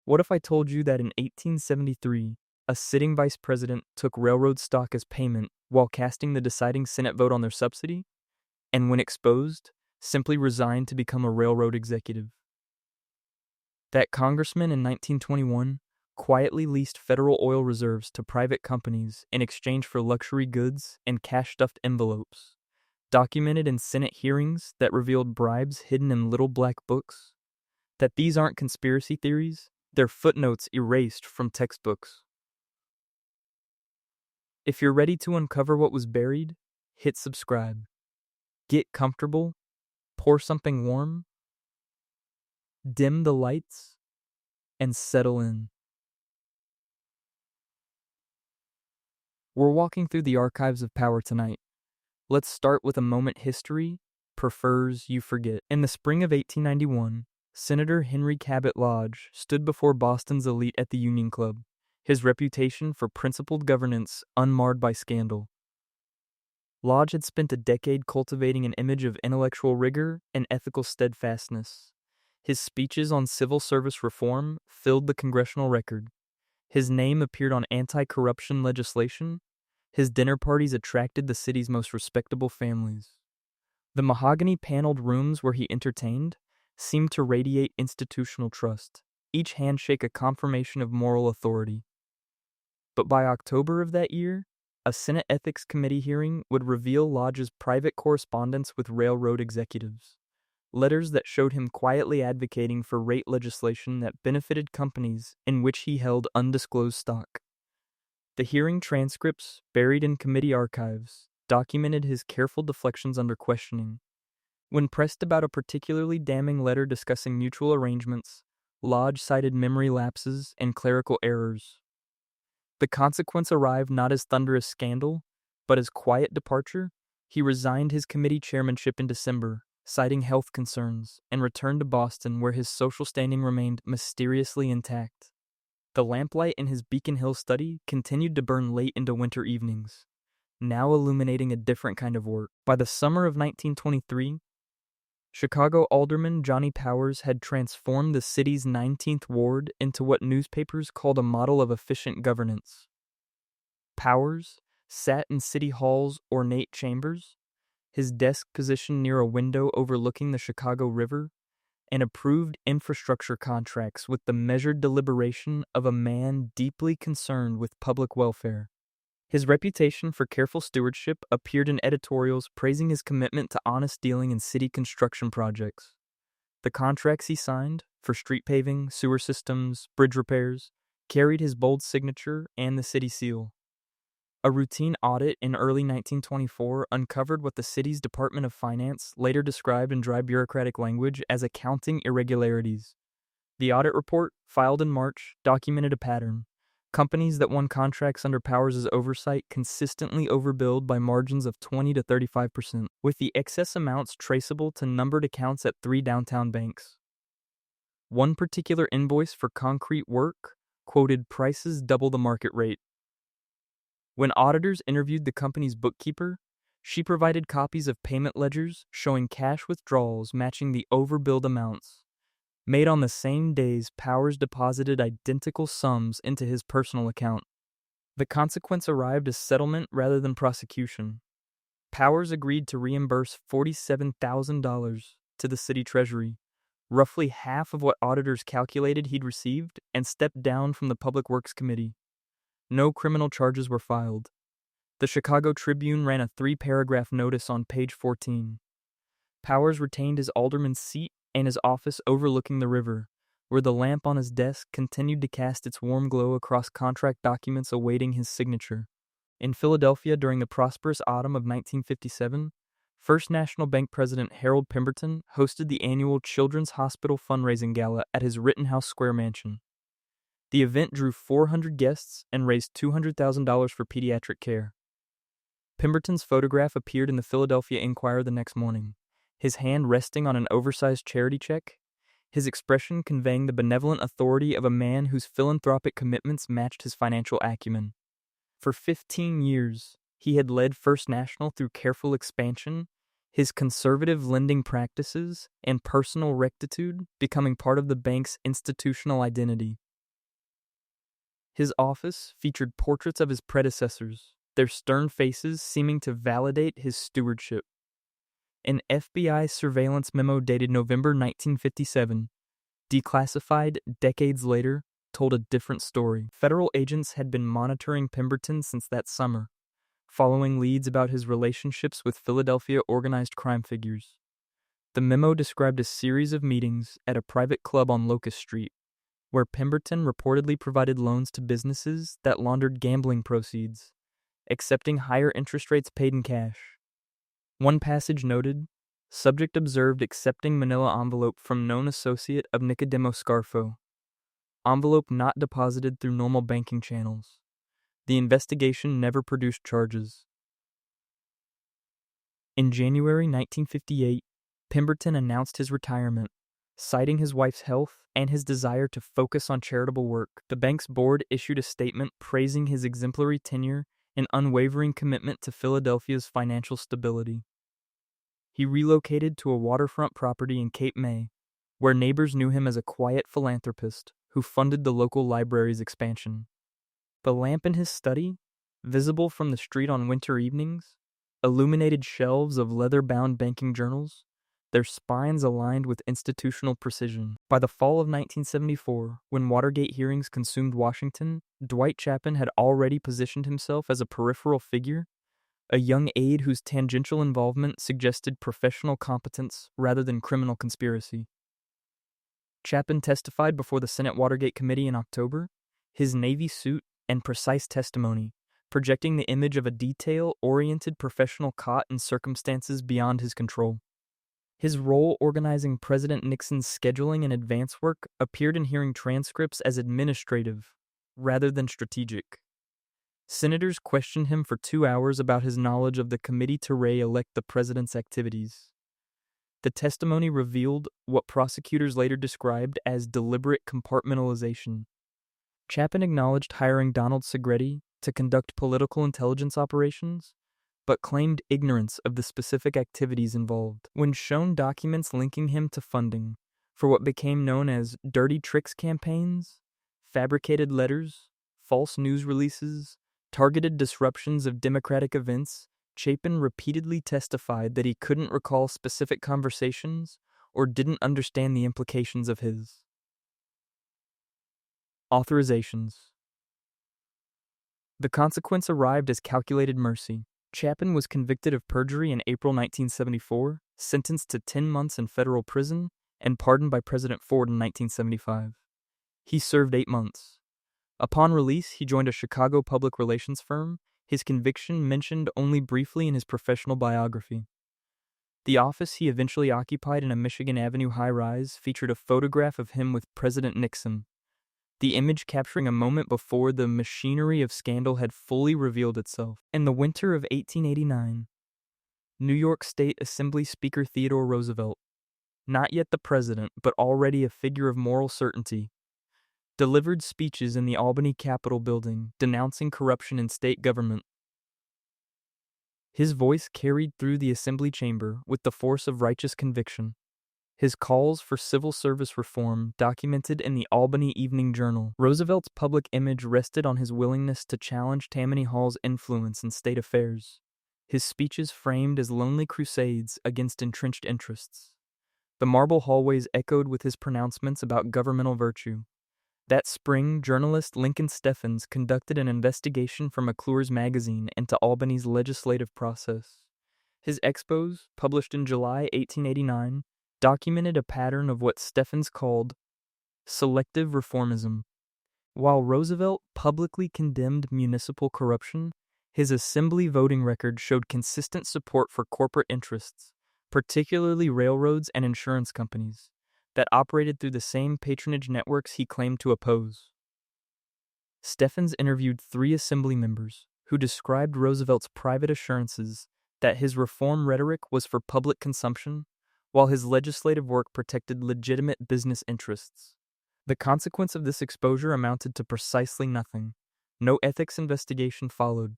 What if I told you that in 1873, a sitting vice president took railroad stock as payment while casting the deciding Senate vote on their subsidy, and when exposed, simply resigned to become a railroad executive? That congressman in 1921 quietly leased federal oil reserves to private companies in exchange for luxury goods and cash-stuffed envelopes, documented in Senate hearings that revealed bribes hidden in little black books. That these aren't conspiracy theories, they're footnotes erased from textbooks. If you're ready to uncover what was buried, hit subscribe. Get comfortable, pour something warm, dim the lights, and settle in. We're walking through the archives of power tonight. Let's start with a moment history prefers you forget. In the spring of 1891, Senator Henry Cabot Lodge stood before Boston's elite at the Union Club, his reputation for principled governance unmarred by scandal. Lodge had spent a decade cultivating an image of intellectual rigor and ethical steadfastness. His speeches on civil service reform filled the Congressional record. His name appeared on anti-corruption legislation. His dinner parties attracted the city's most respectable families. The mahogany-paneled rooms where he entertained seemed to radiate institutional trust, each handshake a confirmation of moral authority. But by October of that year, a Senate Ethics Committee hearing would reveal Lodge's private correspondence with railroad executives, letters that showed him quietly advocating for rate legislation that benefited companies in which he held undisclosed stock. The hearing transcripts, buried in committee archives, documented his careful deflections under questioning. When pressed about a particularly damning letter discussing mutual arrangements, Lodge cited memory lapses and clerical errors. The consequence arrived not as thunderous scandal, but as quiet departure. He resigned his committee chairmanship in December, citing health concerns, and returned to Boston where his social standing remained mysteriously intact. The lamplight in his Beacon Hill study continued to burn late into winter evenings, now illuminating a different kind of work. By the summer of 1923, Chicago Alderman Johnny Powers had transformed the city's 19th ward into what newspapers called a model of efficient governance. Powers sat in City Hall's ornate chambers, his desk positioned near a window overlooking the Chicago River, and approved infrastructure contracts with the measured deliberation of a man deeply concerned with public welfare. His reputation for careful stewardship appeared in editorials praising his commitment to honest dealing in city construction projects. The contracts he signed, for street paving, sewer systems, bridge repairs, carried his bold signature and the city seal. A routine audit in early 1924 uncovered what the city's Department of Finance later described in dry bureaucratic language as accounting irregularities. The audit report, filed in March, documented a pattern. Companies that won contracts under Powers' oversight consistently overbilled by margins of 20 to 35%, with the excess amounts traceable to numbered accounts at 3 downtown banks. One particular invoice for concrete work quoted prices double the market rate. When auditors interviewed the company's bookkeeper, she provided copies of payment ledgers showing cash withdrawals matching the overbilled amounts. Made on the same days Powers deposited identical sums into his personal account. The consequence arrived as settlement rather than prosecution. Powers agreed to reimburse $47,000 to the city treasury, roughly half of what auditors calculated he'd received, and stepped down from the Public Works Committee. No criminal charges were filed. The Chicago Tribune ran a 3-paragraph notice on page 14. Powers retained his alderman's seat and his office overlooking the river, where the lamp on his desk continued to cast its warm glow across contract documents awaiting his signature. In Philadelphia during the prosperous autumn of 1957, First National Bank President Harold Pemberton hosted the annual Children's Hospital fundraising gala at his Rittenhouse Square mansion. The event drew 400 guests and raised $200,000 for pediatric care. Pemberton's photograph appeared in the Philadelphia Inquirer the next morning, his hand resting on an oversized charity check, his expression conveying the benevolent authority of a man whose philanthropic commitments matched his financial acumen. For 15 years, he had led First National through careful expansion, his conservative lending practices and personal rectitude becoming part of the bank's institutional identity. His office featured portraits of his predecessors, their stern faces seeming to validate his stewardship. An FBI surveillance memo dated November 1957, declassified decades later, told a different story. Federal agents had been monitoring Pemberton since that summer, following leads about his relationships with Philadelphia organized crime figures. The memo described a series of meetings at a private club on Locust Street, where Pemberton reportedly provided loans to businesses that laundered gambling proceeds, accepting higher interest rates paid in cash. One passage noted, subject observed accepting manila envelope from known associate of Nicodemo Scarfo. Envelope not deposited through normal banking channels. The investigation never produced charges. In January 1958, Pemberton announced his retirement, citing his wife's health and his desire to focus on charitable work. The bank's board issued a statement praising his exemplary tenure and unwavering commitment to Philadelphia's financial stability. He relocated to a waterfront property in Cape May, where neighbors knew him as a quiet philanthropist who funded the local library's expansion. The lamp in his study, visible from the street on winter evenings, illuminated shelves of leather-bound banking journals, their spines aligned with institutional precision. By the fall of 1974, when Watergate hearings consumed Washington, Dwight Chapin had already positioned himself as a peripheral figure, a young aide whose tangential involvement suggested professional competence rather than criminal conspiracy. Chapin testified before the Senate Watergate Committee in October, his Navy suit and precise testimony, projecting the image of a detail-oriented professional caught in circumstances beyond his control. His role organizing President Nixon's scheduling and advance work appeared in hearing transcripts as administrative, rather than strategic. Senators questioned him for 2 hours about his knowledge of the committee to re-elect the president's activities. The testimony revealed what prosecutors later described as deliberate compartmentalization. Chapin acknowledged hiring Donald Segretti to conduct political intelligence operations, but claimed ignorance of the specific activities involved. When shown documents linking him to funding for what became known as dirty tricks campaigns, fabricated letters, false news releases, targeted disruptions of democratic events, Chapin repeatedly testified that he couldn't recall specific conversations or didn't understand the implications of his authorizations. The consequence arrived as calculated mercy. Chapin was convicted of perjury in April 1974, sentenced to 10 months in federal prison, and pardoned by President Ford in 1975. He served 8 months. Upon release, he joined a Chicago public relations firm, his conviction mentioned only briefly in his professional biography. The office he eventually occupied in a Michigan Avenue high-rise featured a photograph of him with President Nixon, the image capturing a moment before the machinery of scandal had fully revealed itself. In the winter of 1889, New York State Assembly Speaker Theodore Roosevelt, not yet the president but already a figure of moral certainty, delivered speeches in the Albany Capitol building denouncing corruption in state government. His voice carried through the assembly chamber with the force of righteous conviction. His calls for civil service reform documented in the Albany Evening Journal. Roosevelt's public image rested on his willingness to challenge Tammany Hall's influence in state affairs, his speeches framed as lonely crusades against entrenched interests. The marble hallways echoed with his pronouncements about governmental virtue. That spring, journalist Lincoln Steffens conducted an investigation for McClure's magazine into Albany's legislative process. His expose, published in July 1889, documented a pattern of what Steffens called selective reformism. While Roosevelt publicly condemned municipal corruption, his assembly voting record showed consistent support for corporate interests, particularly railroads and insurance companies, that operated through the same patronage networks he claimed to oppose. Steffens interviewed 3 assembly members who described Roosevelt's private assurances that his reform rhetoric was for public consumption, while his legislative work protected legitimate business interests. The consequence of this exposure amounted to precisely nothing. No ethics investigation followed.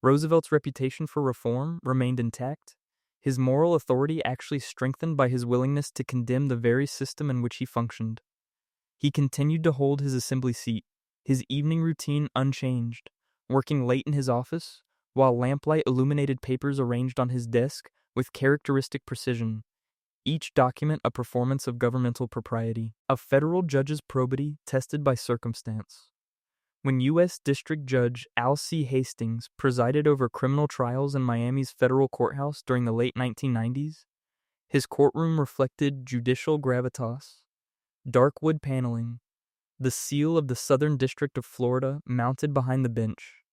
Roosevelt's reputation for reform remained intact, his moral authority actually strengthened by his willingness to condemn the very system in which he functioned. He continued to hold his assembly seat, his evening routine unchanged, working late in his office, while lamplight illuminated papers arranged on his desk with characteristic precision, each document a performance of governmental propriety, a federal judge's probity tested by circumstance. When U.S. District Judge Al C. Hastings presided over criminal trials in Miami's federal courthouse during the late 1990s, his courtroom reflected judicial gravitas, dark wood paneling, the seal of the Southern District of Florida mounted behind the bench,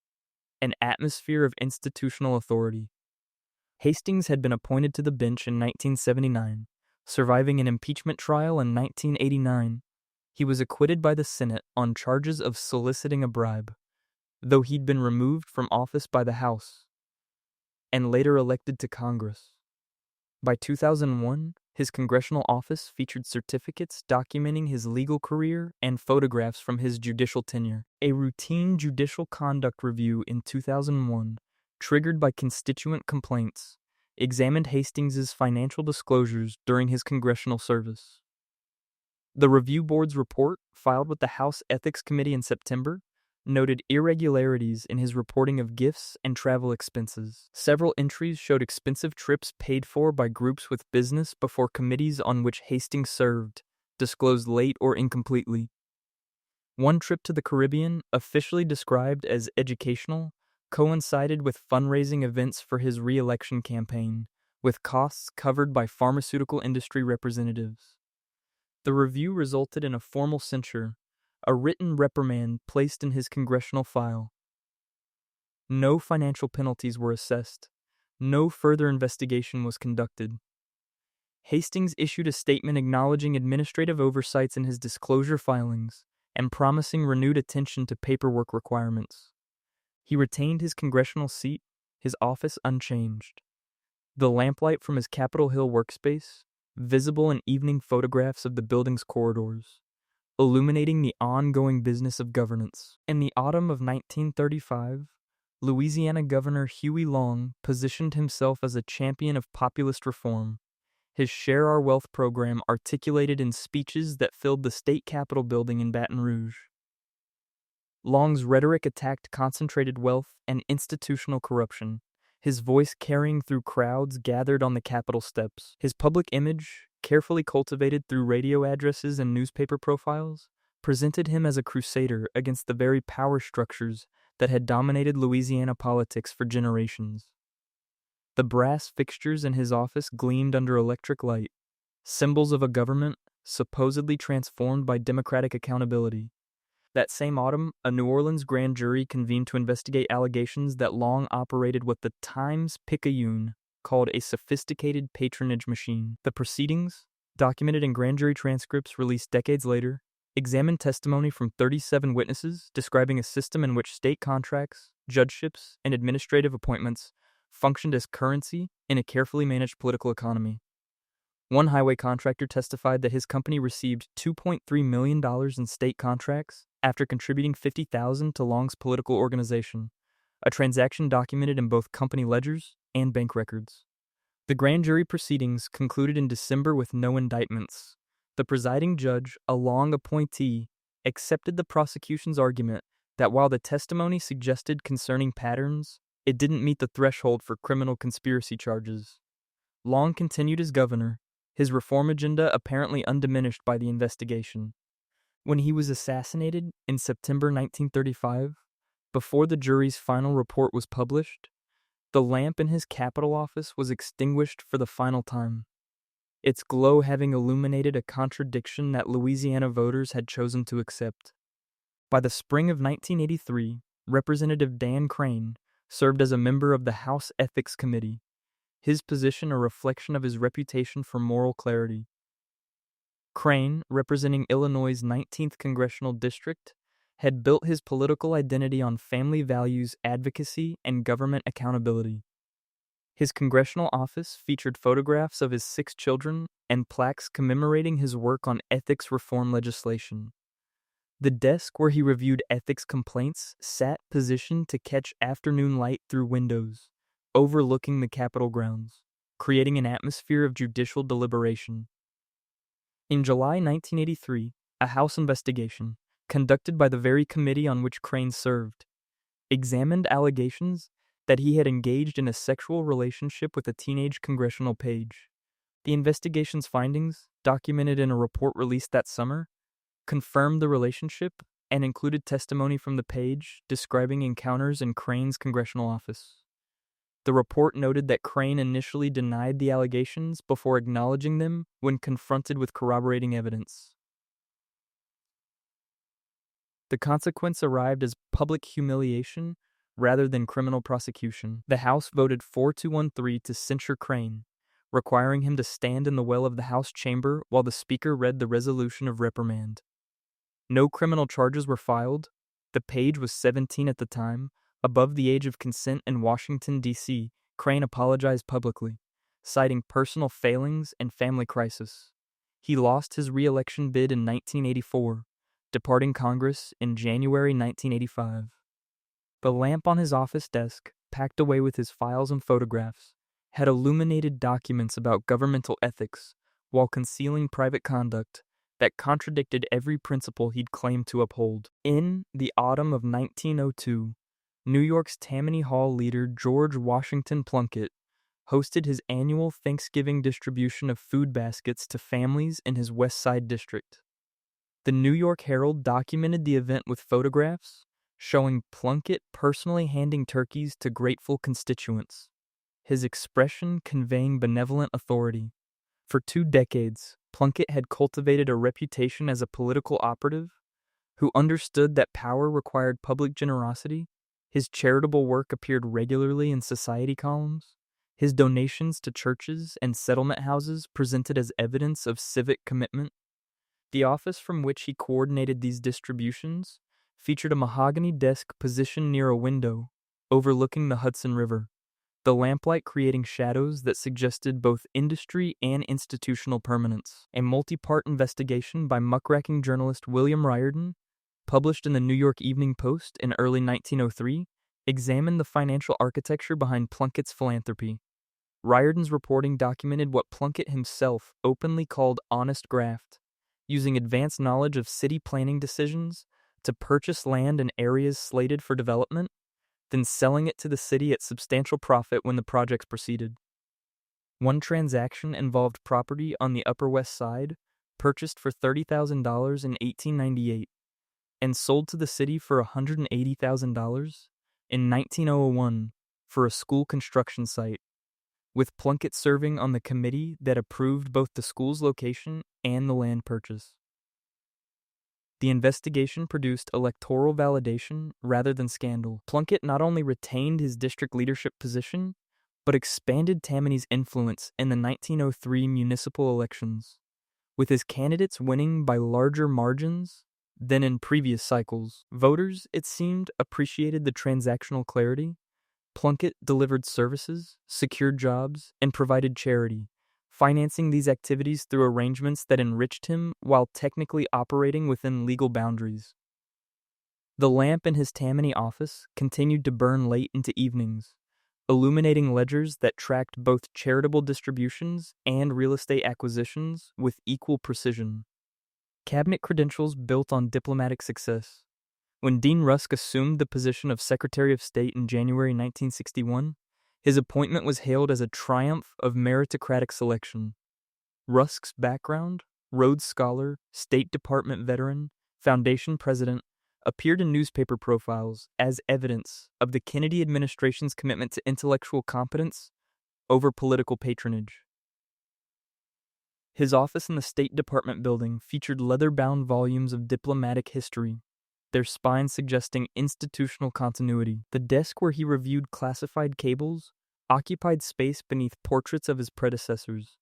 an atmosphere of institutional authority. Hastings had been appointed to the bench in 1979, surviving an impeachment trial in 1989. He was acquitted by the Senate on charges of soliciting a bribe, though he'd been removed from office by the House, and later elected to Congress. By 2001, his congressional office featured certificates documenting his legal career and photographs from his judicial tenure. A routine judicial conduct review in 2001, triggered by constituent complaints, examined Hastings's financial disclosures during his congressional service. The review board's report, filed with the House Ethics Committee in September, noted irregularities in his reporting of gifts and travel expenses. Several entries showed expensive trips paid for by groups with business before committees on which Hastings served, disclosed late or incompletely. One trip to the Caribbean, officially described as educational, coincided with fundraising events for his re-election campaign, with costs covered by pharmaceutical industry representatives. The review resulted in a formal censure, a written reprimand placed in his congressional file. No financial penalties were assessed. No further investigation was conducted. Hastings issued a statement acknowledging administrative oversights in his disclosure filings and promising renewed attention to paperwork requirements. He retained his congressional seat, his office unchanged. The lamplight from his Capitol Hill workspace, visible in evening photographs of the building's corridors, illuminating the ongoing business of governance. In the autumn of 1935, Louisiana Governor Huey Long positioned himself as a champion of populist reform, his Share Our Wealth program articulated in speeches that filled the state capitol building in Baton Rouge. Long's rhetoric attacked concentrated wealth and institutional corruption, his voice carrying through crowds gathered on the Capitol steps. His public image, carefully cultivated through radio addresses and newspaper profiles, presented him as a crusader against the very power structures that had dominated Louisiana politics for generations. The brass fixtures in his office gleamed under electric light, symbols of a government supposedly transformed by democratic accountability. That same autumn, a New Orleans grand jury convened to investigate allegations that Long operated what the Times-Picayune called a sophisticated patronage machine. The proceedings, documented in grand jury transcripts released decades later, examined testimony from 37 witnesses describing a system in which state contracts, judgeships, and administrative appointments functioned as currency in a carefully managed political economy. One highway contractor testified that his company received $2.3 million in state contracts after contributing $50,000 to Long's political organization, a transaction documented in both company ledgers and bank records. The grand jury proceedings concluded in December with no indictments. The presiding judge, a Long appointee, accepted the prosecution's argument that while the testimony suggested concerning patterns, it didn't meet the threshold for criminal conspiracy charges. Long continued as governor, his reform agenda apparently undiminished by the investigation. When he was assassinated in September 1935, before the jury's final report was published, the lamp in his Capitol office was extinguished for the final time, its glow having illuminated a contradiction that Louisiana voters had chosen to accept. By the spring of 1983, Representative Dan Crane served as a member of the House Ethics Committee, his position a reflection of his reputation for moral clarity. Crane, representing Illinois' 19th Congressional District, had built his political identity on family values advocacy and government accountability. His congressional office featured photographs of his 6 children and plaques commemorating his work on ethics reform legislation. The desk where he reviewed ethics complaints sat positioned to catch afternoon light through windows, overlooking the Capitol grounds, creating an atmosphere of judicial deliberation. In July 1983, a House investigation, conducted by the very committee on which Crane served, examined allegations that he had engaged in a sexual relationship with a teenage congressional page. The investigation's findings, documented in a report released that summer, confirmed the relationship and included testimony from the page describing encounters in Crane's congressional office. The report noted that Crane initially denied the allegations before acknowledging them when confronted with corroborating evidence. The consequence arrived as public humiliation rather than criminal prosecution. The House voted 4-1-3 to censure Crane, requiring him to stand in the well of the House chamber while the Speaker read the resolution of reprimand. No criminal charges were filed. The page was 17 at the time, above the age of consent in Washington, D.C. Crane apologized publicly, citing personal failings and family crisis. He lost his re-election bid in 1984, departing Congress in January 1985. The lamp on his office desk, packed away with his files and photographs, had illuminated documents about governmental ethics while concealing private conduct that contradicted every principle he'd claimed to uphold. In the autumn of 1902, New York's Tammany Hall leader George Washington Plunkett hosted his annual Thanksgiving distribution of food baskets to families in his West Side district. The New York Herald documented the event with photographs showing Plunkett personally handing turkeys to grateful constituents, his expression conveying benevolent authority. For 2 decades, Plunkett had cultivated a reputation as a political operative who understood that power required public generosity. His charitable work appeared regularly in society columns. His donations to churches and settlement houses presented as evidence of civic commitment. The office from which he coordinated these distributions featured a mahogany desk positioned near a window overlooking the Hudson River, the lamplight creating shadows that suggested both industry and institutional permanence. A multi-part investigation by muckraking journalist William Riordan, published in the New York Evening Post in early 1903, examined the financial architecture behind Plunkett's philanthropy. Riordan's reporting documented what Plunkett himself openly called honest graft, using advanced knowledge of city planning decisions to purchase land in areas slated for development, then selling it to the city at substantial profit when the projects proceeded. One transaction involved property on the Upper West Side, purchased for $30,000 in 1898, and sold to the city for $180,000 in 1901 for a school construction site, with Plunkett serving on the committee that approved both the school's location and the land purchase. The investigation produced electoral validation rather than scandal. Plunkett not only retained his district leadership position, but expanded Tammany's influence in the 1903 municipal elections, with his candidates winning by larger margins than in previous cycles. Voters, it seemed, appreciated the transactional clarity. Plunkett delivered services, secured jobs, and provided charity, financing these activities through arrangements that enriched him while technically operating within legal boundaries. The lamp in his Tammany office continued to burn late into evenings, illuminating ledgers that tracked both charitable distributions and real estate acquisitions with equal precision. Cabinet credentials built on diplomatic success. When Dean Rusk assumed the position of Secretary of State in January 1961, his appointment was hailed as a triumph of meritocratic selection. Rusk's background, Rhodes Scholar, State Department veteran, Foundation president, appeared in newspaper profiles as evidence of the Kennedy administration's commitment to intellectual competence over political patronage. His office in the State Department building featured leather-bound volumes of diplomatic history, their spines suggesting institutional continuity. The desk where he reviewed classified cables occupied space beneath portraits of his predecessors,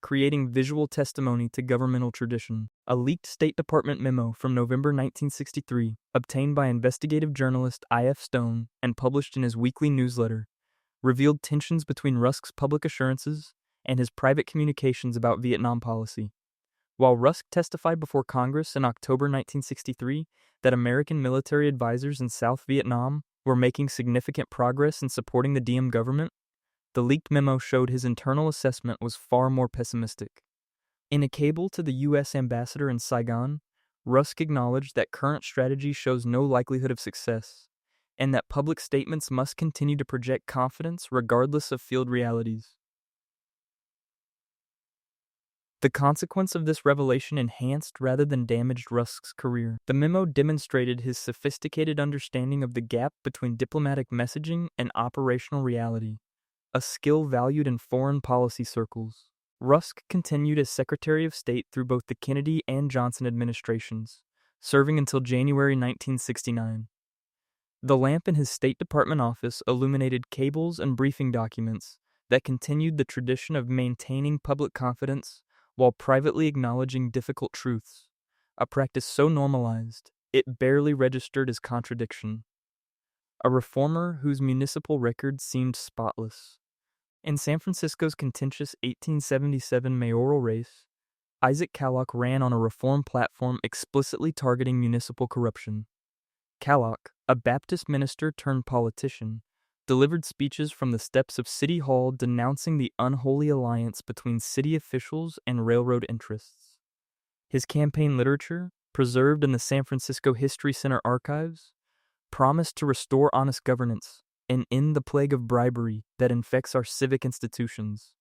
creating visual testimony to governmental tradition. A leaked State Department memo from November 1963, obtained by investigative journalist I.F. Stone and published in his weekly newsletter, revealed tensions between Rusk's public assurances and his private communications about Vietnam policy. While Rusk testified before Congress in October 1963 that American military advisors in South Vietnam were making significant progress in supporting the Diem government, the leaked memo showed his internal assessment was far more pessimistic. In a cable to the U.S. ambassador in Saigon, Rusk acknowledged that current strategy shows no likelihood of success, and that public statements must continue to project confidence regardless of field realities. The consequence of this revelation enhanced rather than damaged Rusk's career. The memo demonstrated his sophisticated understanding of the gap between diplomatic messaging and operational reality, a skill valued in foreign policy circles. Rusk continued as Secretary of State through both the Kennedy and Johnson administrations, serving until January 1969. The lamp in his State Department office illuminated cables and briefing documents that continued the tradition of maintaining public confidence while privately acknowledging difficult truths, a practice so normalized it barely registered as contradiction. A reformer whose municipal record seemed spotless. In San Francisco's contentious 1877 mayoral race, Isaac Kalloch ran on a reform platform explicitly targeting municipal corruption. Kalloch, a Baptist minister turned politician, delivered speeches from the steps of City Hall denouncing the unholy alliance between city officials and railroad interests. His campaign literature, preserved in the San Francisco History Center archives, promised to restore honest governance and end the plague of bribery that infects our civic institutions.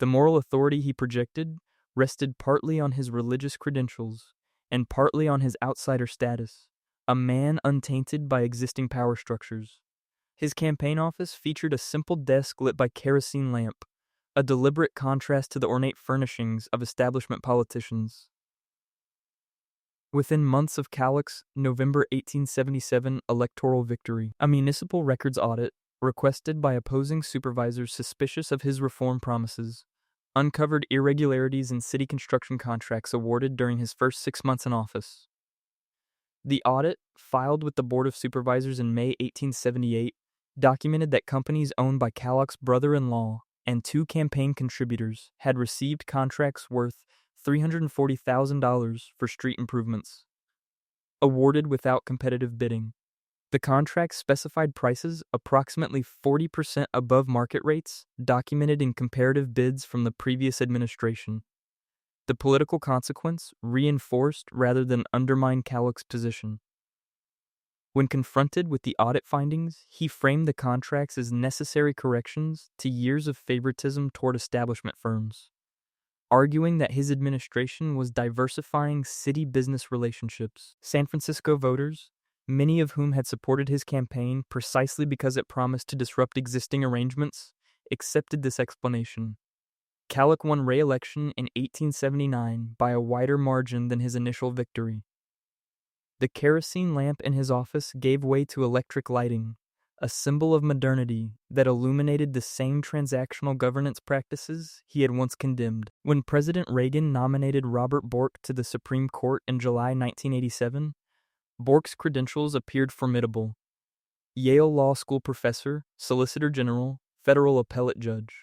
The moral authority he projected rested partly on his religious credentials and partly on his outsider status, a man untainted by existing power structures. His campaign office featured a simple desk lit by kerosene lamp, a deliberate contrast to the ornate furnishings of establishment politicians. Within months of Kalloch's November 1877 electoral victory, a municipal records audit, requested by opposing supervisors suspicious of his reform promises, uncovered irregularities in city construction contracts awarded during his first 6 months in office. The audit, filed with the Board of Supervisors in May 1878, documented that companies owned by Kalloch's brother-in-law and 2 campaign contributors had received contracts worth $340,000 for street improvements, awarded without competitive bidding. The contracts specified prices approximately 40% above market rates, documented in comparative bids from the previous administration. The political consequence reinforced rather than undermined Kalloch's position. When confronted with the audit findings, he framed the contracts as necessary corrections to years of favoritism toward establishment firms, arguing that his administration was diversifying city business relationships. San Francisco voters, many of whom had supported his campaign precisely because it promised to disrupt existing arrangements, accepted this explanation. Kalloch won re-election in 1879 by a wider margin than his initial victory. The kerosene lamp in his office gave way to electric lighting, a symbol of modernity that illuminated the same transactional governance practices he had once condemned. When President Reagan nominated Robert Bork to the Supreme Court in July 1987, Bork's credentials appeared formidable. Yale Law School professor, Solicitor General, federal appellate judge.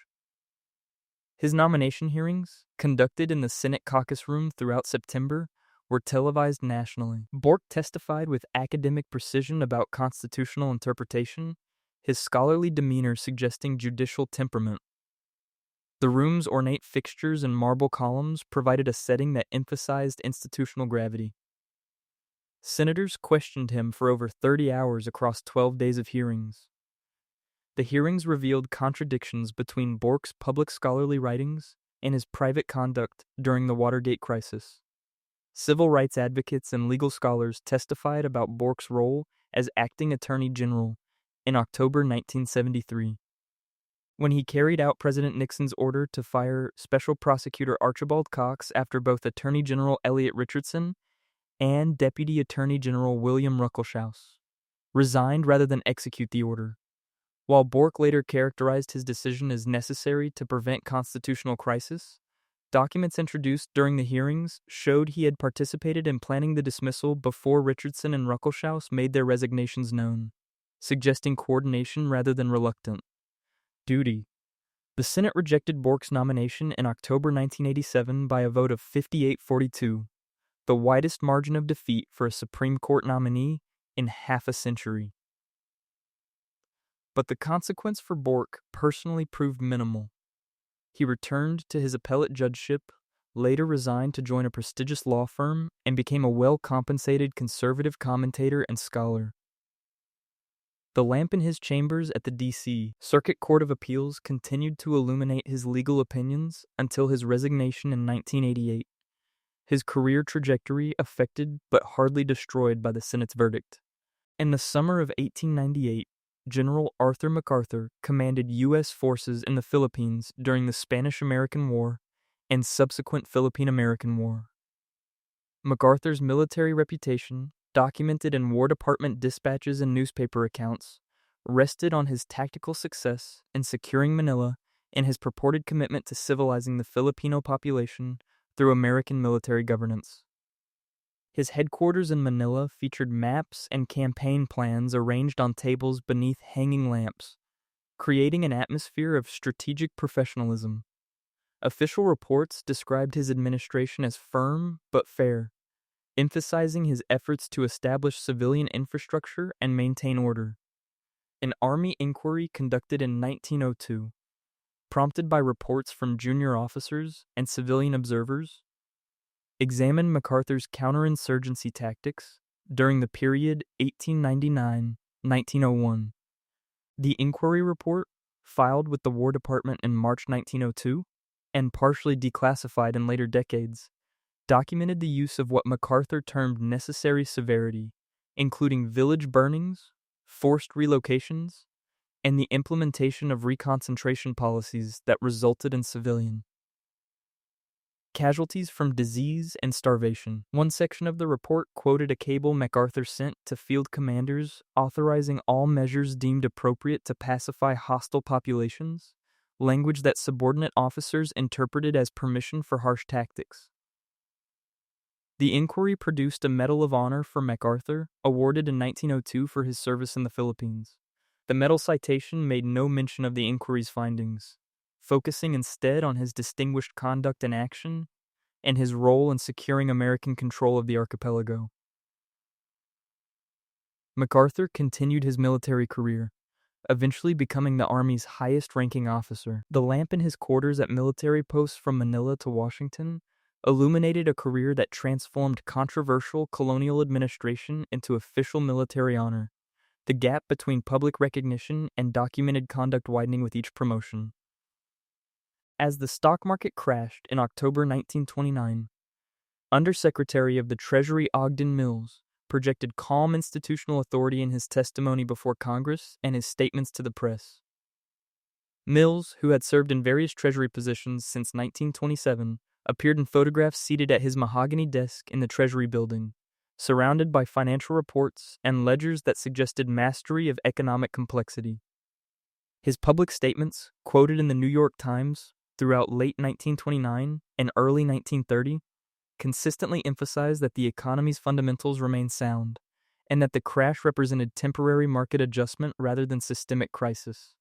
His nomination hearings, conducted in the Senate caucus room throughout September, were televised nationally. Bork testified with academic precision about constitutional interpretation, his scholarly demeanor suggesting judicial temperament. The room's ornate fixtures and marble columns provided a setting that emphasized institutional gravity. Senators questioned him for over 30 hours across 12 days of hearings. The hearings revealed contradictions between Bork's public scholarly writings and his private conduct during the Watergate crisis. Civil rights advocates and legal scholars testified about Bork's role as acting attorney general in October 1973, when he carried out President Nixon's order to fire Special Prosecutor Archibald Cox after both Attorney General Elliot Richardson and Deputy Attorney General William Ruckelshaus resigned rather than execute the order. While Bork later characterized his decision as necessary to prevent constitutional crisis, documents introduced during the hearings showed he had participated in planning the dismissal before Richardson and Ruckelshaus made their resignations known, suggesting coordination rather than reluctant duty. The Senate rejected Bork's nomination in October 1987 by a vote of 58-42, the widest margin of defeat for a Supreme Court nominee in half a century. But the consequence for Bork personally proved minimal. He returned to his appellate judgeship, later resigned to join a prestigious law firm and became a well-compensated conservative commentator and scholar. The lamp in his chambers at the D.C. Circuit Court of Appeals continued to illuminate his legal opinions until his resignation in 1988, his career trajectory affected but hardly destroyed by the Senate's verdict. In the summer of 1898, General Arthur MacArthur commanded U.S. forces in the Philippines during the Spanish-American War and subsequent Philippine-American War. MacArthur's military reputation, documented in War Department dispatches and newspaper accounts, rested on his tactical success in securing Manila and his purported commitment to civilizing the Filipino population through American military governance. His headquarters in Manila featured maps and campaign plans arranged on tables beneath hanging lamps, creating an atmosphere of strategic professionalism. Official reports described his administration as firm but fair, emphasizing his efforts to establish civilian infrastructure and maintain order. An Army inquiry conducted in 1902, prompted by reports from junior officers and civilian observers, examined MacArthur's counterinsurgency tactics during the period 1899-1901. The inquiry report, filed with the War Department in March 1902, and partially declassified in later decades, documented the use of what MacArthur termed necessary severity, including village burnings, forced relocations, and the implementation of reconcentration policies that resulted in civilian casualties from disease and starvation. One section of the report quoted a cable MacArthur sent to field commanders authorizing all measures deemed appropriate to pacify hostile populations, language that subordinate officers interpreted as permission for harsh tactics. The inquiry produced a Medal of Honor for MacArthur, awarded in 1902 for his service in the Philippines. The medal citation made no mention of the inquiry's findings, focusing instead on his distinguished conduct and action and his role in securing American control of the archipelago. MacArthur continued his military career, eventually becoming the Army's highest-ranking officer. The lamp in his quarters at military posts from Manila to Washington illuminated a career that transformed controversial colonial administration into official military honor, the gap between public recognition and documented conduct widening with each promotion. As the stock market crashed in October 1929, Undersecretary of the Treasury Ogden Mills projected calm institutional authority in his testimony before Congress and his statements to the press. Mills, who had served in various Treasury positions since 1927, appeared in photographs seated at his mahogany desk in the Treasury building, surrounded by financial reports and ledgers that suggested mastery of economic complexity. His public statements, quoted in the New York Times throughout late 1929 and early 1930, consistently emphasized that the economy's fundamentals remained sound, and that the crash represented temporary market adjustment rather than systemic crisis.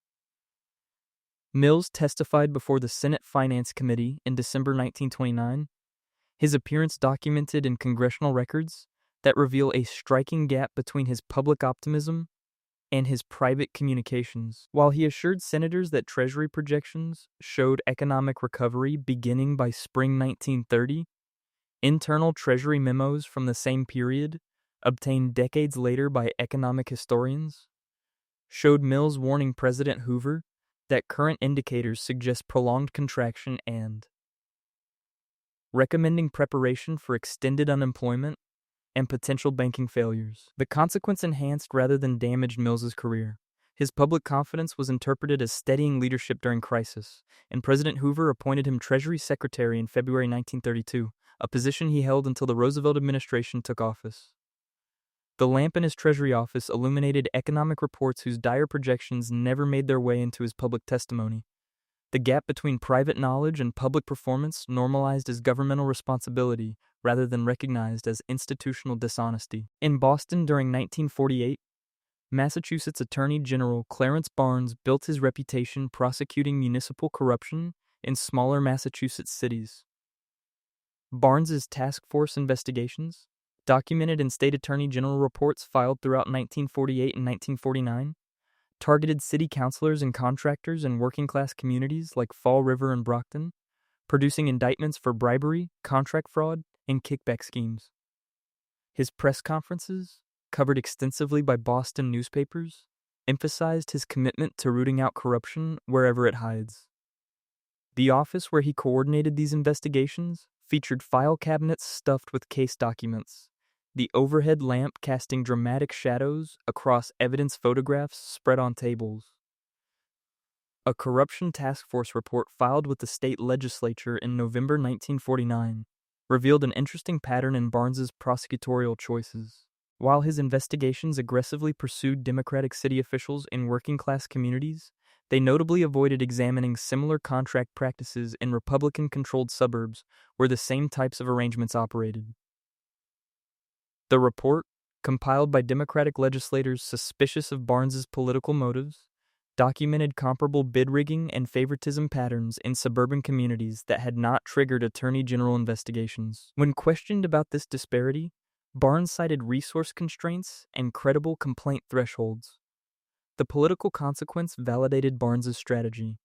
Mills testified before the Senate Finance Committee in December 1929, his appearance documented in congressional records that reveal a striking gap between his public optimism and his private communications. While he assured senators that Treasury projections showed economic recovery beginning by spring 1930, internal Treasury memos from the same period, obtained decades later by economic historians, showed Mills warning President Hoover that current indicators suggest prolonged contraction and recommending preparation for extended unemployment and potential banking failures. The consequence enhanced rather than damaged Mills's career. His public confidence was interpreted as steadying leadership during crisis, and President Hoover appointed him Treasury Secretary in February 1932, a position he held until the Roosevelt administration took office. The lamp in his Treasury office illuminated economic reports whose dire projections never made their way into his public testimony. The gap between private knowledge and public performance normalized as governmental responsibility rather than recognized as institutional dishonesty. In Boston during 1948, Massachusetts Attorney General Clarence Barnes built his reputation prosecuting municipal corruption in smaller Massachusetts cities. Barnes's task force investigations, documented in state attorney general reports filed throughout 1948 and 1949, targeted city councilors and contractors in working-class communities like Fall River and Brockton, producing indictments for bribery, contract fraud, and kickback schemes. His press conferences, covered extensively by Boston newspapers, emphasized his commitment to rooting out corruption wherever it hides. The office where he coordinated these investigations featured file cabinets stuffed with case documents, the overhead lamp casting dramatic shadows across evidence photographs spread on tables. A corruption task force report filed with the state legislature in November 1949 revealed an interesting pattern in Barnes's prosecutorial choices. While his investigations aggressively pursued Democratic city officials in working-class communities, they notably avoided examining similar contract practices in Republican-controlled suburbs where the same types of arrangements operated. The report, compiled by Democratic legislators suspicious of Barnes's political motives, documented comparable bid rigging and favoritism patterns in suburban communities that had not triggered Attorney General investigations. When questioned about this disparity, Barnes cited resource constraints and credible complaint thresholds. The political consequence validated Barnes's strategy.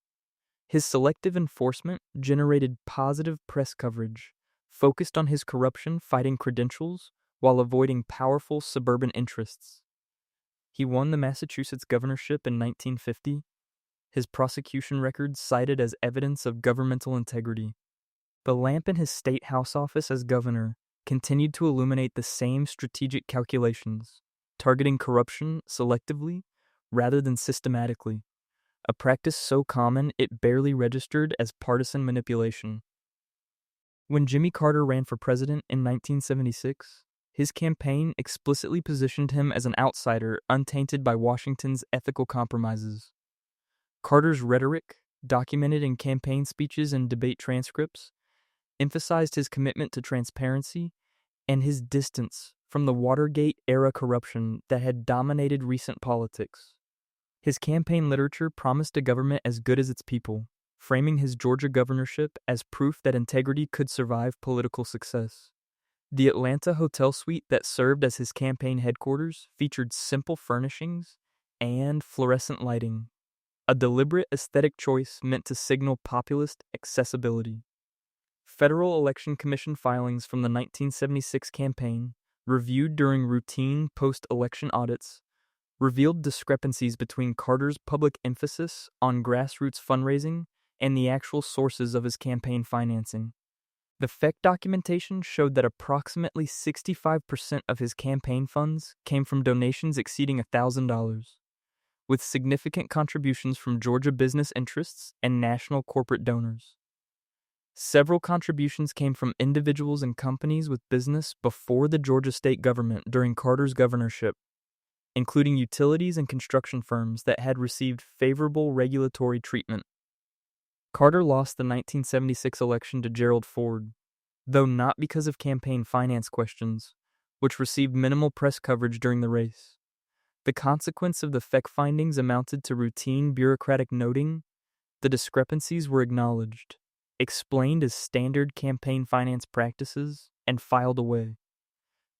His selective enforcement generated positive press coverage, focused on his corruption-fighting credentials while avoiding powerful suburban interests. He won the Massachusetts governorship in 1950, his prosecution record cited as evidence of governmental integrity. The lamp in his state house office as governor continued to illuminate the same strategic calculations, targeting corruption selectively rather than systematically, a practice so common it barely registered as partisan manipulation. When Jimmy Carter ran for president in 1976, his campaign explicitly positioned him as an outsider untainted by Washington's ethical compromises. Carter's rhetoric, documented in campaign speeches and debate transcripts, emphasized his commitment to transparency and his distance from the Watergate-era corruption that had dominated recent politics. His campaign literature promised a government as good as its people, framing his Georgia governorship as proof that integrity could survive political success. The Atlanta hotel suite that served as his campaign headquarters featured simple furnishings and fluorescent lighting, a deliberate aesthetic choice meant to signal populist accessibility. Federal Election Commission filings from the 1976 campaign, reviewed during routine post-election audits, revealed discrepancies between Carter's public emphasis on grassroots fundraising and the actual sources of his campaign financing. The FEC documentation showed that approximately 65% of his campaign funds came from donations exceeding $1,000, with significant contributions from Georgia business interests and national corporate donors. Several contributions came from individuals and companies with business before the Georgia state government during Carter's governorship, including utilities and construction firms that had received favorable regulatory treatment. Carter lost the 1976 election to Gerald Ford, though not because of campaign finance questions, which received minimal press coverage during the race. The consequence of the FEC findings amounted to routine bureaucratic noting. The discrepancies were acknowledged, explained as standard campaign finance practices, and filed away.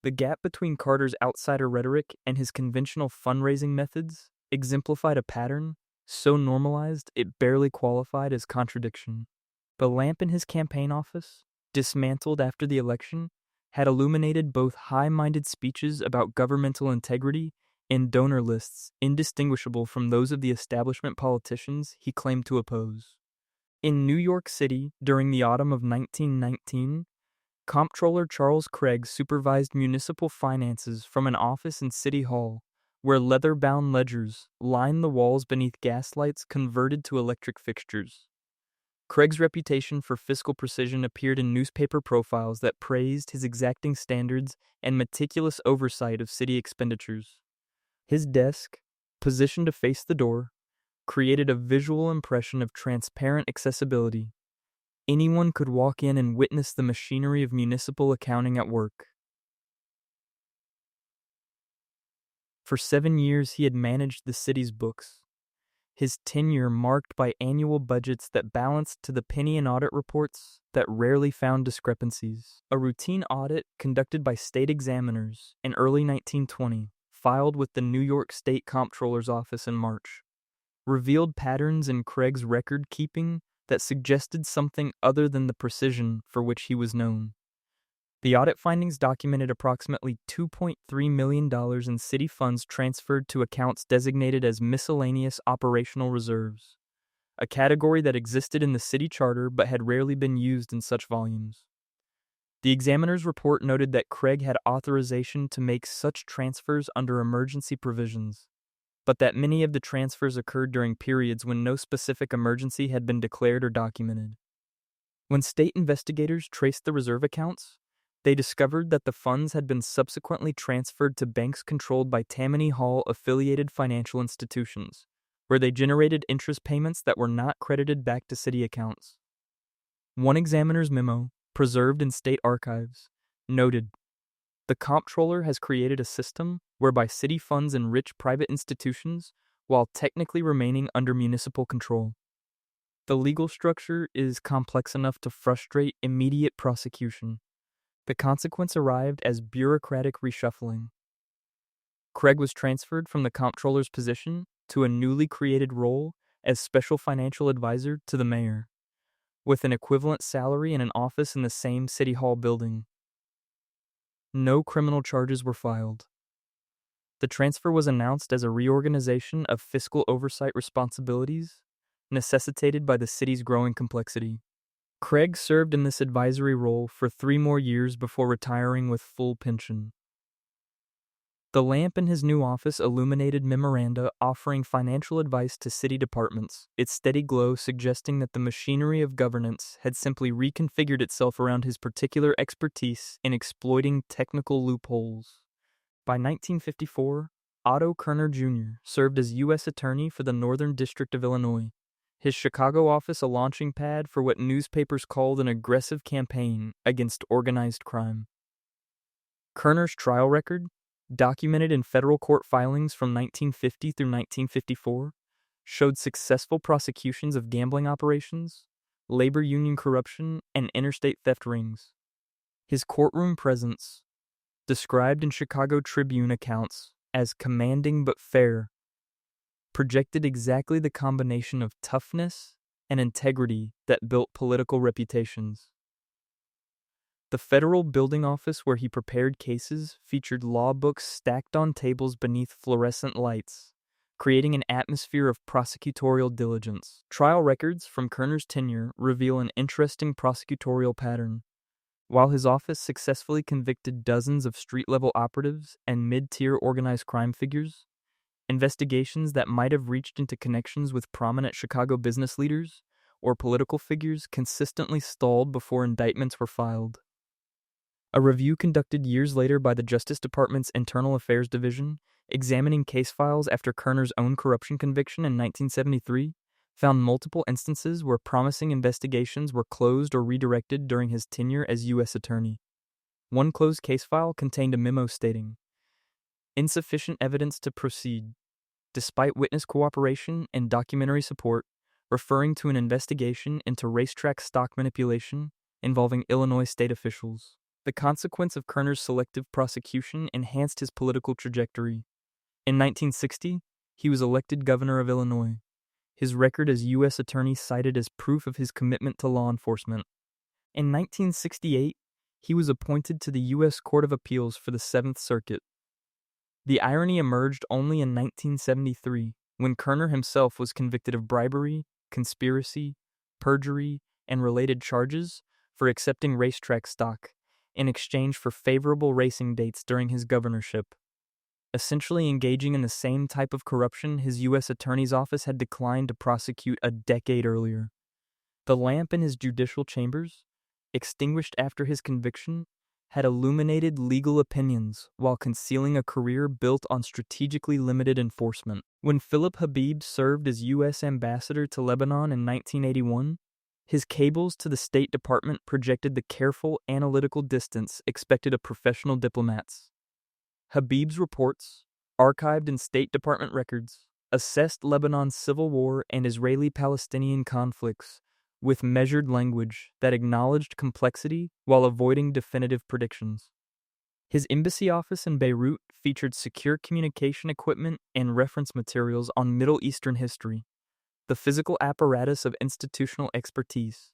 The gap between Carter's outsider rhetoric and his conventional fundraising methods exemplified a pattern so normalized it barely qualified as contradiction. The lamp in his campaign office, dismantled after the election, had illuminated both high-minded speeches about governmental integrity and donor lists indistinguishable from those of the establishment politicians he claimed to oppose. In New York City, during the autumn of 1919, Comptroller Charles Craig supervised municipal finances from an office in City Hall, where leather-bound ledgers lined the walls beneath gaslights converted to electric fixtures. Craig's reputation for fiscal precision appeared in newspaper profiles that praised his exacting standards and meticulous oversight of city expenditures. His desk, positioned to face the door, created a visual impression of transparent accessibility. Anyone could walk in and witness the machinery of municipal accounting at work. For 7 years, he had managed the city's books, his tenure marked by annual budgets that balanced to the penny and audit reports that rarely found discrepancies. A routine audit conducted by state examiners in early 1920, filed with the New York State Comptroller's Office in March, revealed patterns in Craig's record-keeping that suggested something other than the precision for which he was known. The audit findings documented approximately $2.3 million in city funds transferred to accounts designated as miscellaneous operational reserves, a category that existed in the city charter but had rarely been used in such volumes. The examiner's report noted that Craig had authorization to make such transfers under emergency provisions, but that many of the transfers occurred during periods when no specific emergency had been declared or documented. When state investigators traced the reserve accounts, they discovered that the funds had been subsequently transferred to banks controlled by Tammany Hall-affiliated financial institutions, where they generated interest payments that were not credited back to city accounts. One examiner's memo, preserved in state archives, noted, "The comptroller has created a system whereby city funds enrich private institutions while technically remaining under municipal control. The legal structure is complex enough to frustrate immediate prosecution. The consequence arrived as bureaucratic reshuffling." Craig was transferred from the comptroller's position to a newly created role as special financial advisor to the mayor, with an equivalent salary and an office in the same city hall building. No criminal charges were filed. The transfer was announced as a reorganization of fiscal oversight responsibilities necessitated by the city's growing complexity. Craig served in this advisory role for 3 more years before retiring with full pension. The lamp in his new office illuminated memoranda offering financial advice to city departments, its steady glow suggesting that the machinery of governance had simply reconfigured itself around his particular expertise in exploiting technical loopholes. By 1954, Otto Kerner Jr. served as U.S. Attorney for the Northern District of Illinois, his Chicago office a launching pad for what newspapers called an aggressive campaign against organized crime. Kerner's trial record, documented in federal court filings from 1950 through 1954, showed successful prosecutions of gambling operations, labor union corruption, and interstate theft rings. His courtroom presence, described in Chicago Tribune accounts as commanding but fair, projected exactly the combination of toughness and integrity that built political reputations. The federal building office where he prepared cases featured law books stacked on tables beneath fluorescent lights, creating an atmosphere of prosecutorial diligence. Trial records from Kerner's tenure reveal an interesting prosecutorial pattern. While his office successfully convicted dozens of street-level operatives and mid-tier organized crime figures, investigations that might have reached into connections with prominent Chicago business leaders or political figures consistently stalled before indictments were filed. A review conducted years later by the Justice Department's Internal Affairs Division, examining case files after Kerner's own corruption conviction in 1973, found multiple instances where promising investigations were closed or redirected during his tenure as U.S. Attorney. One closed case file contained a memo stating, "Insufficient evidence to proceed, despite witness cooperation and documentary support, referring to an investigation into racetrack stock manipulation involving Illinois state officials." The consequence of Kerner's selective prosecution enhanced his political trajectory. In 1960, he was elected governor of Illinois, his record as U.S. Attorney cited as proof of his commitment to law enforcement. In 1968, he was appointed to the U.S. Court of Appeals for the Seventh Circuit. The irony emerged only in 1973, when Kerner himself was convicted of bribery, conspiracy, perjury, and related charges for accepting racetrack stock in exchange for favorable racing dates during his governorship, essentially engaging in the same type of corruption his U.S. Attorney's Office had declined to prosecute a decade earlier. The lamp in his judicial chambers, extinguished after his conviction, had illuminated legal opinions while concealing a career built on strategically limited enforcement. When Philip Habib served as U.S. Ambassador to Lebanon in 1981, his cables to the State Department projected the careful, analytical distance expected of professional diplomats. Habib's reports, archived in State Department records, assessed Lebanon's civil war and Israeli-Palestinian conflicts with measured language that acknowledged complexity while avoiding definitive predictions. His embassy office in Beirut featured secure communication equipment and reference materials on Middle Eastern history, the physical apparatus of institutional expertise.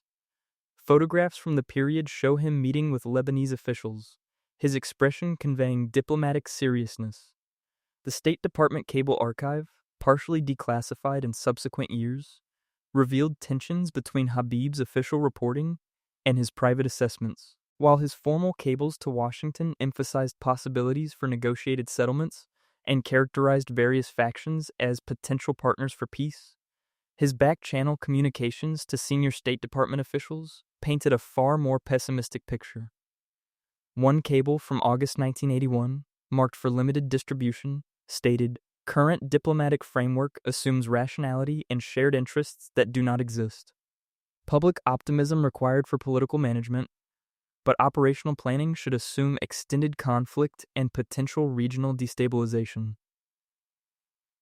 Photographs from the period show him meeting with Lebanese officials, his expression conveying diplomatic seriousness. The State Department Cable Archive, partially declassified in subsequent years, revealed tensions between Habib's official reporting and his private assessments. While his formal cables to Washington emphasized possibilities for negotiated settlements and characterized various factions as potential partners for peace, his back-channel communications to senior State Department officials painted a far more pessimistic picture. One cable from August 1981, marked for limited distribution, stated, "Current diplomatic framework assumes rationality and shared interests that do not exist. Public optimism required for political management, but operational planning should assume extended conflict and potential regional destabilization."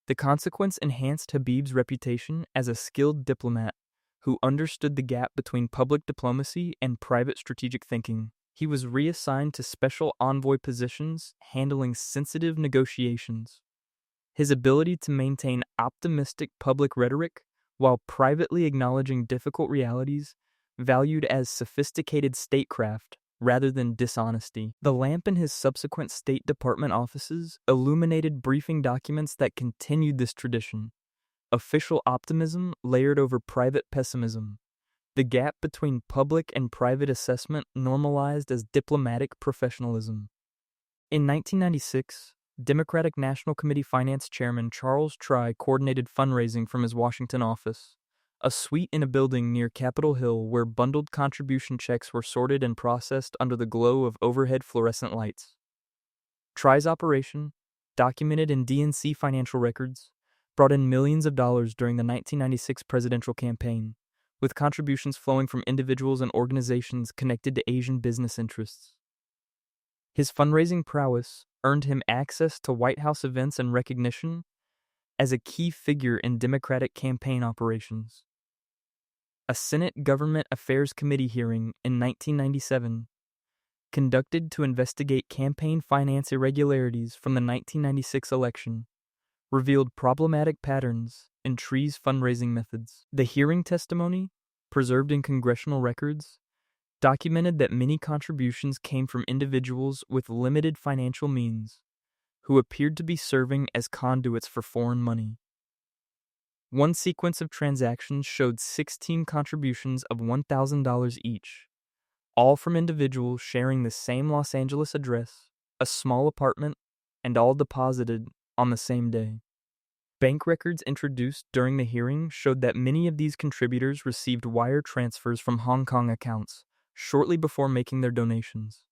The consequence enhanced Habib's reputation as a skilled diplomat who understood the gap between public diplomacy and private strategic thinking. He was reassigned to special envoy positions handling sensitive negotiations. His ability to maintain optimistic public rhetoric while privately acknowledging difficult realities, valued as sophisticated statecraft rather than dishonesty. The lamp in his subsequent State Department offices illuminated briefing documents that continued this tradition. Official optimism layered over private pessimism. The gap between public and private assessment normalized as diplomatic professionalism. In 1996, Democratic National Committee Finance Chairman Charles Try coordinated fundraising from his Washington office, a suite in a building near Capitol Hill where bundled contribution checks were sorted and processed under the glow of overhead fluorescent lights. Try's operation, documented in DNC financial records, brought in millions of dollars during the 1996 presidential campaign, with contributions flowing from individuals and organizations connected to Asian business interests. His fundraising prowess earned him access to White House events and recognition as a key figure in Democratic campaign operations. A Senate Government Affairs Committee hearing in 1997, conducted to investigate campaign finance irregularities from the 1996 election, revealed problematic patterns in Try's fundraising methods. The hearing testimony, preserved in congressional records, documented that many contributions came from individuals with limited financial means, who appeared to be serving as conduits for foreign money. One sequence of transactions showed 16 contributions of $1,000 each, all from individuals sharing the same Los Angeles address, a small apartment, and all deposited on the same day. Bank records introduced during the hearing showed that many of these contributors received wire transfers from Hong Kong accounts shortly before making their donations.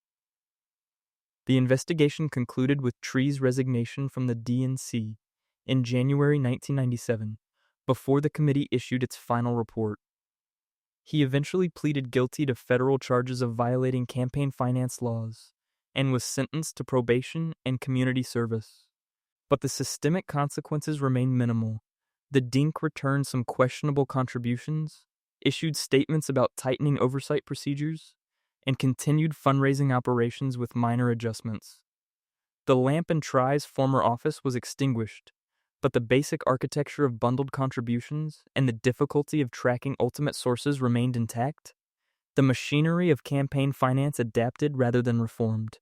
The investigation concluded with Try's resignation from the DNC in January 1997, before the committee issued its final report. He eventually pleaded guilty to federal charges of violating campaign finance laws and was sentenced to probation and community service. But the systemic consequences remained minimal. The DINC returned some questionable contributions, issued statements about tightening oversight procedures, and continued fundraising operations with minor adjustments. The lamp in Try's former office was extinguished, but the basic architecture of bundled contributions and the difficulty of tracking ultimate sources remained intact. The machinery of campaign finance adapted rather than reformed.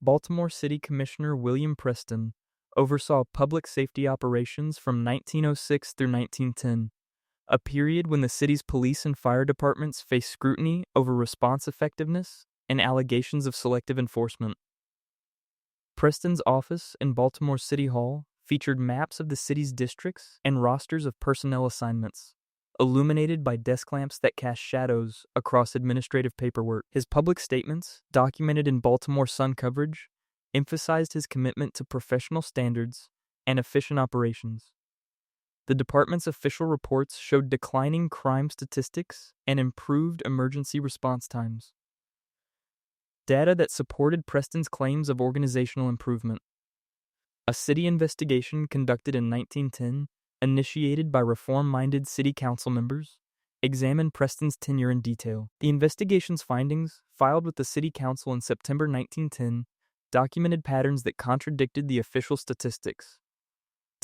Baltimore City Commissioner William Preston oversaw public safety operations from 1906 through 1910, a period when the city's police and fire departments faced scrutiny over response effectiveness and allegations of selective enforcement. Preston's office in Baltimore City Hall featured maps of the city's districts and rosters of personnel assignments, illuminated by desk lamps that cast shadows across administrative paperwork. His public statements, documented in Baltimore Sun coverage, emphasized his commitment to professional standards and efficient operations. The department's official reports showed declining crime statistics and improved emergency response times, data that supported Preston's claims of organizational improvement. A city investigation conducted in 1910, initiated by reform-minded city council members, examined Preston's tenure in detail. The investigation's findings, filed with the city council in September 1910, documented patterns that contradicted the official statistics.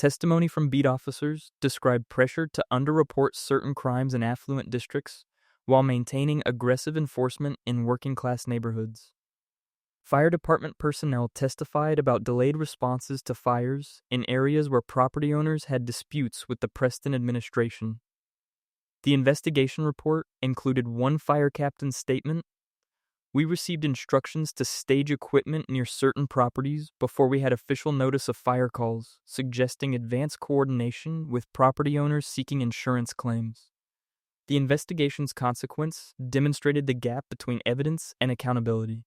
Testimony from beat officers described pressure to underreport certain crimes in affluent districts while maintaining aggressive enforcement in working-class neighborhoods. Fire department personnel testified about delayed responses to fires in areas where property owners had disputes with the Preston administration. The investigation report included one fire captain's statement: "We received instructions to stage equipment near certain properties before we had official notice of fire calls, suggesting advanced coordination with property owners seeking insurance claims." The investigation's consequence demonstrated the gap between evidence and accountability.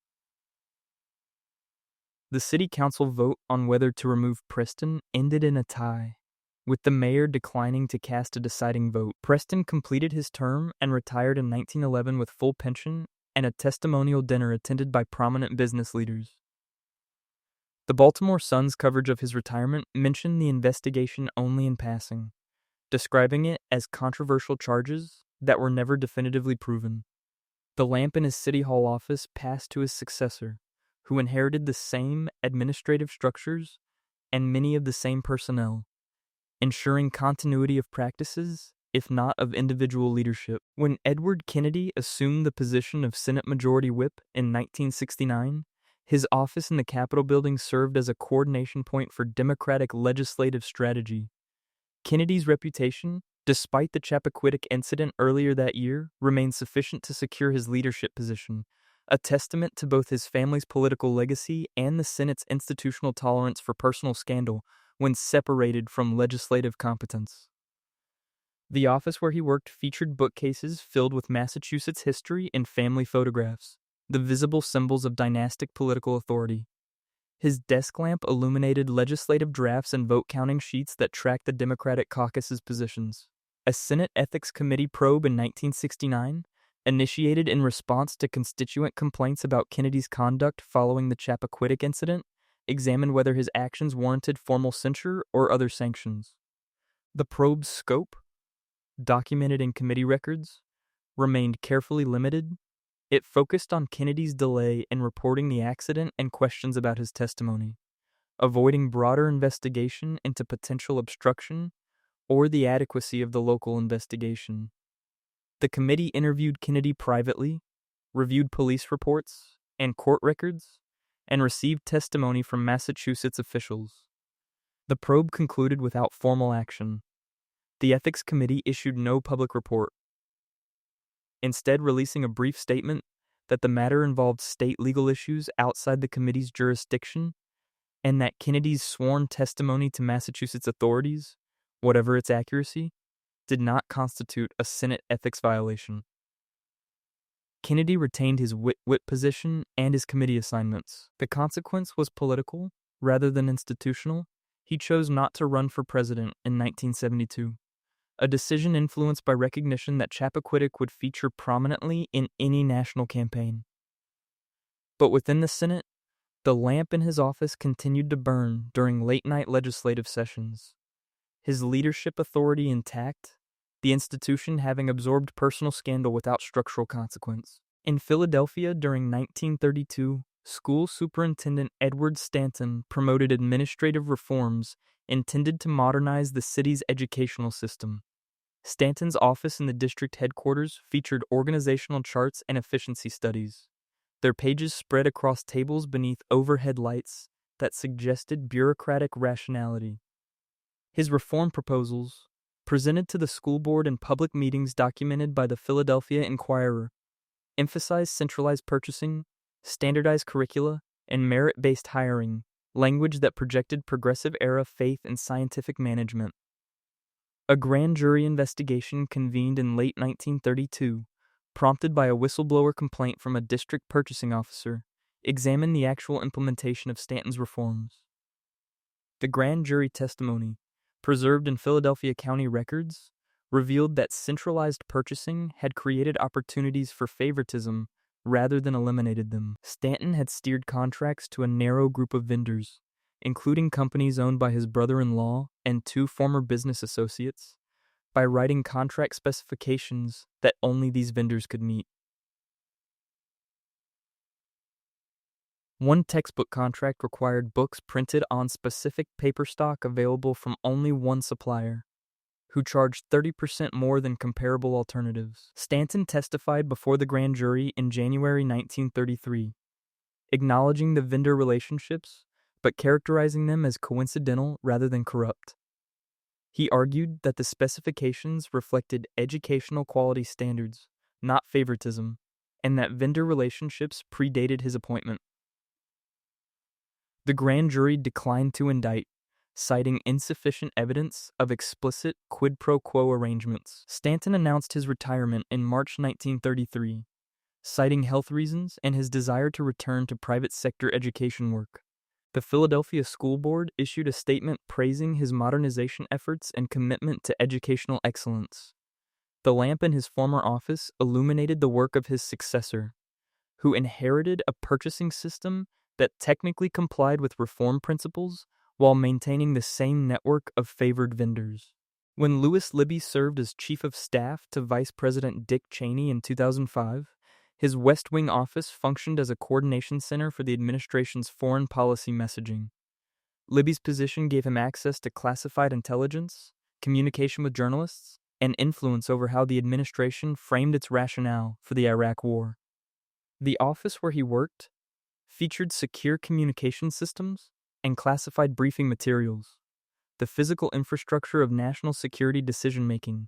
The city council vote on whether to remove Preston ended in a tie, with the mayor declining to cast a deciding vote. Preston completed his term and retired in 1911 with full pension and a testimonial dinner attended by prominent business leaders. The Baltimore Sun's coverage of his retirement mentioned the investigation only in passing, describing it as controversial charges that were never definitively proven. The lamp in his City Hall office passed to his successor, who inherited the same administrative structures and many of the same personnel, ensuring continuity of practices, if not of individual leadership. When Edward Kennedy assumed the position of Senate Majority Whip in 1969, his office in the Capitol building served as a coordination point for Democratic legislative strategy. Kennedy's reputation, despite the Chappaquiddick incident earlier that year, remained sufficient to secure his leadership position, a testament to both his family's political legacy and the Senate's institutional tolerance for personal scandal when separated from legislative competence. The office where he worked featured bookcases filled with Massachusetts history and family photographs, the visible symbols of dynastic political authority. His desk lamp illuminated legislative drafts and vote-counting sheets that tracked the Democratic caucus's positions. A Senate Ethics Committee probe in 1969, initiated in response to constituent complaints about Kennedy's conduct following the Chappaquiddick incident, examined whether his actions warranted formal censure or other sanctions. The probe's scope, documented in committee records, remained carefully limited. It focused on Kennedy's delay in reporting the accident and questions about his testimony, avoiding broader investigation into potential obstruction or the adequacy of the local investigation. The committee interviewed Kennedy privately, reviewed police reports and court records, and received testimony from Massachusetts officials. The probe concluded without formal action. The Ethics Committee issued no public report, instead releasing a brief statement that the matter involved state legal issues outside the committee's jurisdiction and that Kennedy's sworn testimony to Massachusetts authorities, whatever its accuracy, did not constitute a Senate ethics violation. Kennedy retained his whip position and his committee assignments. The consequence was political rather than institutional. He chose not to run for president in 1972, a decision influenced by recognition that Chappaquiddick would feature prominently in any national campaign. But within the Senate, the lamp in his office continued to burn during late-night legislative sessions. His leadership authority intact, the institution having absorbed personal scandal without structural consequence. In Philadelphia during 1932, School Superintendent Edward Stanton promoted administrative reforms intended to modernize the city's educational system. Stanton's office in the district headquarters featured organizational charts and efficiency studies, their pages spread across tables beneath overhead lights that suggested bureaucratic rationality. His reform proposals, presented to the school board in public meetings documented by the Philadelphia Inquirer, emphasized centralized purchasing, standardized curricula, and merit-based hiring, language that projected progressive-era faith in scientific management. A grand jury investigation convened in late 1932, prompted by a whistleblower complaint from a district purchasing officer, examined the actual implementation of Stanton's reforms. The grand jury testimony, preserved in Philadelphia County records, revealed that centralized purchasing had created opportunities for favoritism rather than eliminated them. Stanton had steered contracts to a narrow group of vendors, including companies owned by his brother-in-law and two former business associates, by writing contract specifications that only these vendors could meet. One textbook contract required books printed on specific paper stock available from only one supplier, who charged 30% more than comparable alternatives. Stanton testified before the grand jury in January 1933, acknowledging the vendor relationships, but characterizing them as coincidental rather than corrupt. He argued that the specifications reflected educational quality standards, not favoritism, and that vendor relationships predated his appointment. The grand jury declined to indict, citing insufficient evidence of explicit quid pro quo arrangements. Stanton announced his retirement in March 1933, citing health reasons and his desire to return to private sector education work. The Philadelphia School Board issued a statement praising his modernization efforts and commitment to educational excellence. The lamp in his former office illuminated the work of his successor, who inherited a purchasing system that technically complied with reform principles while maintaining the same network of favored vendors. When Lewis Libby served as Chief of Staff to Vice President Dick Cheney in 2005, his West Wing office functioned as a coordination center for the administration's foreign policy messaging. Libby's position gave him access to classified intelligence, communication with journalists, and influence over how the administration framed its rationale for the Iraq War. The office where he worked featured secure communication systems and classified briefing materials, the physical infrastructure of national security decision-making.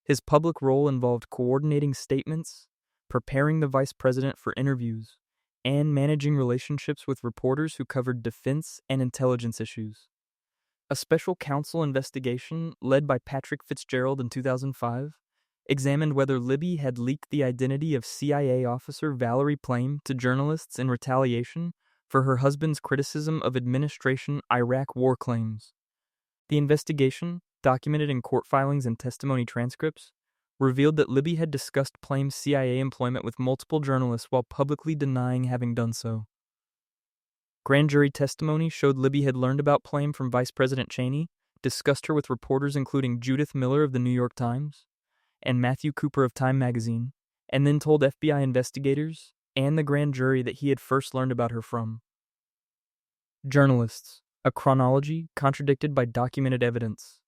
His public role involved coordinating statements, preparing the vice president for interviews, and managing relationships with reporters who covered defense and intelligence issues. A special counsel investigation led by Patrick Fitzgerald in 2005 examined whether Libby had leaked the identity of CIA officer Valerie Plame to journalists in retaliation for her husband's criticism of administration Iraq war claims. The investigation, documented in court filings and testimony transcripts, revealed that Libby had discussed Plame's CIA employment with multiple journalists while publicly denying having done so. Grand jury testimony showed Libby had learned about Plame from Vice President Cheney, discussed her with reporters including Judith Miller of the New York Times and Matthew Cooper of Time magazine, and then told FBI investigators and the grand jury that he had first learned about her from journalists, a chronology contradicted by documented evidence.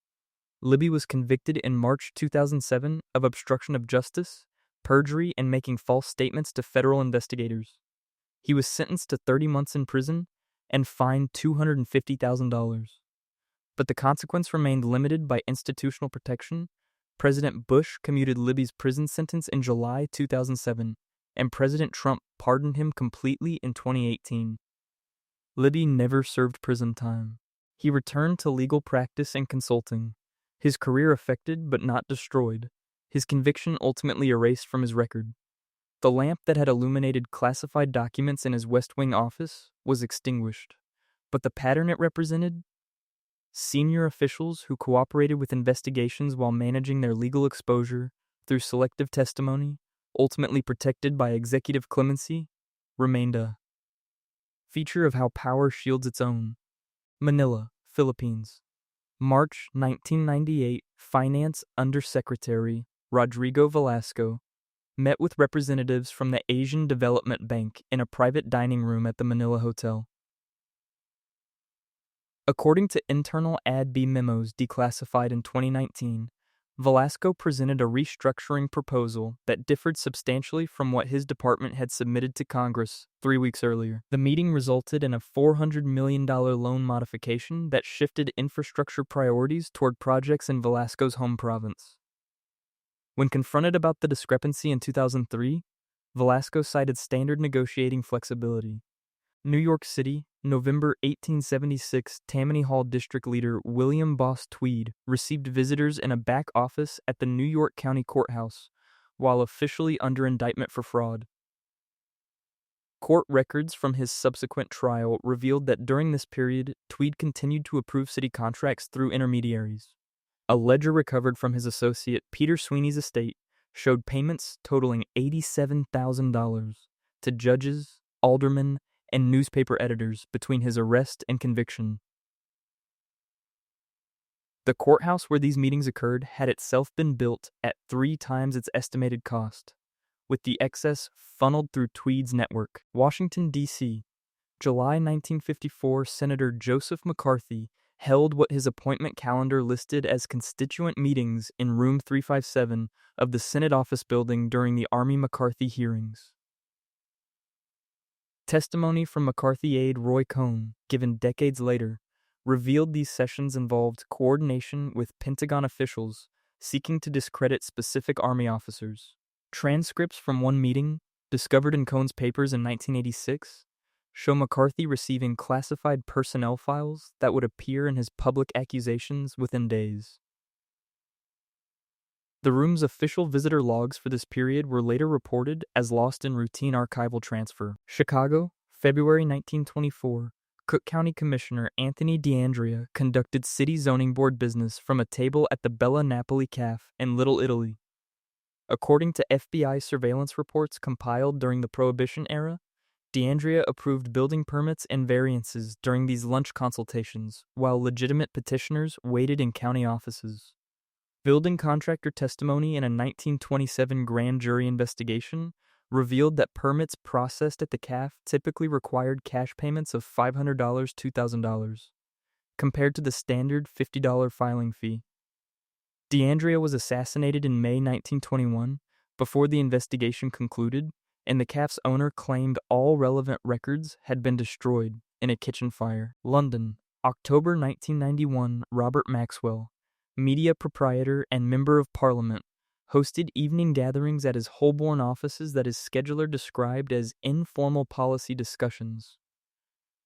Libby was convicted in March 2007 of obstruction of justice, perjury, and making false statements to federal investigators. He was sentenced to 30 months in prison and fined $250,000. But the consequence remained limited by institutional protection. President Bush commuted Libby's prison sentence in July 2007, and President Trump pardoned him completely in 2018. Libby never served prison time. He returned to legal practice and consulting. His career affected but not destroyed. His conviction ultimately erased from his record. The lamp that had illuminated classified documents in his West Wing office was extinguished, but the pattern it represented? Senior officials who cooperated with investigations while managing their legal exposure through selective testimony, ultimately protected by executive clemency, remained a feature of how power shields its own. Manila, Philippines. March 1998, Finance Undersecretary Rodrigo Velasco met with representatives from the Asian Development Bank in a private dining room at the Manila Hotel. According to internal ADB memos declassified in 2019, Velasco presented a restructuring proposal that differed substantially from what his department had submitted to Congress 3 weeks earlier. The meeting resulted in a $400 million loan modification that shifted infrastructure priorities toward projects in Velasco's home province. When confronted about the discrepancy in 2003, Velasco cited standard negotiating flexibility. New York City, November 1876, Tammany Hall District Leader William Boss Tweed received visitors in a back office at the New York County Courthouse while officially under indictment for fraud. Court records from his subsequent trial revealed that during this period, Tweed continued to approve city contracts through intermediaries. A ledger recovered from his associate Peter Sweeney's estate showed payments totaling $87,000 to judges, aldermen, and newspaper editors between his arrest and conviction. The courthouse where these meetings occurred had itself been built at 3 times its estimated cost, with the excess funneled through Tweed's network. Washington, D.C. July 1954, Senator Joseph McCarthy held what his appointment calendar listed as constituent meetings in room 357 of the Senate Office Building during the Army McCarthy hearings. Testimony from McCarthy aide Roy Cohn, given decades later, revealed these sessions involved coordination with Pentagon officials seeking to discredit specific Army officers. Transcripts from one meeting, discovered in Cohn's papers in 1986, show McCarthy receiving classified personnel files that would appear in his public accusations within days. The room's official visitor logs for this period were later reported as lost in routine archival transfer. Chicago, February 1924. Cook County Commissioner Anthony DeAndrea conducted city zoning board business from a table at the Bella Napoli Cafe in Little Italy. According to FBI surveillance reports compiled during the Prohibition era, DeAndrea approved building permits and variances during these lunch consultations, while legitimate petitioners waited in county offices. Building contractor testimony in a 1927 grand jury investigation revealed that permits processed at the CAF typically required cash payments of $500 to $2,000, compared to the standard $50 filing fee. DeAndrea was assassinated in May 1921, before the investigation concluded, and the CAF's owner claimed all relevant records had been destroyed in a kitchen fire. London, October 1991. Robert Maxwell, media proprietor and member of Parliament, hosted evening gatherings at his Holborn offices that his scheduler described as informal policy discussions.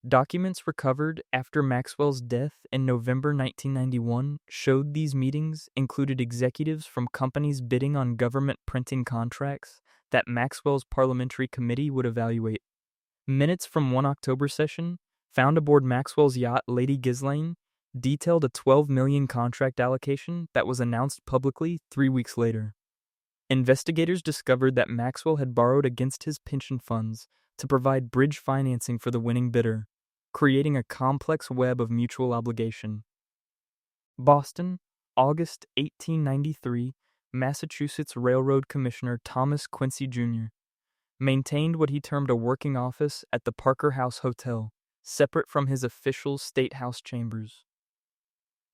Documents recovered after Maxwell's death in November 1991 showed these meetings included executives from companies bidding on government printing contracts that Maxwell's parliamentary committee would evaluate. Minutes from one October session, found aboard Maxwell's yacht Lady Ghislaine, detailed a $12 million contract allocation that was announced publicly 3 weeks later. Investigators discovered that Maxwell had borrowed against his pension funds to provide bridge financing for the winning bidder, creating a complex web of mutual obligation. Boston, August 1893. Massachusetts Railroad Commissioner Thomas Quincy Jr. maintained what he termed a working office at the Parker House Hotel, separate from his official State House chambers.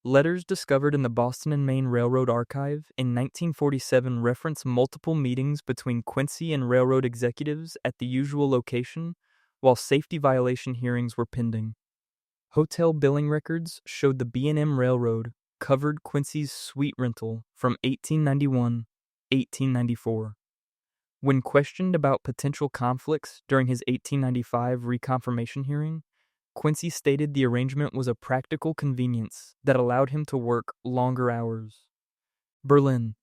Letters discovered in the Boston and Maine Railroad Archive in 1947 reference multiple meetings between Quincy and railroad executives at the usual location, while safety violation hearings were pending. Hotel billing records showed the B&M Railroad covered Quincy's suite rental from 1891-1894. When questioned about potential conflicts during his 1895 reconfirmation hearing, Quincy stated the arrangement was a practical convenience that allowed him to work longer hours. Berlin,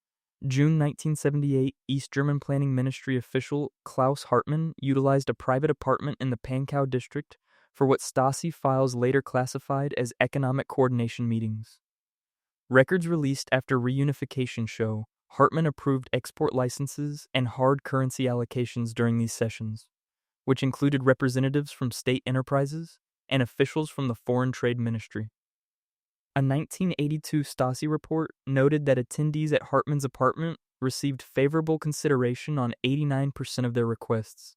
June 1978. East German Planning Ministry official Klaus Hartmann utilized a private apartment in the Pankow district for what Stasi files later classified as economic coordination meetings. Records released after reunification show Hartmann approved export licenses and hard currency allocations during these sessions, which included representatives from state enterprises and officials from the Foreign Trade Ministry. A 1982 Stasi report noted that attendees at Hartmann's apartment received favorable consideration on 89% of their requests,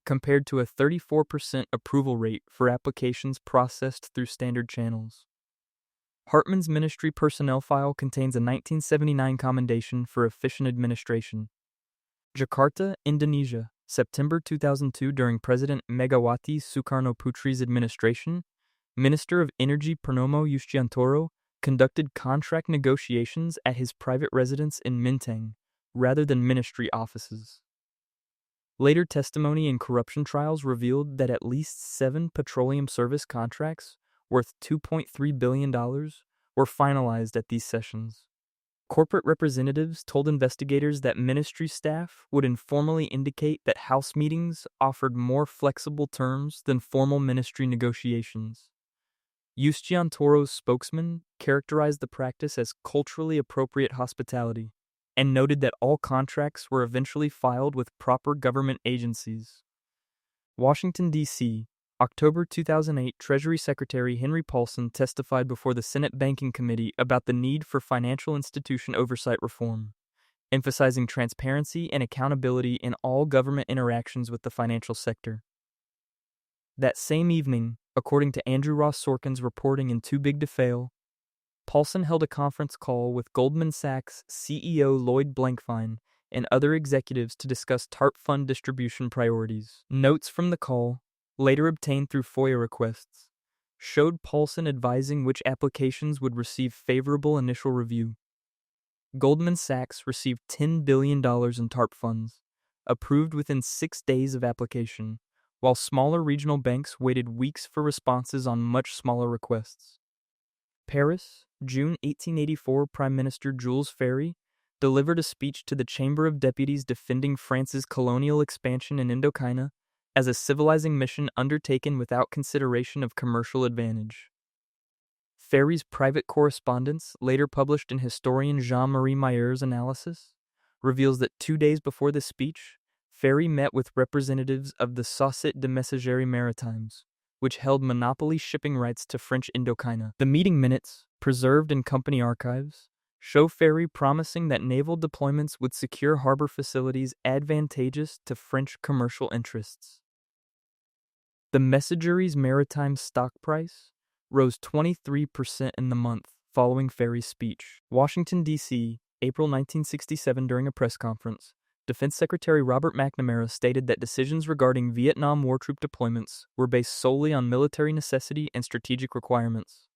compared to a 34% approval rate for applications processed through standard channels. Hartmann's ministry personnel file contains a 1979 commendation for efficient administration. Jakarta, Indonesia, September 2002. During President Megawati Sukarnoputri's administration, Minister of Energy Purnomo Yustiantoro conducted contract negotiations at his private residence in Menteng, rather than ministry offices. Later testimony in corruption trials revealed that at least 7 petroleum service contracts worth $2.3 billion were finalized at these sessions. Corporate representatives told investigators that ministry staff would informally indicate that House meetings offered more flexible terms than formal ministry negotiations. Yustiantoro's spokesman characterized the practice as culturally appropriate hospitality and noted that all contracts were eventually filed with proper government agencies. Washington, D.C., October 2008. Treasury Secretary Henry Paulson testified before the Senate Banking Committee about the need for financial institution oversight reform, emphasizing transparency and accountability in all government interactions with the financial sector. That same evening, according to Andrew Ross Sorkin's reporting in Too Big to Fail, Paulson held a conference call with Goldman Sachs CEO Lloyd Blankfein and other executives to discuss TARP fund distribution priorities. Notes from the call, later obtained through FOIA requests, showed Paulson advising which applications would receive favorable initial review. Goldman Sachs received $10 billion in TARP funds, approved within 6 days of application, while smaller regional banks waited weeks for responses on much smaller requests. Paris, June 1884. Prime Minister Jules Ferry delivered a speech to the Chamber of Deputies defending France's colonial expansion in Indochina as a civilizing mission undertaken without consideration of commercial advantage. Ferry's private correspondence, later published in historian Jean-Marie Mayer's analysis, reveals that 2 days before the speech, Ferry met with representatives of the Société de Messageries Maritimes, which held monopoly shipping rights to French Indochina. The meeting minutes, preserved in company archives, show Ferry promising that naval deployments would secure harbor facilities advantageous to French commercial interests. The Messageries Maritime stock price rose 23% in the month following Ferry's speech. Washington, D.C., April 1967. During a press conference, Defense Secretary Robert McNamara stated that decisions regarding Vietnam War troop deployments were based solely on military necessity and strategic requirements.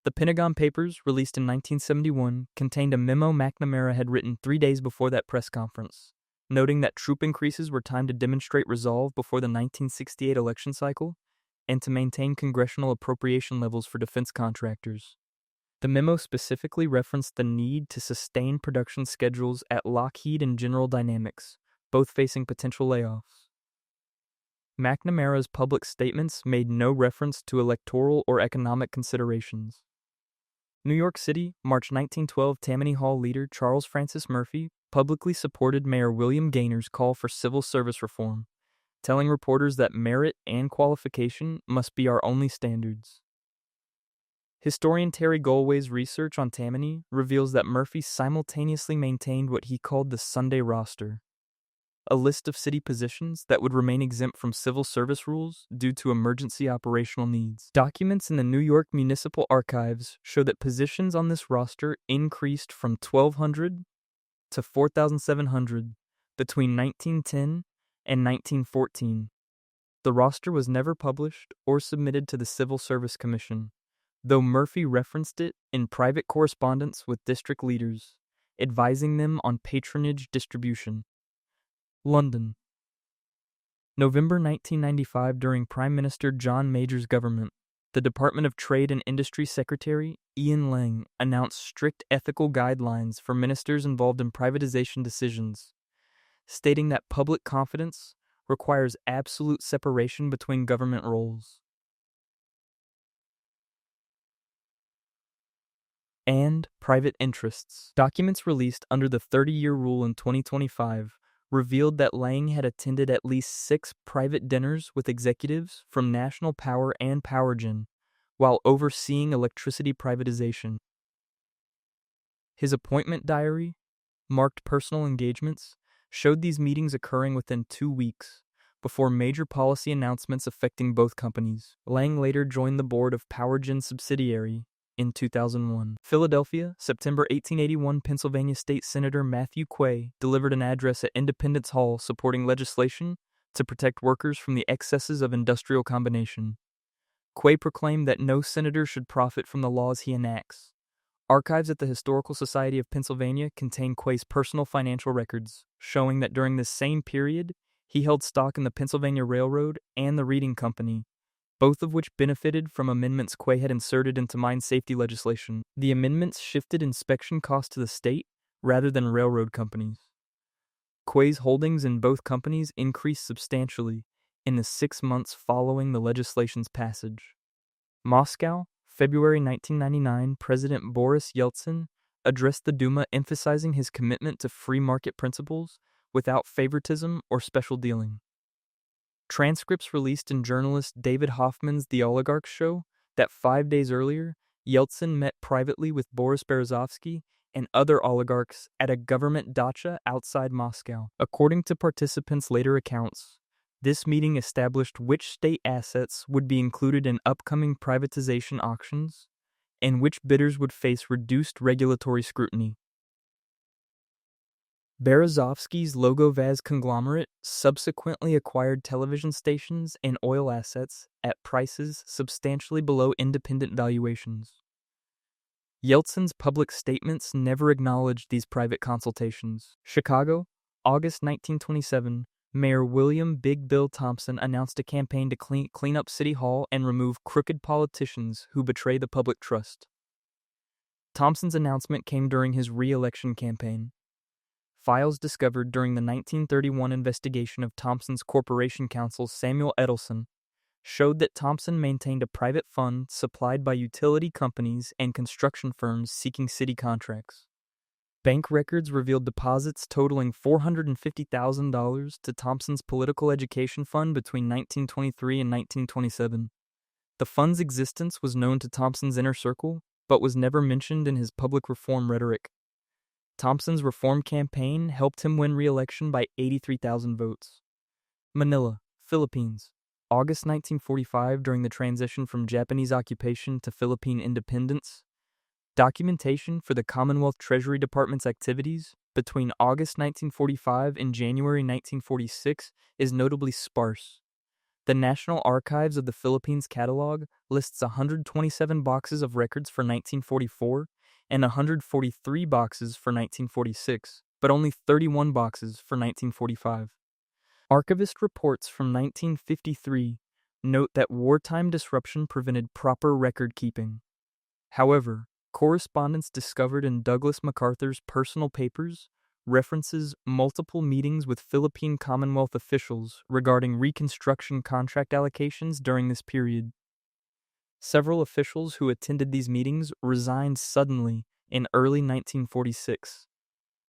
The Pentagon Papers, released in 1971, contained a memo McNamara had written 3 days before that press conference, noting that troop increases were timed to demonstrate resolve before the 1968 election cycle and to maintain congressional appropriation levels for defense contractors. The memo specifically referenced the need to sustain production schedules at Lockheed and General Dynamics, both facing potential layoffs. McNamara's public statements made no reference to electoral or economic considerations. New York City, March 1912. Tammany Hall leader Charles Francis Murphy publicly supported Mayor William Gaynor's call for civil service reform, telling reporters that merit and qualification must be our only standards. Historian Terry Galway's research on Tammany reveals that Murphy simultaneously maintained what he called the Sunday roster, a list of city positions that would remain exempt from civil service rules due to emergency operational needs. Documents in the New York Municipal Archives show that positions on this roster increased from 1,200 to 4,700 between 1910 and 1914. The roster was never published or submitted to the Civil Service Commission, though Murphy referenced it in private correspondence with district leaders, advising them on patronage distribution. London, November 1995. During Prime Minister John Major's government, the Department of Trade and Industry Secretary Ian Lang announced strict ethical guidelines for ministers involved in privatization decisions, stating that public confidence requires absolute separation between government roles. And private interests. Documents released under the 30-year rule in 2025 revealed that Lang had attended at least 6 private dinners with executives from National Power and Powergen while overseeing electricity privatization. His appointment diary, marked personal engagements, showed these meetings occurring within 2 weeks before major policy announcements affecting both companies. Lang later joined the board of Powergen's subsidiary in 2001. Philadelphia, September 1881. Pennsylvania State Senator Matthew Quay delivered an address at Independence Hall supporting legislation to protect workers from the excesses of industrial combination. Quay proclaimed that no senator should profit from the laws he enacts. Archives at the Historical Society of Pennsylvania contain Quay's personal financial records, showing that during this same period, he held stock in the Pennsylvania Railroad and the Reading Company, both of which benefited from amendments Quay had inserted into mine safety legislation. The amendments shifted inspection costs to the state rather than railroad companies. Quay's holdings in both companies increased substantially in the 6 months following the legislation's passage. Moscow, February 1999. President Boris Yeltsin addressed the Duma emphasizing his commitment to free market principles without favoritism or special dealing. Transcripts released in journalist David Hoffman's The Oligarchs show that 5 days earlier, Yeltsin met privately with Boris Berezovsky and other oligarchs at a government dacha outside Moscow. According to participants' later accounts, This meeting established which state assets would be included in upcoming privatization auctions and which bidders would face reduced regulatory scrutiny. Berezovsky's Logovaz conglomerate subsequently acquired television stations and oil assets at prices substantially below independent valuations. Yeltsin's public statements never acknowledged these private consultations. Chicago, August 1927, Mayor William Big Bill Thompson announced a campaign to clean up City Hall and remove crooked politicians who betray the public trust. Thompson's announcement came during his re-election campaign. Files discovered during the 1931 investigation of Thompson's corporation counsel Samuel Edelson showed that Thompson maintained a private fund supplied by utility companies and construction firms seeking city contracts. Bank records revealed deposits totaling $450,000 to Thompson's political education fund between 1923 and 1927. The fund's existence was known to Thompson's inner circle, but was never mentioned in his public reform rhetoric. Thompson's reform campaign helped him win re-election by 83,000 votes. Manila, Philippines, August 1945. During the transition from Japanese occupation to Philippine independence, documentation for the Commonwealth Treasury Department's activities between August 1945 and January 1946 is notably sparse. The National Archives of the Philippines catalog lists 127 boxes of records for 1944 and 143 boxes for 1946, but only 31 boxes for 1945. Archivist reports from 1953 note that wartime disruption prevented proper record keeping. However, correspondence discovered in Douglas MacArthur's personal papers references multiple meetings with Philippine Commonwealth officials regarding Reconstruction contract allocations during this period. Several officials who attended these meetings resigned suddenly in early 1946,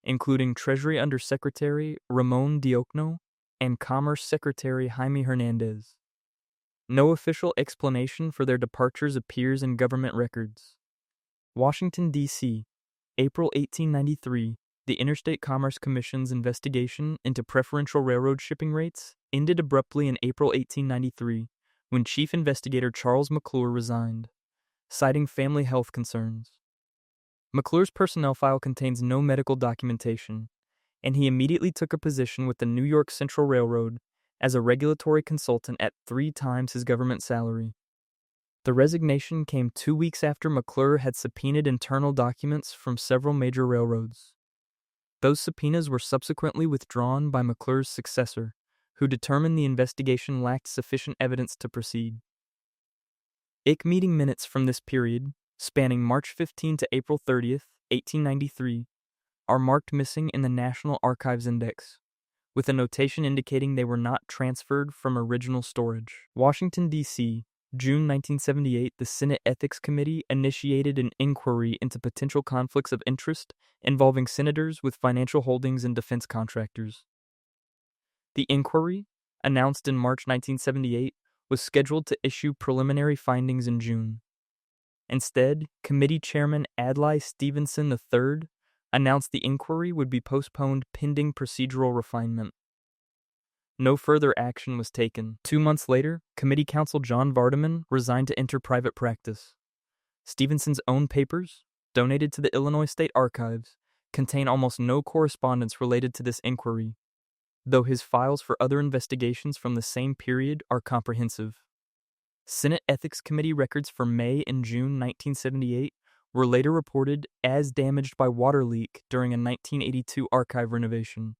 including Treasury Undersecretary Ramon Diokno and Commerce Secretary Jaime Hernandez. No official explanation for their departures appears in government records. Washington, D.C., April 1893, the Interstate Commerce Commission's investigation into preferential railroad shipping rates ended abruptly in April 1893 when Chief Investigator Charles McClure resigned, citing family health concerns. McClure's personnel file contains no medical documentation, and he immediately took a position with the New York Central Railroad as a regulatory consultant at 3 times his government salary. The resignation came 2 weeks after McClure had subpoenaed internal documents from several major railroads. Those subpoenas were subsequently withdrawn by McClure's successor, who determined the investigation lacked sufficient evidence to proceed. IC meeting minutes from this period, spanning March 15 to April 30, 1893, are marked missing in the National Archives Index, with a notation indicating they were not transferred from original storage. Washington, D.C., June 1978, the Senate Ethics Committee initiated an inquiry into potential conflicts of interest involving senators with financial holdings in defense contractors. The inquiry, announced in March 1978, was scheduled to issue preliminary findings in June. Instead, Committee Chairman Adlai Stevenson III announced the inquiry would be postponed pending procedural refinement. No further action was taken. 2 months later, Committee Counsel John Vardaman resigned to enter private practice. Stevenson's own papers, donated to the Illinois State Archives, contain almost no correspondence related to this inquiry, though his files for other investigations from the same period are comprehensive. Senate Ethics Committee records for May and June 1978 were later reported as damaged by water leak during a 1982 archive renovation.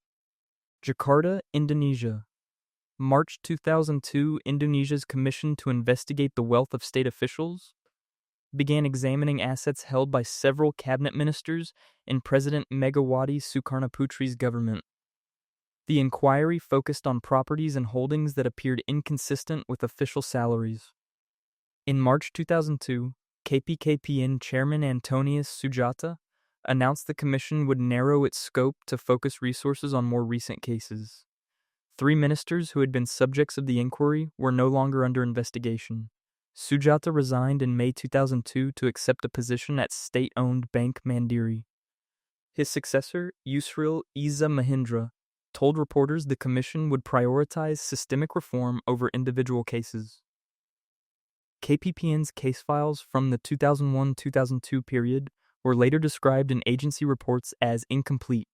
Jakarta, Indonesia. March 2002, Indonesia's Commission to Investigate the Wealth of State Officials began examining assets held by several cabinet ministers in President Megawati Sukarnoputri's government. The inquiry focused on properties and holdings that appeared inconsistent with official salaries. In March 2002, KPKPN Chairman Antonius Sujata announced the commission would narrow its scope to focus resources on more recent cases. 3 ministers who had been subjects of the inquiry were no longer under investigation. Sujata resigned in May 2002 to accept a position at state-owned Bank Mandiri. His successor, Yusril Iza Mahindra, told reporters the commission would prioritize systemic reform over individual cases. KPPN's case files from the 2001-2002 period were later described in agency reports as incomplete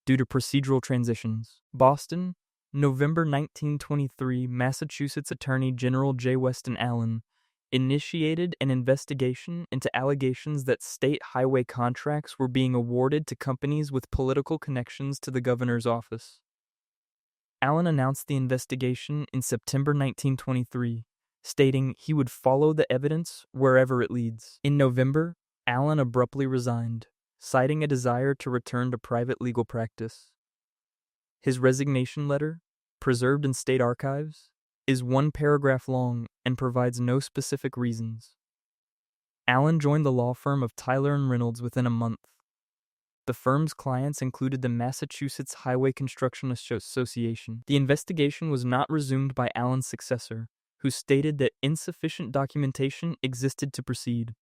due to procedural transitions. Boston, November 1923, Massachusetts Attorney General J. Weston Allen initiated an investigation into allegations that state highway contracts were being awarded to companies with political connections to the governor's office. Allen announced the investigation in September 1923, stating he would follow the evidence wherever it leads. In November, Allen abruptly resigned, citing a desire to return to private legal practice. His resignation letter, preserved in state archives, is one paragraph long and provides no specific reasons. Allen joined the law firm of Tyler and Reynolds within a month. The firm's clients included the Massachusetts Highway Construction Association. The investigation was not resumed by Allen's successor, who stated that insufficient documentation existed to proceed.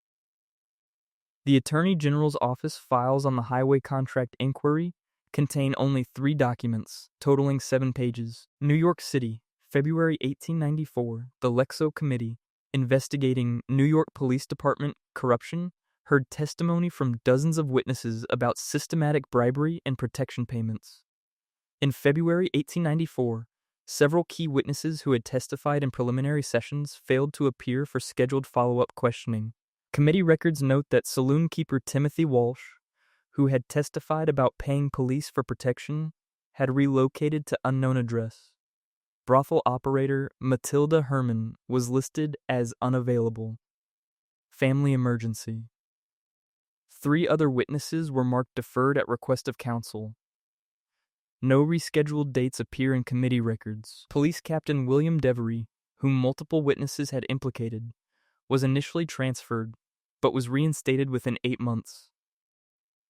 The Attorney General's office files on the highway contract inquiry contain only 3 documents, totaling 7 pages. New York City, February 1894, the Lexo Committee, investigating New York Police Department corruption, heard testimony from dozens of witnesses about systematic bribery and protection payments. In February 1894, several key witnesses who had testified in preliminary sessions failed to appear for scheduled follow-up questioning. Committee records note that saloon keeper Timothy Walsh, who had testified about paying police for protection, had relocated to unknown address. Brothel operator Matilda Herman was listed as unavailable. Family emergency. 3 other witnesses were marked deferred at request of counsel. No rescheduled dates appear in committee records. Police Captain William Devery, whom multiple witnesses had implicated, was initially transferred, but was reinstated within 8 months.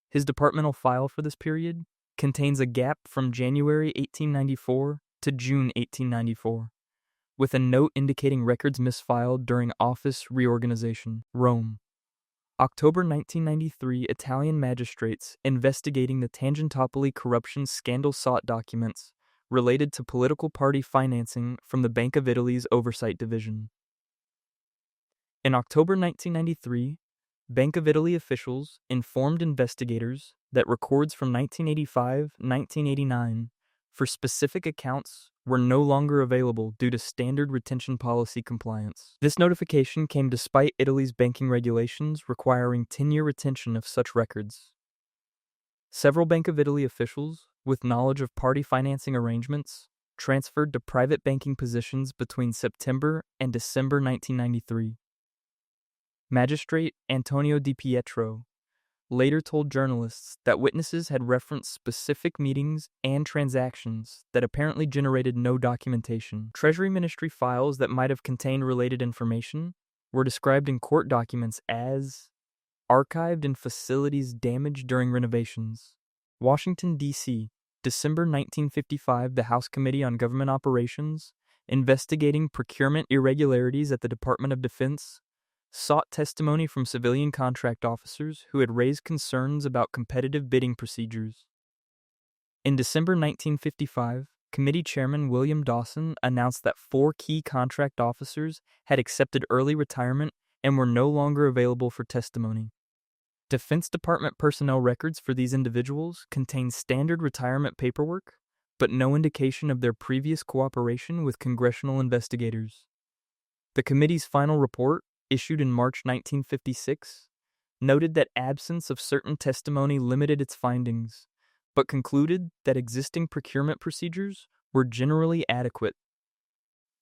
His departmental file for this period contains a gap from January 1894 to June 1894, with a note indicating records misfiled during office reorganization. Rome. October 1993, Italian magistrates investigating the Tangentopoli corruption scandal sought documents related to political party financing from the Bank of Italy's Oversight Division. In October 1993, Bank of Italy officials informed investigators that records from 1985-1989 for specific accounts were no longer available due to standard retention policy compliance. This notification came despite Italy's banking regulations requiring 10-year retention of such records. Several Bank of Italy officials, with knowledge of party financing arrangements, transferred to private banking positions between September and December 1993. Magistrate Antonio Di Pietro later told journalists that witnesses had referenced specific meetings and transactions that apparently generated no documentation. Treasury Ministry files that might have contained related information were described in court documents as archived in facilities damaged during renovations. Washington, D.C., December 1955, the House Committee on Government Operations, investigating procurement irregularities at the Department of Defense, sought testimony from civilian contract officers who had raised concerns about competitive bidding procedures. In December 1955, Committee Chairman William Dawson announced that 4 key contract officers had accepted early retirement and were no longer available for testimony. Defense Department personnel records for these individuals contain standard retirement paperwork, but no indication of their previous cooperation with congressional investigators. The committee's final report, issued in March 1956, noted that absence of certain testimony limited its findings, but concluded that existing procurement procedures were generally adequate.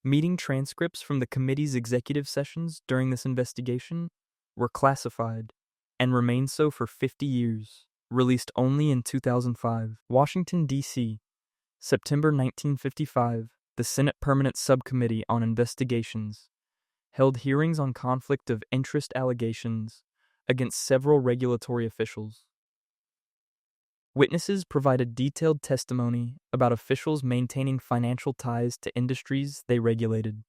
Meeting transcripts from the committee's executive sessions during this investigation were classified and remained so for 50 years, released only in 2005. Washington, D.C., September 1955, the Senate Permanent Subcommittee on Investigations held hearings on conflict of interest allegations against several regulatory officials. Witnesses provided detailed testimony about officials maintaining financial ties to industries they regulated.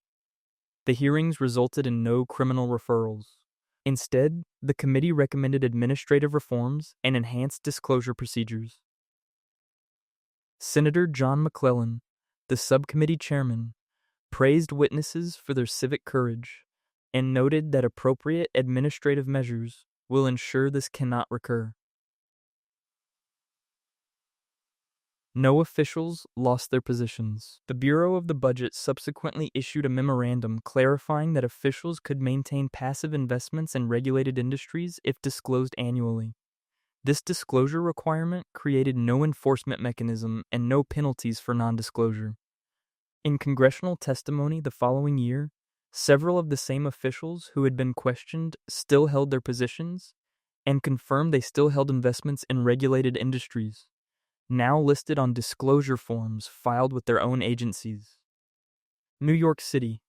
The hearings resulted in no criminal referrals. Instead, the committee recommended administrative reforms and enhanced disclosure procedures. Senator John McClellan, the subcommittee chairman, praised witnesses for their civic courage and noted that appropriate administrative measures will ensure this cannot recur. No officials lost their positions. The Bureau of the Budget subsequently issued a memorandum clarifying that officials could maintain passive investments in regulated industries if disclosed annually. This disclosure requirement created no enforcement mechanism and no penalties for non-disclosure. In congressional testimony the following year, several of the same officials who had been questioned still held their positions and confirmed they still held investments in regulated industries, now listed on disclosure forms filed with their own agencies. New York City,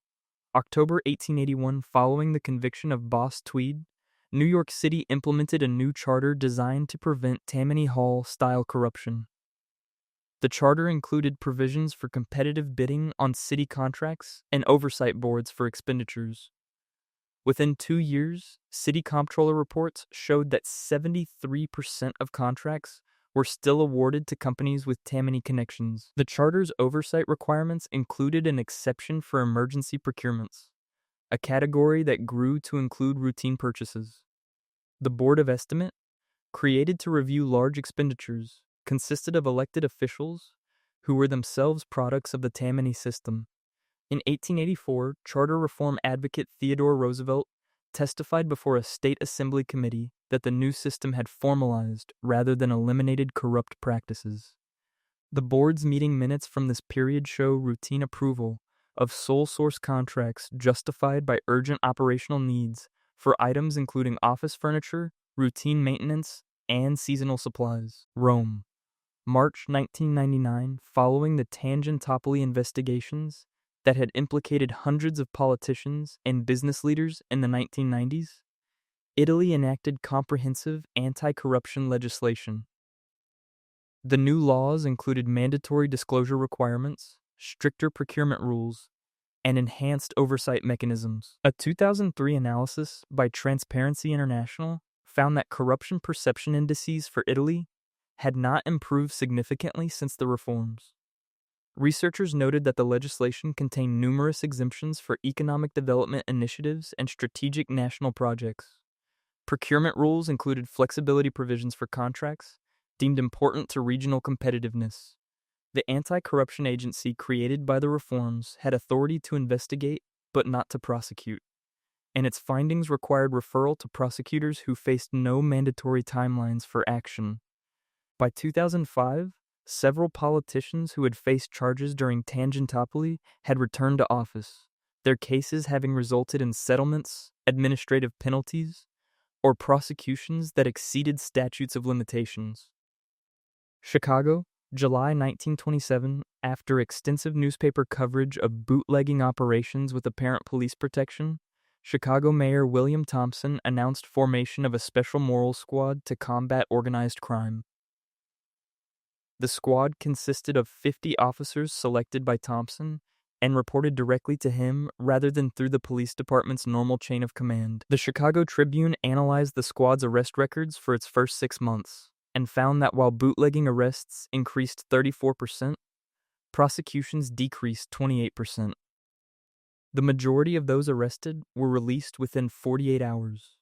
October 1881. Following the conviction of Boss Tweed, New York City implemented a new charter designed to prevent Tammany Hall-style corruption. The charter included provisions for competitive bidding on city contracts and oversight boards for expenditures. Within 2 years, city comptroller reports showed that 73% of contracts were still awarded to companies with Tammany connections. The charter's oversight requirements included an exception for emergency procurements, a category that grew to include routine purchases. The Board of Estimate, created to review large expenditures, consisted of elected officials who were themselves products of the Tammany system. In 1884, Charter Reform advocate Theodore Roosevelt testified before a state assembly committee that the new system had formalized rather than eliminated corrupt practices. The board's meeting minutes from this period show routine approval of sole source contracts justified by urgent operational needs for items including office furniture, routine maintenance, and seasonal supplies. Rome, March 1999. Following the Tangentopoli investigations that had implicated hundreds of politicians and business leaders in the 1990s, Italy enacted comprehensive anti-corruption legislation. The new laws included mandatory disclosure requirements, stricter procurement rules, and enhanced oversight mechanisms. A 2003 analysis by Transparency International found that corruption perception indices for Italy had not improved significantly since the reforms. Researchers noted that the legislation contained numerous exemptions for economic development initiatives and strategic national projects. Procurement rules included flexibility provisions for contracts deemed important to regional competitiveness. The anti-corruption agency created by the reforms had authority to investigate but not to prosecute, and its findings required referral to prosecutors who faced no mandatory timelines for action. By 2005, several politicians who had faced charges during Tangentopoli had returned to office, their cases having resulted in settlements, administrative penalties, or prosecutions that exceeded statutes of limitations. Chicago, July 1927. After extensive newspaper coverage of bootlegging operations with apparent police protection, Chicago Mayor William Thompson announced formation of a special moral squad to combat organized crime. The squad consisted of 50 officers selected by Thompson and reported directly to him rather than through the police department's normal chain of command. The Chicago Tribune analyzed the squad's arrest records for its first 6 months and found that while bootlegging arrests increased 34%, prosecutions decreased 28%. The majority of those arrested were released within 48 hours.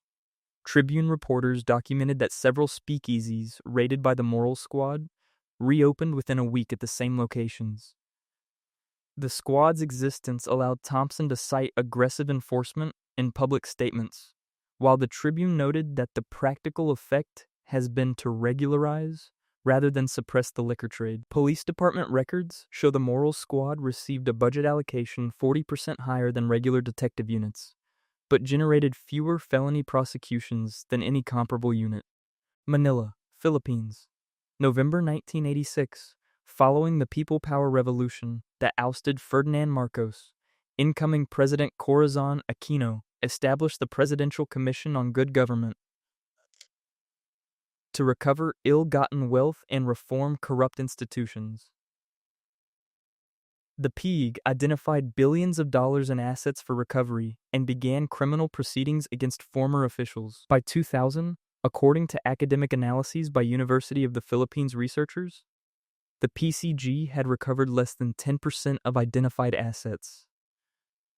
Tribune reporters documented that several speakeasies raided by the Moral Squad reopened within a week at the same locations. The squad's existence allowed Thompson to cite aggressive enforcement in public statements, while the Tribune noted that the practical effect has been to regularize rather than suppress the liquor trade. Police department records show the Moral Squad received a budget allocation 40% higher than regular detective units, but generated fewer felony prosecutions than any comparable unit. Manila, Philippines, November 1986. Following the People Power Revolution that ousted Ferdinand Marcos, incoming President Corazon Aquino established the Presidential Commission on Good Government to recover ill-gotten wealth and reform corrupt institutions. The PEG identified billions of dollars in assets for recovery and began criminal proceedings against former officials. By 2000, according to academic analyses by University of the Philippines researchers, The PCG had recovered less than 10% of identified assets.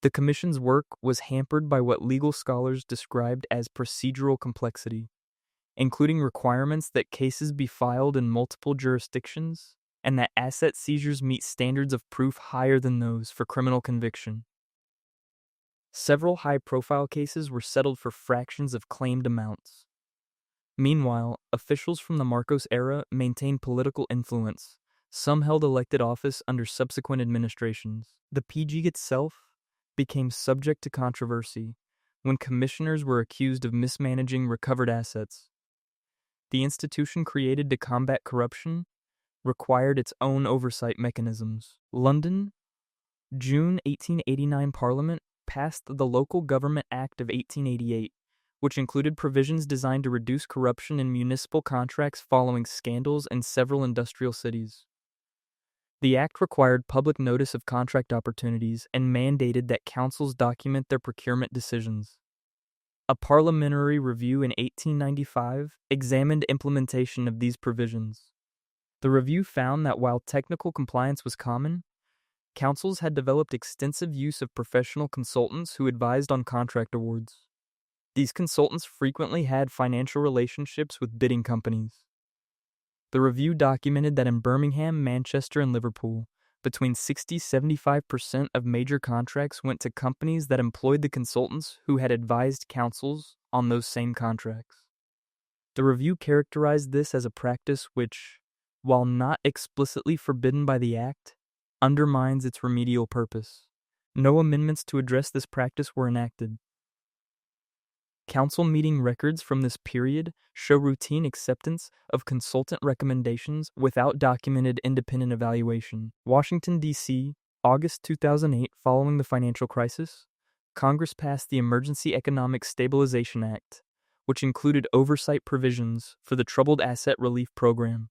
The Commission's work was hampered by what legal scholars described as procedural complexity, including requirements that cases be filed in multiple jurisdictions and that asset seizures meet standards of proof higher than those for criminal conviction. Several high-profile cases were settled for fractions of claimed amounts. Meanwhile, officials from the Marcos era maintained political influence. Some held elected office under subsequent administrations. The PG itself became subject to controversy when commissioners were accused of mismanaging recovered assets. The institution created to combat corruption required its own oversight mechanisms. London, June 1889 Parliament passed the Local Government Act of 1888, which included provisions designed to reduce corruption in municipal contracts following scandals in several industrial cities. The act required public notice of contract opportunities and mandated that councils document their procurement decisions. A parliamentary review in 1895 examined implementation of these provisions. The review found that while technical compliance was common, councils had developed extensive use of professional consultants who advised on contract awards. These consultants frequently had financial relationships with bidding companies. The review documented that in Birmingham, Manchester, and Liverpool, between 60–75% of major contracts went to companies that employed the consultants who had advised councils on those same contracts. The review characterized this as a practice which, while not explicitly forbidden by the Act, undermines its remedial purpose. No amendments to address this practice were enacted. Council meeting records from this period show routine acceptance of consultant recommendations without documented independent evaluation. Washington, D.C., August 2008. Following the financial crisis, Congress passed the Emergency Economic Stabilization Act, which included oversight provisions for the Troubled Asset Relief Program.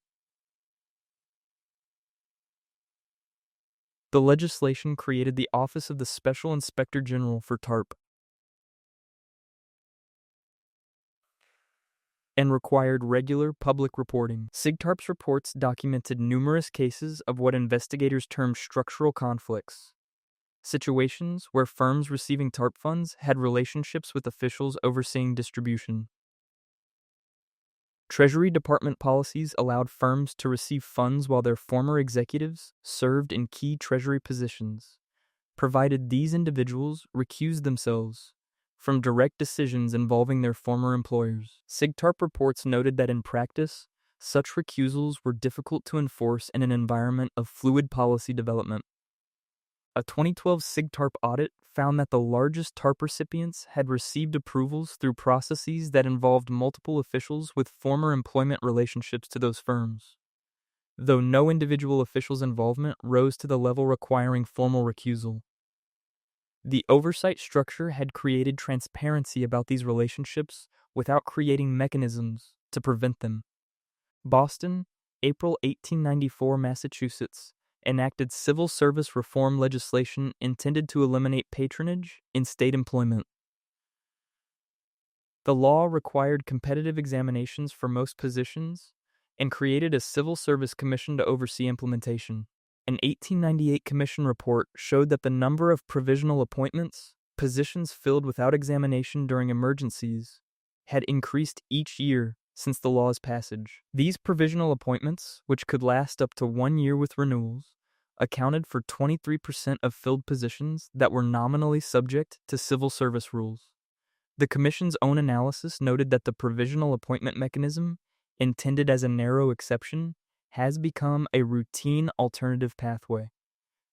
The legislation created the Office of the Special Inspector General for TARP and required regular public reporting. SIGTARP's reports documented numerous cases of what investigators termed structural conflicts, situations where firms receiving TARP funds had relationships with officials overseeing distribution. Treasury Department policies allowed firms to receive funds while their former executives served in key Treasury positions, provided these individuals recused themselves from direct decisions involving their former employers. SIGTARP reports noted that in practice, such recusals were difficult to enforce in an environment of fluid policy development. A 2012 SIGTARP audit found that the largest TARP recipients had received approvals through processes that involved multiple officials with former employment relationships to those firms, though no individual official's involvement rose to the level requiring formal recusal. The oversight structure had created transparency about these relationships without creating mechanisms to prevent them. Boston, April 1894, Massachusetts, enacted civil service reform legislation intended to eliminate patronage in state employment. The law required competitive examinations for most positions and created a civil service commission to oversee implementation. An 1898 commission report showed that the number of provisional appointments, positions filled without examination during emergencies, had increased each year since the law's passage. These provisional appointments, which could last up to 1 year with renewals, accounted for 23% of filled positions that were nominally subject to civil service rules. The Commission's own analysis noted that the provisional appointment mechanism, intended as a narrow exception, has become a routine alternative pathway.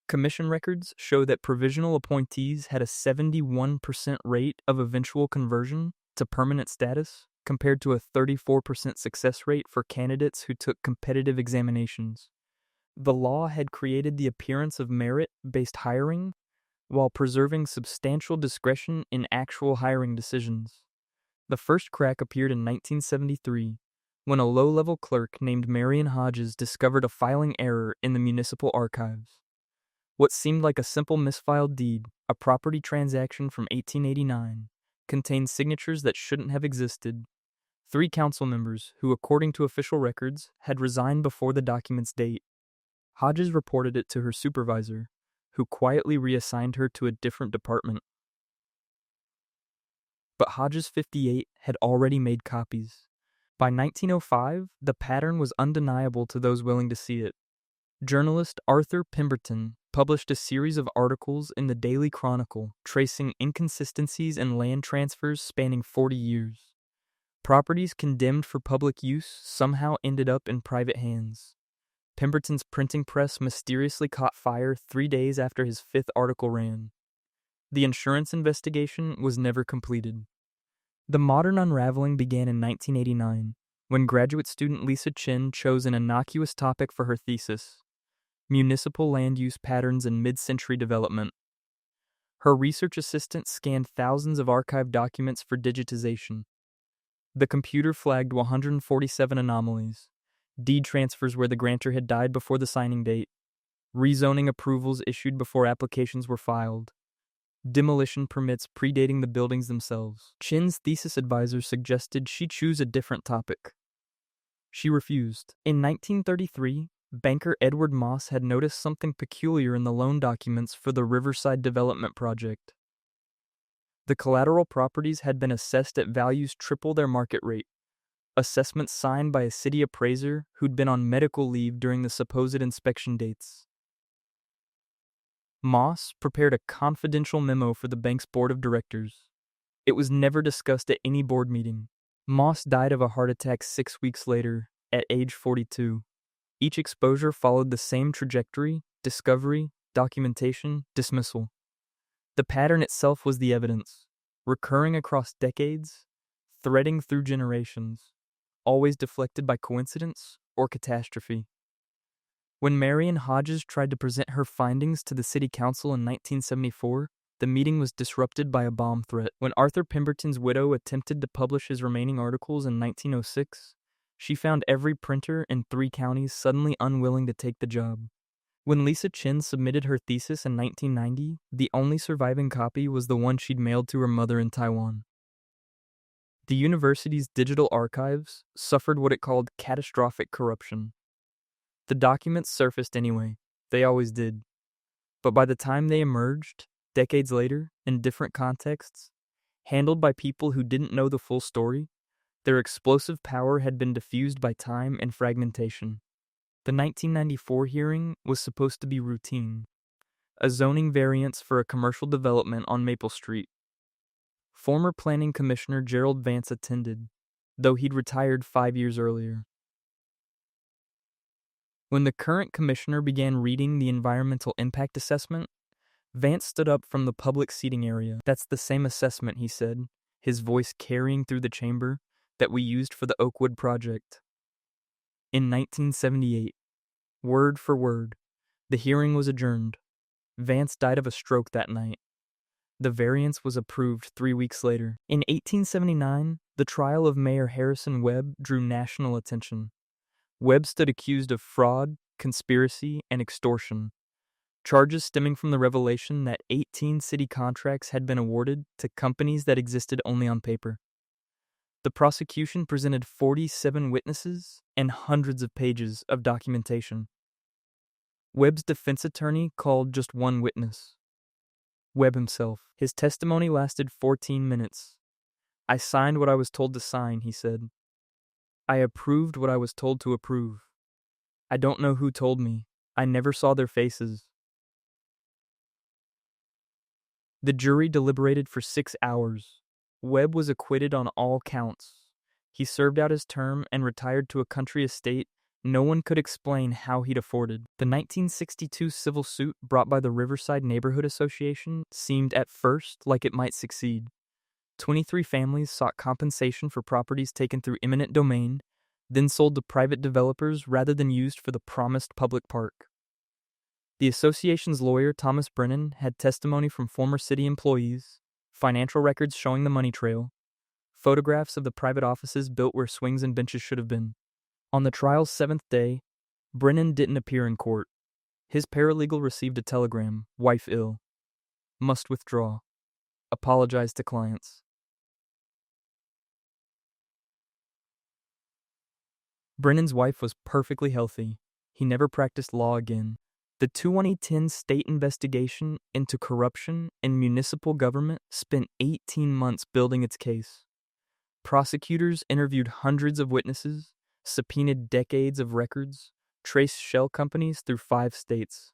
Commission records show that provisional appointees had a 71% rate of eventual conversion to permanent status, compared to a 34% success rate for candidates who took competitive examinations. The law had created the appearance of merit-based hiring while preserving substantial discretion in actual hiring decisions. The first crack appeared in 1973, when a low-level clerk named Marion Hodges discovered a filing error in the municipal archives. What seemed like a simple misfiled deed, a property transaction from 1889, contained signatures that shouldn't have existed. 3 council members, who according to official records, had resigned before the document's date, Hodges reported it to her supervisor, who quietly reassigned her to a different department. But Hodges 58 had already made copies. By 1905, the pattern was undeniable to those willing to see it. Journalist Arthur Pemberton published a series of articles in the Daily Chronicle tracing inconsistencies in land transfers spanning 40 years. Properties condemned for public use somehow ended up in private hands. Pemberton's printing press mysteriously caught fire 3 days after his 5th article ran. The insurance investigation was never completed. The modern unraveling began in 1989, when graduate student Lisa Chin chose an innocuous topic for her thesis: municipal land use patterns in mid-century development. Her research assistant scanned thousands of archived documents for digitization. The computer flagged 147 anomalies: deed transfers where the grantor had died before the signing date, rezoning approvals issued before applications were filed, demolition permits predating the buildings themselves. Chin's thesis advisor suggested she choose a different topic. She refused. In 1933, banker Edward Moss had noticed something peculiar in the loan documents for the Riverside Development Project. The collateral properties had been assessed at values triple their market rate, assessments signed by a city appraiser who'd been on medical leave during the supposed inspection dates. Moss prepared a confidential memo for the bank's board of directors. It was never discussed at any board meeting. Moss died of a heart attack 6 weeks later, at age 42. Each exposure followed the same trajectory: discovery, documentation, dismissal. The pattern itself was the evidence, recurring across decades, threading through generations, always deflected by coincidence or catastrophe. When Marion Hodges tried to present her findings to the city council in 1974, the meeting was disrupted by a bomb threat. When Arthur Pemberton's widow attempted to publish his remaining articles in 1906, she found every printer in 3 counties suddenly unwilling to take the job. When Lisa Chin submitted her thesis in 1990, the only surviving copy was the one she'd mailed to her mother in Taiwan. The university's digital archives suffered what it called catastrophic corruption. The documents surfaced anyway, they always did. But by the time they emerged, decades later, in different contexts, handled by people who didn't know the full story, their explosive power had been diffused by time and fragmentation. The 1994 hearing was supposed to be routine, a zoning variance for a commercial development on Maple Street. Former Planning Commissioner Gerald Vance attended, though he'd retired 5 years earlier. When the current commissioner began reading the environmental impact assessment, Vance stood up from the public seating area. "That's the same assessment," he said, his voice carrying through the chamber, "that we used for the Oakwood project." In 1978, word for word, the hearing was adjourned. Vance died of a stroke that night. The variance was approved 3 weeks later. In 1879, the trial of Mayor Harrison Webb drew national attention. Webb stood accused of fraud, conspiracy, and extortion, charges stemming from the revelation that 18 city contracts had been awarded to companies that existed only on paper. The prosecution presented 47 witnesses and hundreds of pages of documentation. Webb's defense attorney called just one witness: Webb himself. His testimony lasted 14 minutes. "I signed what I was told to sign," he said. "I approved what I was told to approve. I don't know who told me. I never saw their faces." The jury deliberated for 6 hours. Webb was acquitted on all counts. He served out his term and retired to a country estate no one could explain how he'd afforded. The 1962 civil suit brought by the Riverside Neighborhood Association seemed at first like it might succeed. 23 families sought compensation for properties taken through eminent domain, then sold to private developers rather than used for the promised public park. The association's lawyer, Thomas Brennan, had testimony from former city employees, financial records showing the money trail, photographs of the private offices built where swings and benches should have been. On the trial's 7th day, Brennan didn't appear in court. His paralegal received a telegram: "Wife ill. Must withdraw. Apologize to clients." Brennan's wife was perfectly healthy. He never practiced law again. The 2010 state investigation into corruption in municipal government spent 18 months building its case. Prosecutors interviewed hundreds of witnesses, subpoenaed decades of records, traced shell companies through 5 states.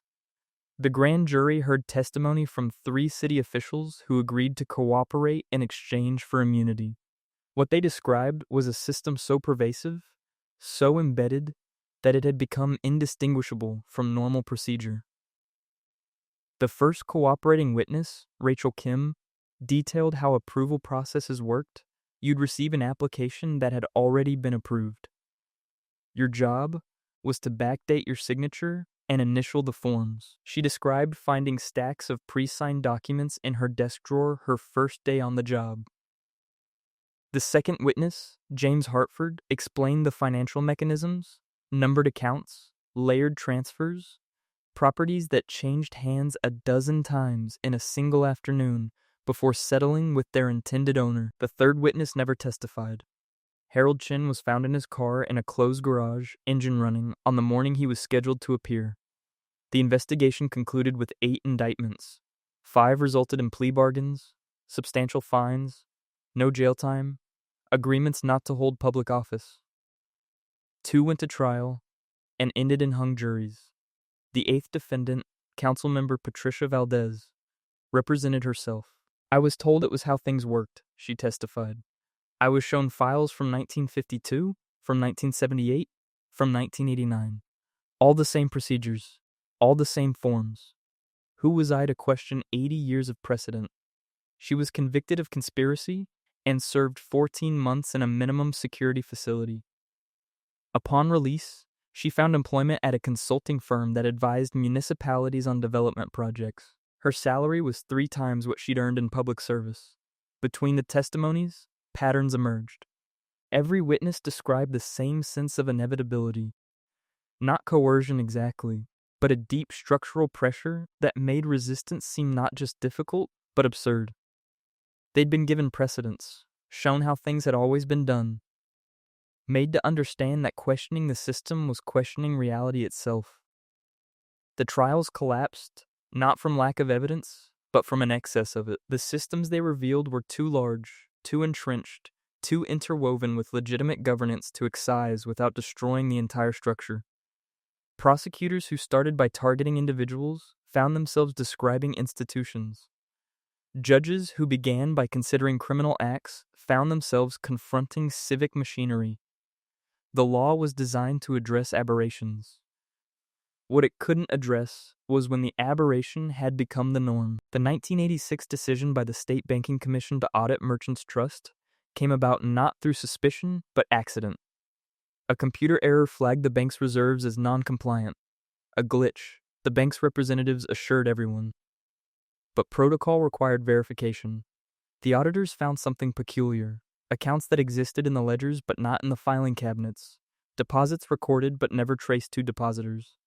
The grand jury heard testimony from 3 city officials who agreed to cooperate in exchange for immunity. What they described was a system so pervasive, so embedded, that it had become indistinguishable from normal procedure. The first cooperating witness, Rachel Kim, detailed how approval processes worked. You'd receive an application that had already been approved. Your job was to backdate your signature and initial the forms. She described finding stacks of pre-signed documents in her desk drawer her first day on the job. The second witness, James Hartford, explained the financial mechanisms, numbered accounts, layered transfers, properties that changed hands a dozen times in a single afternoon before settling with their intended owner. The third witness never testified. Harold Chin was found in his car in a closed garage, engine running, on the morning he was scheduled to appear. The investigation concluded with 8 indictments. 5 resulted in plea bargains, substantial fines, no jail time, agreements not to hold public office. 2 went to trial and ended in hung juries. The 8th defendant, Councilmember Patricia Valdez, represented herself. "I was told it was how things worked," she testified. "I was shown files from 1952, from 1978, from 1989. All the same procedures, all the same forms. Who was I to question 80 years of precedent?" She was convicted of conspiracy and served 14 months in a minimum security facility. Upon release, she found employment at a consulting firm that advised municipalities on development projects. Her salary was 3 times what she'd earned in public service. Between the testimonies, patterns emerged. Every witness described the same sense of inevitability. Not coercion exactly, but a deep structural pressure that made resistance seem not just difficult, but absurd. They'd been given precedents, shown how things had always been done, made to understand that questioning the system was questioning reality itself. The trials collapsed, not from lack of evidence, but from an excess of it. The systems they revealed were too large, too entrenched, too interwoven with legitimate governance to excise without destroying the entire structure. Prosecutors who started by targeting individuals found themselves describing institutions. Judges who began by considering criminal acts found themselves confronting civic machinery. The law was designed to address aberrations. What it couldn't address was when the aberration had become the norm. The 1986 decision by the State Banking Commission to audit Merchants Trust came about not through suspicion, but accident. A computer error flagged the bank's reserves as non-compliant. A glitch, the bank's representatives assured everyone. But protocol required verification. The auditors found something peculiar. Accounts that existed in the ledgers but not in the filing cabinets. Deposits recorded but never traced to depositors.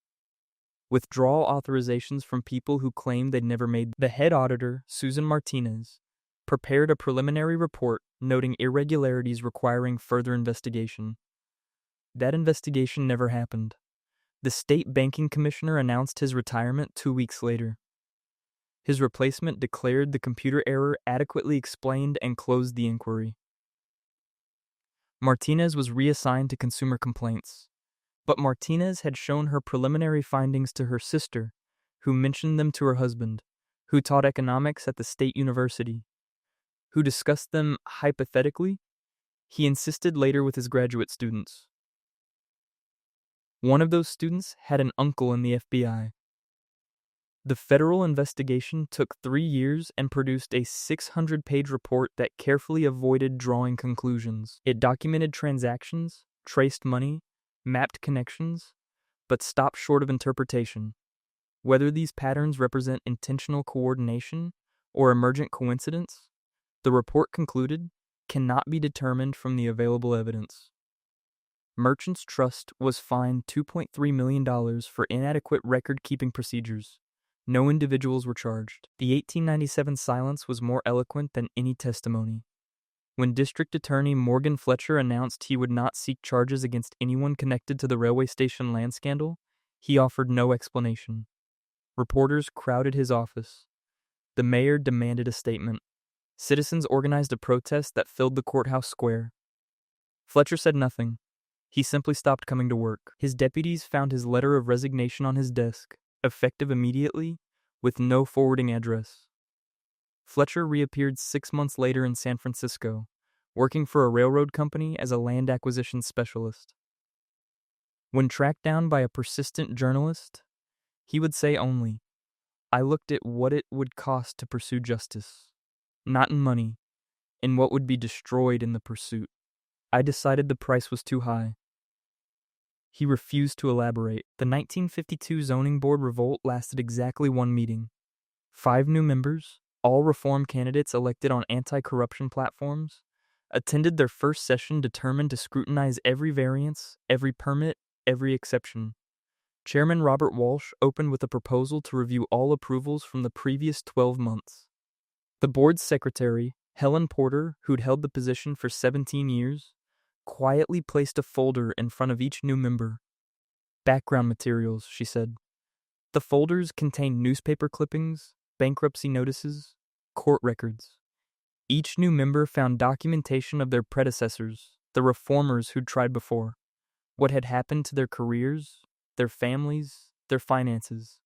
Withdrawal authorizations from people who claimed they'd never made. The head auditor, Susan Martinez, prepared a preliminary report noting irregularities requiring further investigation. That investigation never happened. The state banking commissioner announced his retirement 2 weeks later. His replacement declared the computer error adequately explained and closed the inquiry. Martinez was reassigned to consumer complaints, but Martinez had shown her preliminary findings to her sister, who mentioned them to her husband, who taught economics at the state university, who discussed them hypothetically. He insisted later with his graduate students. One of those students had an uncle in the FBI. The federal investigation took 3 years and produced a 600-page report that carefully avoided drawing conclusions. It documented transactions, traced money, mapped connections, but stopped short of interpretation. Whether these patterns represent intentional coordination or emergent coincidence, the report concluded, cannot be determined from the available evidence. Merchants Trust was fined $2.3 million for inadequate record-keeping procedures. No individuals were charged. The 1897 silence was more eloquent than any testimony. When District Attorney Morgan Fletcher announced he would not seek charges against anyone connected to the railway station land scandal, He offered no explanation. Reporters crowded his office. The mayor demanded a statement. Citizens organized a protest that filled the courthouse square. Fletcher said nothing. He simply stopped coming to work. His deputies found his letter of resignation on his desk, effective immediately, with no forwarding address. Fletcher reappeared 6 months later in San Francisco, working for a railroad company as a land acquisition specialist. When tracked down by a persistent journalist, he would say only, "I looked at what it would cost to pursue justice, not in money, in what would be destroyed in the pursuit. I decided the price was too high." He refused to elaborate. The 1952 Zoning Board revolt lasted exactly one meeting. 5 new members, all reform candidates elected on anti-corruption platforms, attended their first session determined to scrutinize every variance, every permit, every exception. Chairman Robert Walsh opened with a proposal to review all approvals from the previous 12 months. The board's secretary, Helen Porter, who'd held the position for 17 years, quietly placed a folder in front of each new member. "Background materials," she said. The folders contained newspaper clippings, bankruptcy notices, court records. Each new member found documentation of their predecessors, the reformers who'd tried before, what had happened to their careers, their families, their finances.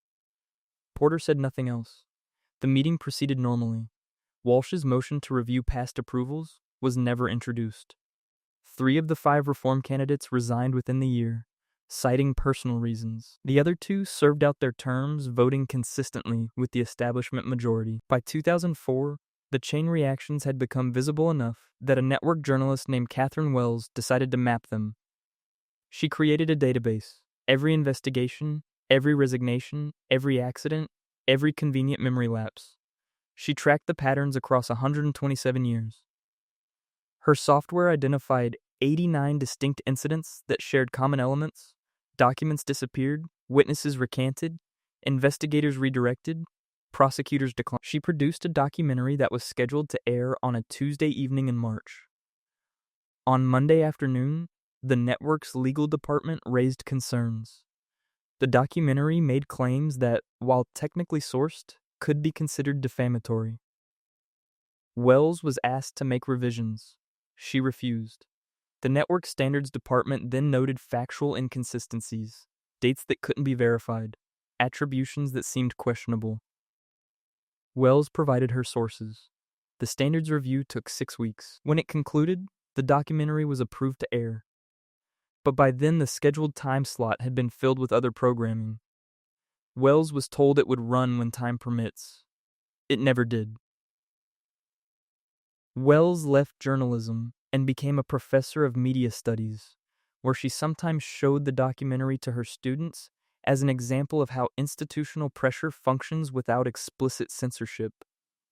Porter said nothing else. The meeting proceeded normally. Walsh's motion to review past approvals was never introduced. 3 of the 5 reform candidates resigned within the year, citing personal reasons. The other 2 served out their terms, voting consistently with the establishment majority. By 2004, the chain reactions had become visible enough that a network journalist named Catherine Wells decided to map them. She created a database. Every investigation, every resignation, every accident, every convenient memory lapse. She tracked the patterns across 127 years. Her software identified 89 distinct incidents that shared common elements. Documents disappeared, witnesses recanted, investigators redirected, prosecutors declined. She produced a documentary that was scheduled to air on a Tuesday evening in March. On Monday afternoon, the network's legal department raised concerns. The documentary made claims that, while technically sourced, could be considered defamatory. Wells was asked to make revisions. She refused. The network standards department then noted factual inconsistencies, dates that couldn't be verified, attributions that seemed questionable. Wells provided her sources. The standards review took 6 weeks. When it concluded, the documentary was approved to air. But by then the scheduled time slot had been filled with other programming. Wells was told it would run when time permits. It never did. Wells left journalism and became a professor of media studies, where she sometimes showed the documentary to her students as an example of how institutional pressure functions without explicit censorship.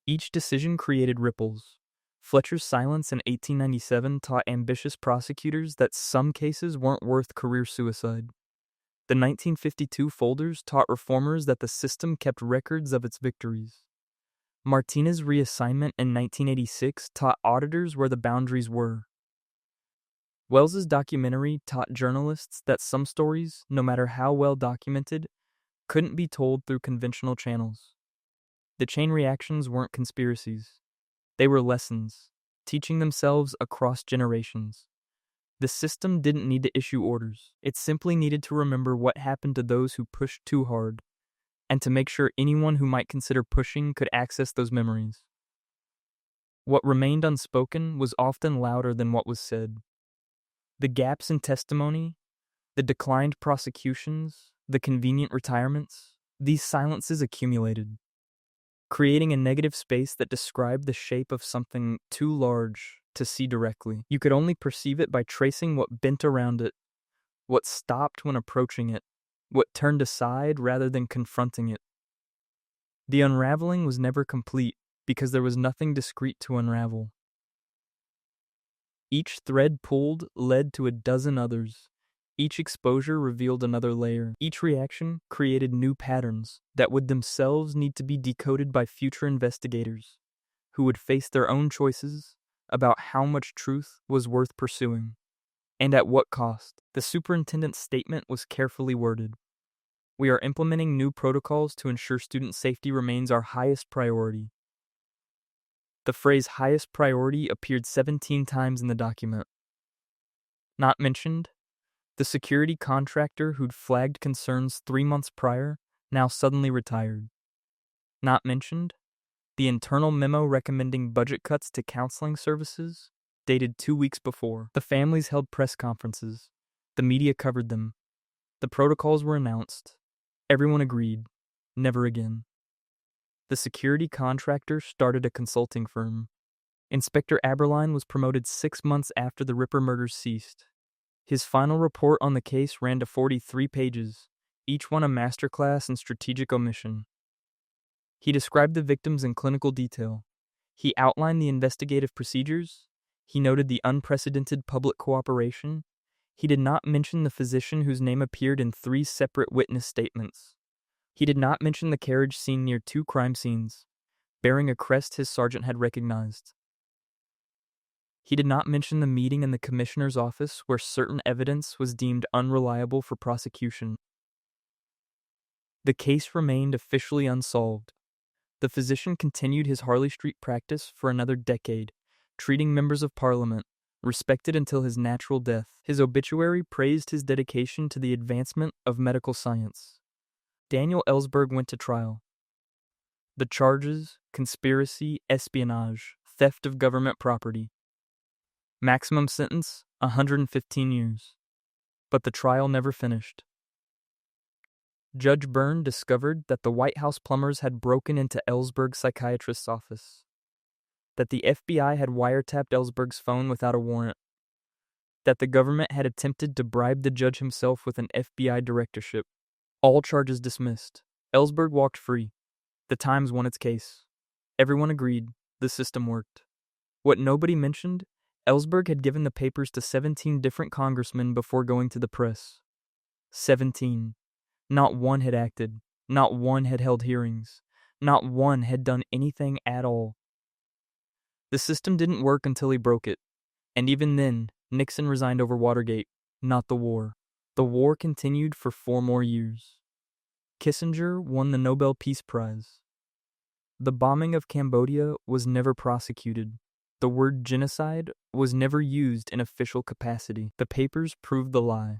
Each decision created ripples. Fletcher's silence in 1897 taught ambitious prosecutors that some cases weren't worth career suicide. The 1952 folders taught reformers that the system kept records of its victories. Martinez's reassignment in 1986 taught auditors where the boundaries were. Wells's documentary taught journalists that some stories, no matter how well documented, couldn't be told through conventional channels. The chain reactions weren't conspiracies. They were lessons, teaching themselves across generations. The system didn't need to issue orders. It simply needed to remember what happened to those who pushed too hard, and to make sure anyone who might consider pushing could access those memories. What remained unspoken was often louder than what was said. The gaps in testimony, the declined prosecutions, the convenient retirements, these silences accumulated, creating a negative space that described the shape of something too large to see directly. You could only perceive it by tracing what bent around it, what stopped when approaching it, what turned aside rather than confronting it. The unraveling was never complete because there was nothing discrete to unravel. Each thread pulled led to a dozen others. Each exposure revealed another layer. Each reaction created new patterns that would themselves need to be decoded by future investigators, who would face their own choices about how much truth was worth pursuing, and at what cost. The superintendent's statement was carefully worded. We are implementing new protocols to ensure student safety remains our highest priority. The phrase highest priority appeared 17 times in the document. Not mentioned, the security contractor who'd flagged concerns 3 months prior now suddenly retired. Not mentioned, the internal memo recommending budget cuts to counseling services, dated 2 weeks before. The families held press conferences. The media covered them. The protocols were announced. Everyone agreed. Never again. The security contractor started a consulting firm. Inspector Aberline was promoted 6 months after the Ripper murders ceased. His final report on the case ran to 43 pages, each one a masterclass in strategic omission. He described the victims in clinical detail. He outlined the investigative procedures. He noted the unprecedented public cooperation. He did not mention the physician whose name appeared in 3 separate witness statements. He did not mention the carriage seen near 2 crime scenes, bearing a crest his sergeant had recognized. He did not mention the meeting in the commissioner's office where certain evidence was deemed unreliable for prosecution. The case remained officially unsolved. The physician continued his Harley Street practice for another decade, treating members of parliament, respected until his natural death. His obituary praised his dedication to the advancement of medical science. Daniel Ellsberg went to trial. The charges: conspiracy, espionage, theft of government property. Maximum sentence, 115 years. But the trial never finished. Judge Byrne discovered that the White House plumbers had broken into Ellsberg's psychiatrist's office, that the FBI had wiretapped Ellsberg's phone without a warrant, that the government had attempted to bribe the judge himself with an FBI directorship. All charges dismissed. Ellsberg walked free. The Times won its case. Everyone agreed the system worked. What nobody mentioned, Ellsberg had given the papers to 17 different congressmen before going to the press. 17. Not one had acted. Not one had held hearings. Not one had done anything at all. The system didn't work until he broke it. And even then, Nixon resigned over Watergate, not the war. The war continued for 4 more years. Kissinger won the Nobel Peace Prize. The bombing of Cambodia was never prosecuted. The word genocide was never used in official capacity. The papers proved the lie.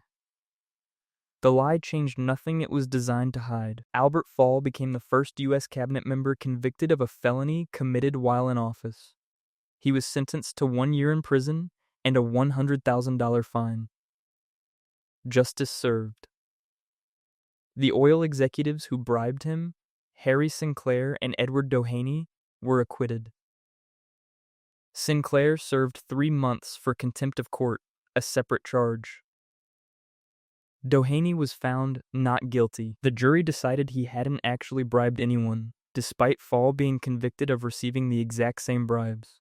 The lie changed nothing it was designed to hide. Albert Fall became the first U.S. cabinet member convicted of a felony committed while in office. He was sentenced to 1 year in prison and a $100,000 fine. Justice served. The oil executives who bribed him, Harry Sinclair and Edward Doheny, were acquitted. Sinclair served 3 months for contempt of court, a separate charge. Doheny was found not guilty. The jury decided he hadn't actually bribed anyone, despite Fall being convicted of receiving the exact same bribes.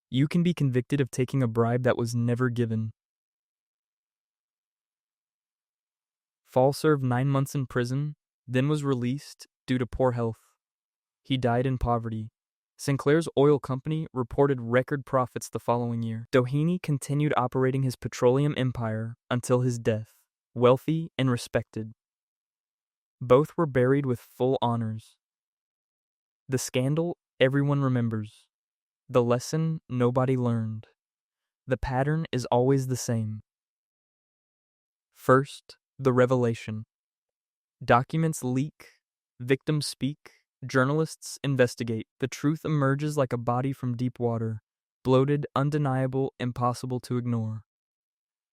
You can be convicted of taking a bribe that was never given. Fall served 9 months in prison, then was released due to poor health. He died in poverty. Sinclair's oil company reported record profits the following year. Doheny continued operating his petroleum empire until his death, wealthy and respected. Both were buried with full honors. The scandal everyone remembers. The lesson nobody learned. The pattern is always the same. First, the revelation. Documents leak, victims speak, journalists investigate. The truth emerges like a body from deep water, bloated, undeniable, impossible to ignore.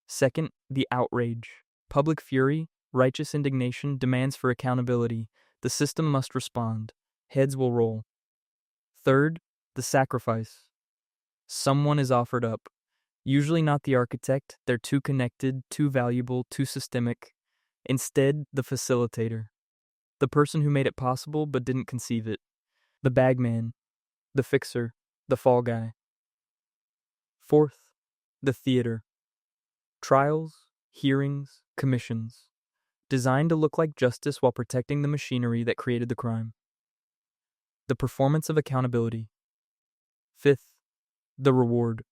Second, the outrage. Public fury, righteous indignation, demands for accountability. The system must respond. Heads will roll. Third, the sacrifice. Someone is offered up. Usually not the architect. They're too connected, too valuable, too systemic. Instead, the facilitator. The person who made it possible but didn't conceive it. The bagman. The fixer. The fall guy. Fourth, the theater. Trials, hearings, commissions. Designed to look like justice while protecting the machinery that created the crime. The performance of accountability. Fifth, the reward.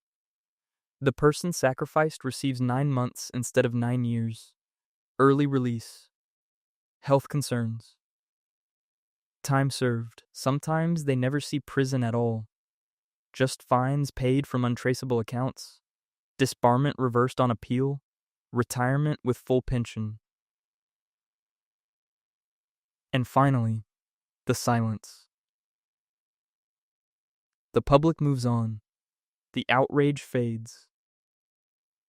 The person sacrificed receives 9 months instead of 9 years. Early release. Health concerns. Time served. Sometimes they never see prison at all. Just fines paid from untraceable accounts. Disbarment reversed on appeal. Retirement with full pension. And finally, the silence. The public moves on. The outrage fades.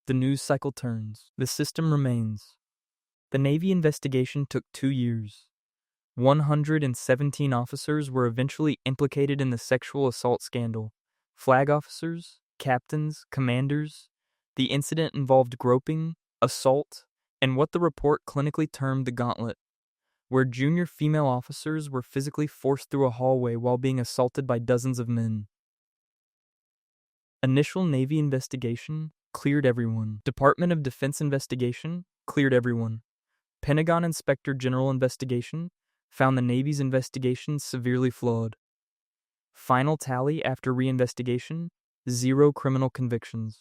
The news cycle turns. The system remains. The Navy investigation took 2 years. 117 officers were eventually implicated in the sexual assault scandal. Flag officers, captains, commanders. The incident involved groping, assault, and what the report clinically termed the gauntlet, where junior female officers were physically forced through a hallway while being assaulted by dozens of men. Initial Navy investigation cleared everyone. Department of Defense investigation cleared everyone. Pentagon Inspector General investigation found the Navy's investigation severely flawed. Final tally after reinvestigation, 0 criminal convictions.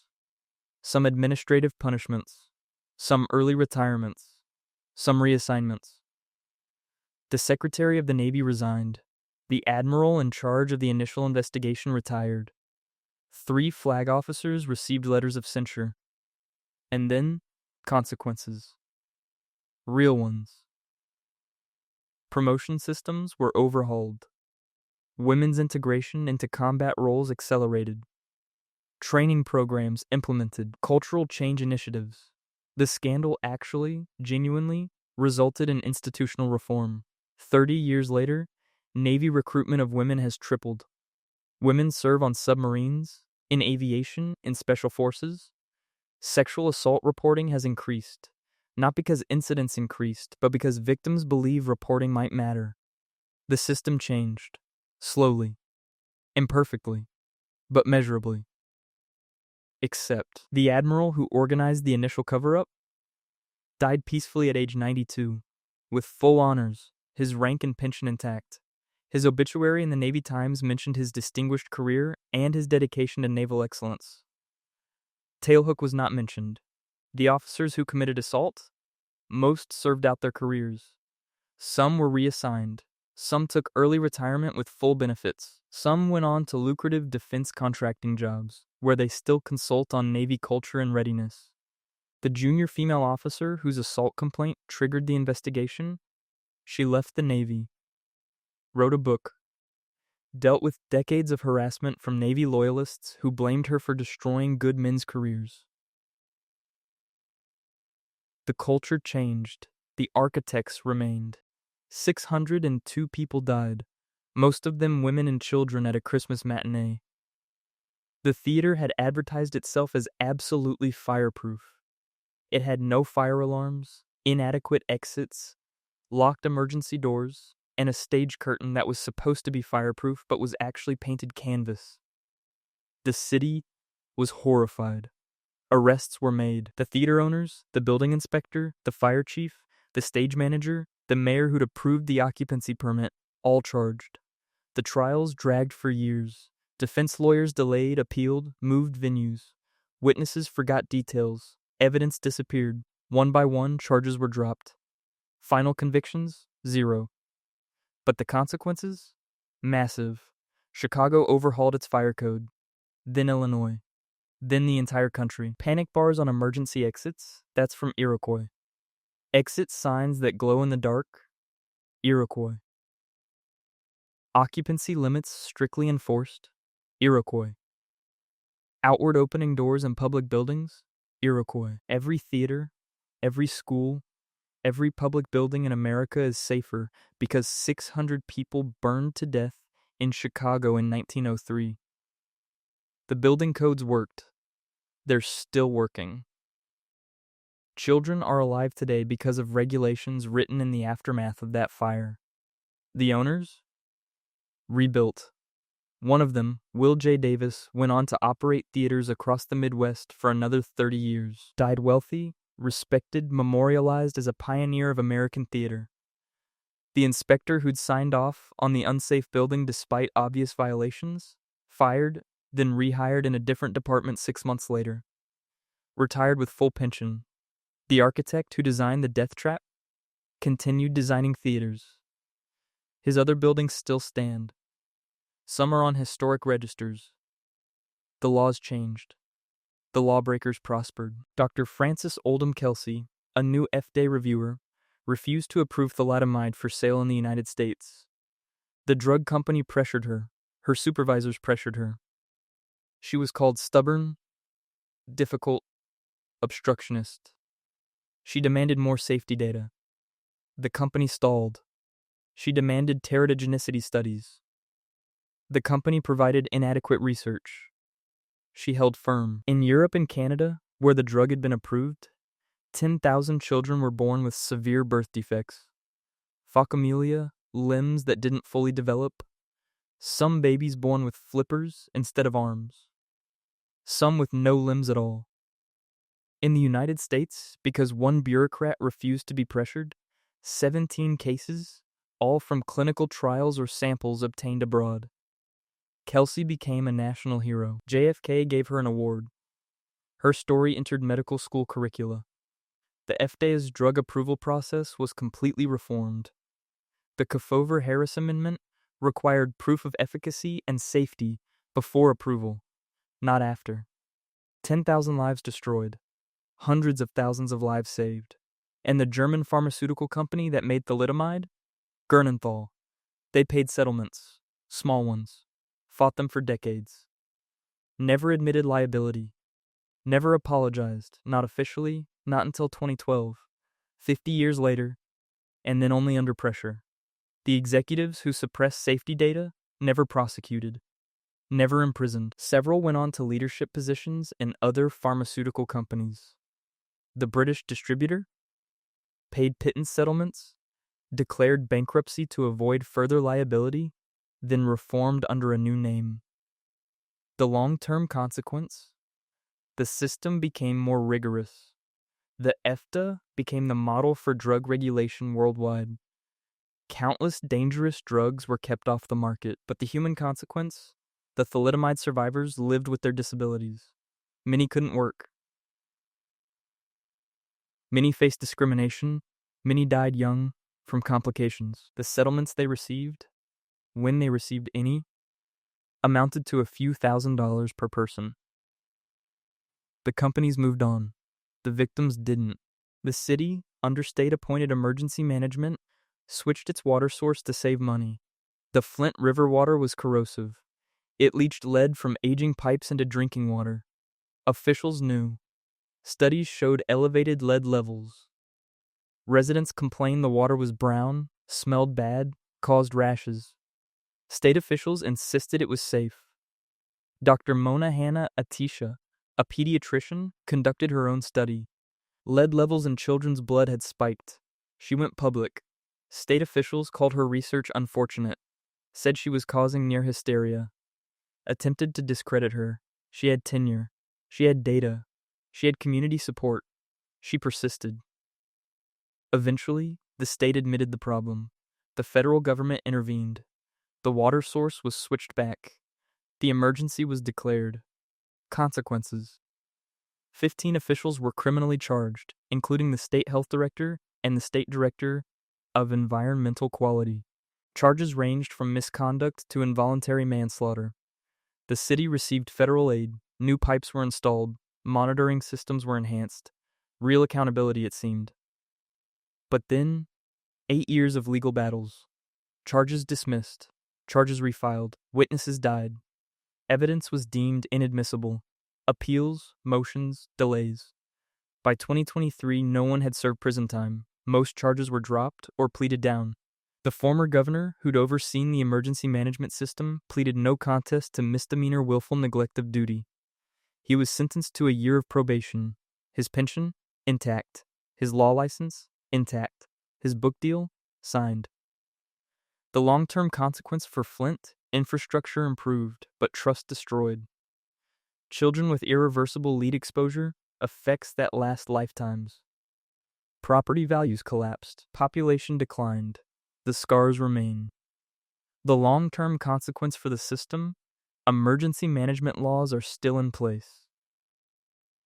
Some administrative punishments. Some early retirements. Some reassignments. The Secretary of the Navy resigned. The admiral in charge of the initial investigation retired. 3 flag officers received letters of censure. And then, consequences. Real ones. Promotion systems were overhauled. Women's integration into combat roles accelerated. Training programs implemented. Cultural change initiatives. The scandal actually, genuinely, resulted in institutional reform. 30 years later, Navy recruitment of women has tripled. Women serve on submarines, in aviation, in special forces. Sexual assault reporting has increased. Not because incidents increased, but because victims believe reporting might matter. The system changed. Slowly. Imperfectly. But measurably. Except the admiral who organized the initial cover-up died peacefully at age 92, with full honors, his rank and pension intact. His obituary in the Navy Times mentioned his distinguished career and his dedication to naval excellence. Tailhook was not mentioned. The officers who committed assault, most served out their careers. Some were reassigned. Some took early retirement with full benefits. Some went on to lucrative defense contracting jobs, where they still consult on Navy culture and readiness. The junior female officer whose assault complaint triggered the investigation, she left the Navy, wrote a book, dealt with decades of harassment from Navy loyalists who blamed her for destroying good men's careers. The culture changed. The architects remained. 602 people died, most of them women and children at a Christmas matinee. The theater had advertised itself as absolutely fireproof. It had no fire alarms, inadequate exits, locked emergency doors, and a stage curtain that was supposed to be fireproof but was actually painted canvas. The city was horrified. Arrests were made. The theater owners, the building inspector, the fire chief, the stage manager, the mayor who'd approved the occupancy permit, all charged. The trials dragged for years. Defense lawyers delayed, appealed, moved venues. Witnesses forgot details. Evidence disappeared. One by one, charges were dropped. Final convictions? 0. But the consequences? Massive. Chicago overhauled its fire code. Then Illinois. Then the entire country. Panic bars on emergency exits? That's from Iroquois. Exit signs that glow in the dark? Iroquois. Occupancy limits strictly enforced? Iroquois. Outward opening doors in public buildings? Iroquois. Every theater, every school, every public building in America is safer because 600 people burned to death in Chicago in 1903. The building codes worked. They're still working. Children are alive today because of regulations written in the aftermath of that fire. The owners? Rebuilt. One of them, Will J. Davis, went on to operate theaters across the Midwest for another 30 years. Died wealthy, respected, memorialized as a pioneer of American theater. The inspector who'd signed off on the unsafe building despite obvious violations? Fired, then rehired in a different department 6 months later. Retired with full pension. The architect who designed the death trap continued designing theaters. His other buildings still stand. Some are on historic registers. The laws changed. The lawbreakers prospered. Dr. Frances Oldham Kelsey, a new FDA reviewer, refused to approve thalidomide for sale in the United States. The drug company pressured her. Her supervisors pressured her. She was called stubborn, difficult, obstructionist. She demanded more safety data. The company stalled. She demanded teratogenicity studies. The company provided inadequate research. She held firm. In Europe and Canada, where the drug had been approved, 10,000 children were born with severe birth defects. Phocomelia, limbs that didn't fully develop. Some babies born with flippers instead of arms. Some with no limbs at all. In the United States, because one bureaucrat refused to be pressured, 17 cases, all from clinical trials or samples obtained abroad. Kelsey became a national hero. JFK gave her an award. Her story entered medical school curricula. The FDA's drug approval process was completely reformed. The Kefauver-Harris Amendment required proof of efficacy and safety before approval, not after. 10,000 lives destroyed. Hundreds of thousands of lives saved. And the German pharmaceutical company that made thalidomide? Gernenthal. They paid settlements, small ones, fought them for decades. Never admitted liability. Never apologized, not officially, not until 2012, 50 years later, and then only under pressure. The executives who suppressed safety data never prosecuted, never imprisoned. Several went on to leadership positions in other pharmaceutical companies. The British distributor paid pittance settlements, declared bankruptcy to avoid further liability, then reformed under a new name. The long-term consequence? The system became more rigorous. The EFTA became the model for drug regulation worldwide. Countless dangerous drugs were kept off the market, but the human consequence? The thalidomide survivors lived with their disabilities. Many couldn't work. Many faced discrimination. Many died young from complications. The settlements they received, when they received any, amounted to a few $1,000s per person. The companies moved on. The victims didn't. The city, under state-appointed emergency management, switched its water source to save money. The Flint River water was corrosive. It leached lead from aging pipes into drinking water. Officials knew. Studies showed elevated lead levels. Residents complained the water was brown, smelled bad, caused rashes. State officials insisted it was safe. Dr. Mona Hanna Atisha, a pediatrician, conducted her own study. Lead levels in children's blood had spiked. She went public. State officials called her research unfortunate, said she was causing near hysteria, attempted to discredit her. She had tenure. She had data. She had community support. She persisted. Eventually, the state admitted the problem. The federal government intervened. The water source was switched back. The emergency was declared. Consequences. 15 officials were criminally charged, including the state health director and the state director of environmental quality. Charges ranged from misconduct to involuntary manslaughter. The city received federal aid, new pipes were installed, monitoring systems were enhanced. Real accountability, it seemed. But then, 8 years of legal battles. Charges dismissed. Charges refiled. Witnesses died. Evidence was deemed inadmissible. Appeals, motions, delays. By 2023, no one had served prison time. Most charges were dropped or pleaded down. The former governor, who'd overseen the emergency management system, pleaded no contest to misdemeanor willful neglect of duty. He was sentenced to a year of probation. His pension? Intact. His law license? Intact. His book deal? Signed. The long-term consequence for Flint? Infrastructure improved, but trust destroyed. Children with irreversible lead exposure? Effects that last lifetimes. Property values collapsed. Population declined. The scars remain. The long-term consequence for the system? Emergency management laws are still in place.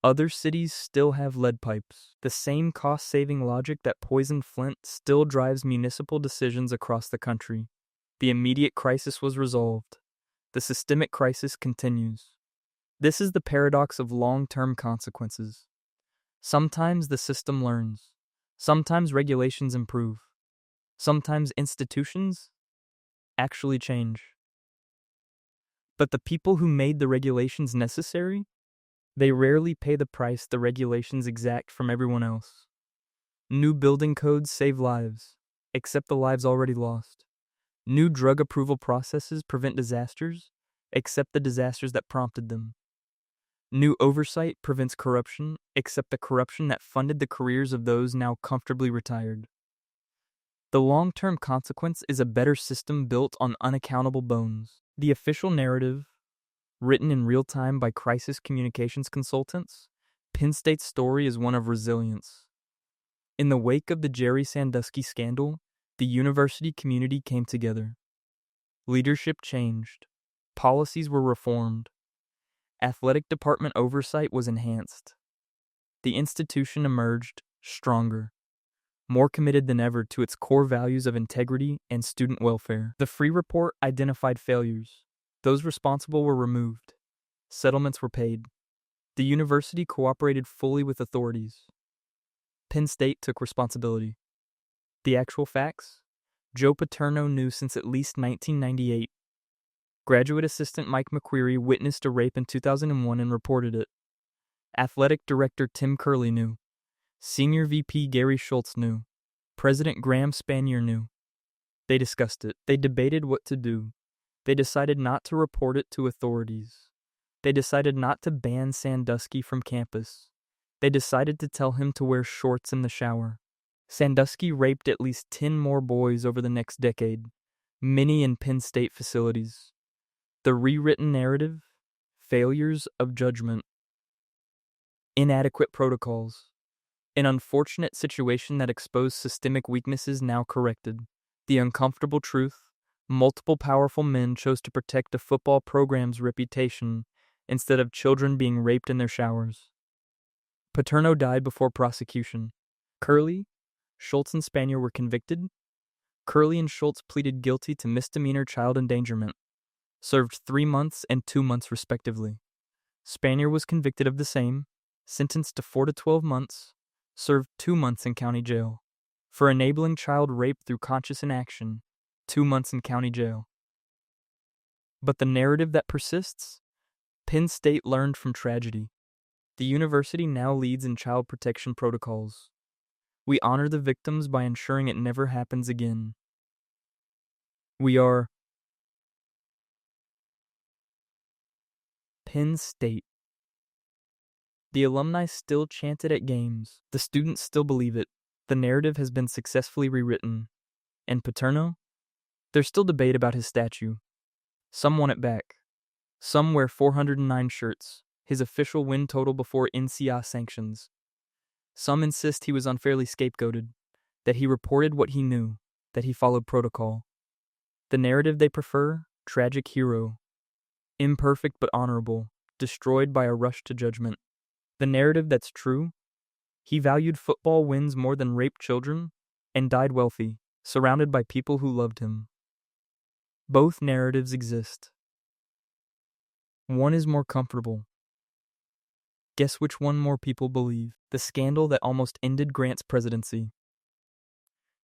Other cities still have lead pipes. The same cost-saving logic that poisoned Flint still drives municipal decisions across the country. The immediate crisis was resolved. The systemic crisis continues. This is the paradox of long-term consequences. Sometimes the system learns. Sometimes regulations improve. Sometimes institutions actually change. But the people who made the regulations necessary, they rarely pay the price the regulations exact from everyone else. New building codes save lives, except the lives already lost. New drug approval processes prevent disasters, except the disasters that prompted them. New oversight prevents corruption, except the corruption that funded the careers of those now comfortably retired. The long-term consequence is a better system built on unaccountable bones. The official narrative, written in real time by crisis communications consultants, Penn State's story is one of resilience. In the wake of the Jerry Sandusky scandal, the university community came together. Leadership changed. Policies were reformed. Athletic department oversight was enhanced. The institution emerged stronger, more committed than ever to its core values of integrity and student welfare. The Free Report identified failures. Those responsible were removed. Settlements were paid. The university cooperated fully with authorities. Penn State took responsibility. The actual facts? Joe Paterno knew since at least 1998. Graduate assistant Mike McQueary witnessed a rape in 2001 and reported it. Athletic director Tim Curley knew. Senior VP Gary Schultz knew. President Graham Spanier knew. They discussed it. They debated what to do. They decided not to report it to authorities. They decided not to ban Sandusky from campus. They decided to tell him to wear shorts in the shower. Sandusky raped at least 10 more boys over the next decade, many in Penn State facilities. The rewritten narrative, failures of judgment, inadequate protocols, an unfortunate situation that exposed systemic weaknesses now corrected. The uncomfortable truth, multiple powerful men chose to protect a football program's reputation instead of children being raped in their showers. Paterno died before prosecution. Curley, Schultz and Spanier were convicted. Curley and Schultz pleaded guilty to misdemeanor child endangerment, served 3 months and 2 months respectively. Spanier was convicted of the same, sentenced to 4 to 12 months, served 2 months in county jail. For enabling child rape through conscious inaction, 2 months in county jail. But the narrative that persists? Penn State learned from tragedy. The university now leads in child protection protocols. We honor the victims by ensuring it never happens again. We are Penn State. The alumni still chant it at games. The students still believe it. The narrative has been successfully rewritten. And Paterno? There's still debate about his statue. Some want it back. Some wear 409 shirts, his official win total before NCAA sanctions. Some insist he was unfairly scapegoated, that he reported what he knew, that he followed protocol. The narrative they prefer? Tragic hero. Imperfect but honorable, destroyed by a rush to judgment. The narrative that's true? He valued football wins more than raped children, and died wealthy, surrounded by people who loved him. Both narratives exist. One is more comfortable. Guess which one more people believe? The scandal that almost ended Grant's presidency.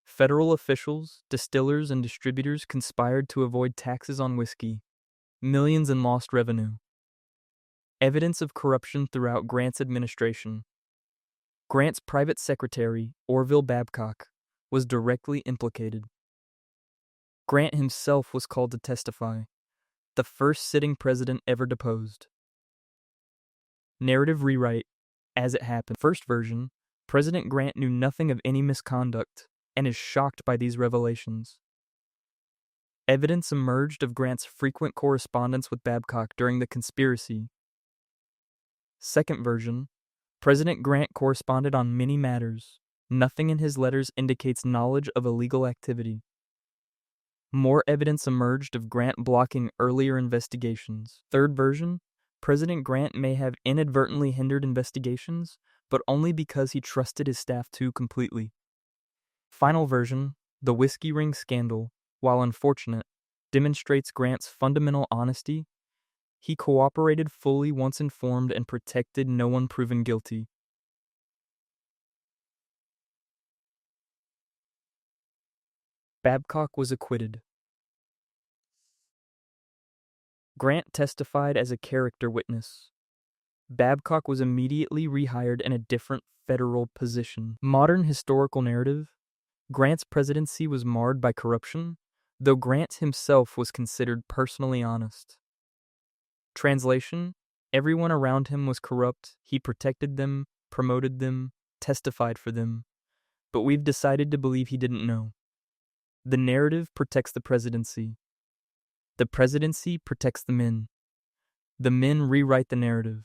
Federal officials, distillers, and distributors conspired to avoid taxes on whiskey. Millions in lost revenue. Evidence of corruption throughout Grant's administration. Grant's private secretary, Orville Babcock, was directly implicated. Grant himself was called to testify, the first sitting president ever deposed. Narrative rewrite, as it happened. First version, President Grant knew nothing of any misconduct and is shocked by these revelations. Evidence emerged of Grant's frequent correspondence with Babcock during the conspiracy. Second version, President Grant corresponded on many matters. Nothing in his letters indicates knowledge of illegal activity. More evidence emerged of Grant blocking earlier investigations. Third version, President Grant may have inadvertently hindered investigations, but only because he trusted his staff too completely. Final version, the whiskey ring scandal, while unfortunate, demonstrates Grant's fundamental honesty. He cooperated fully once informed and protected no one proven guilty. Babcock was acquitted. Grant testified as a character witness. Babcock was immediately rehired in a different federal position. Modern historical narrative. Grant's presidency was marred by corruption, though Grant himself was considered personally honest. Translation: everyone around him was corrupt. He protected them, promoted them, testified for them. But we've decided to believe he didn't know. The narrative protects the presidency. The presidency protects the men. The men rewrite the narrative.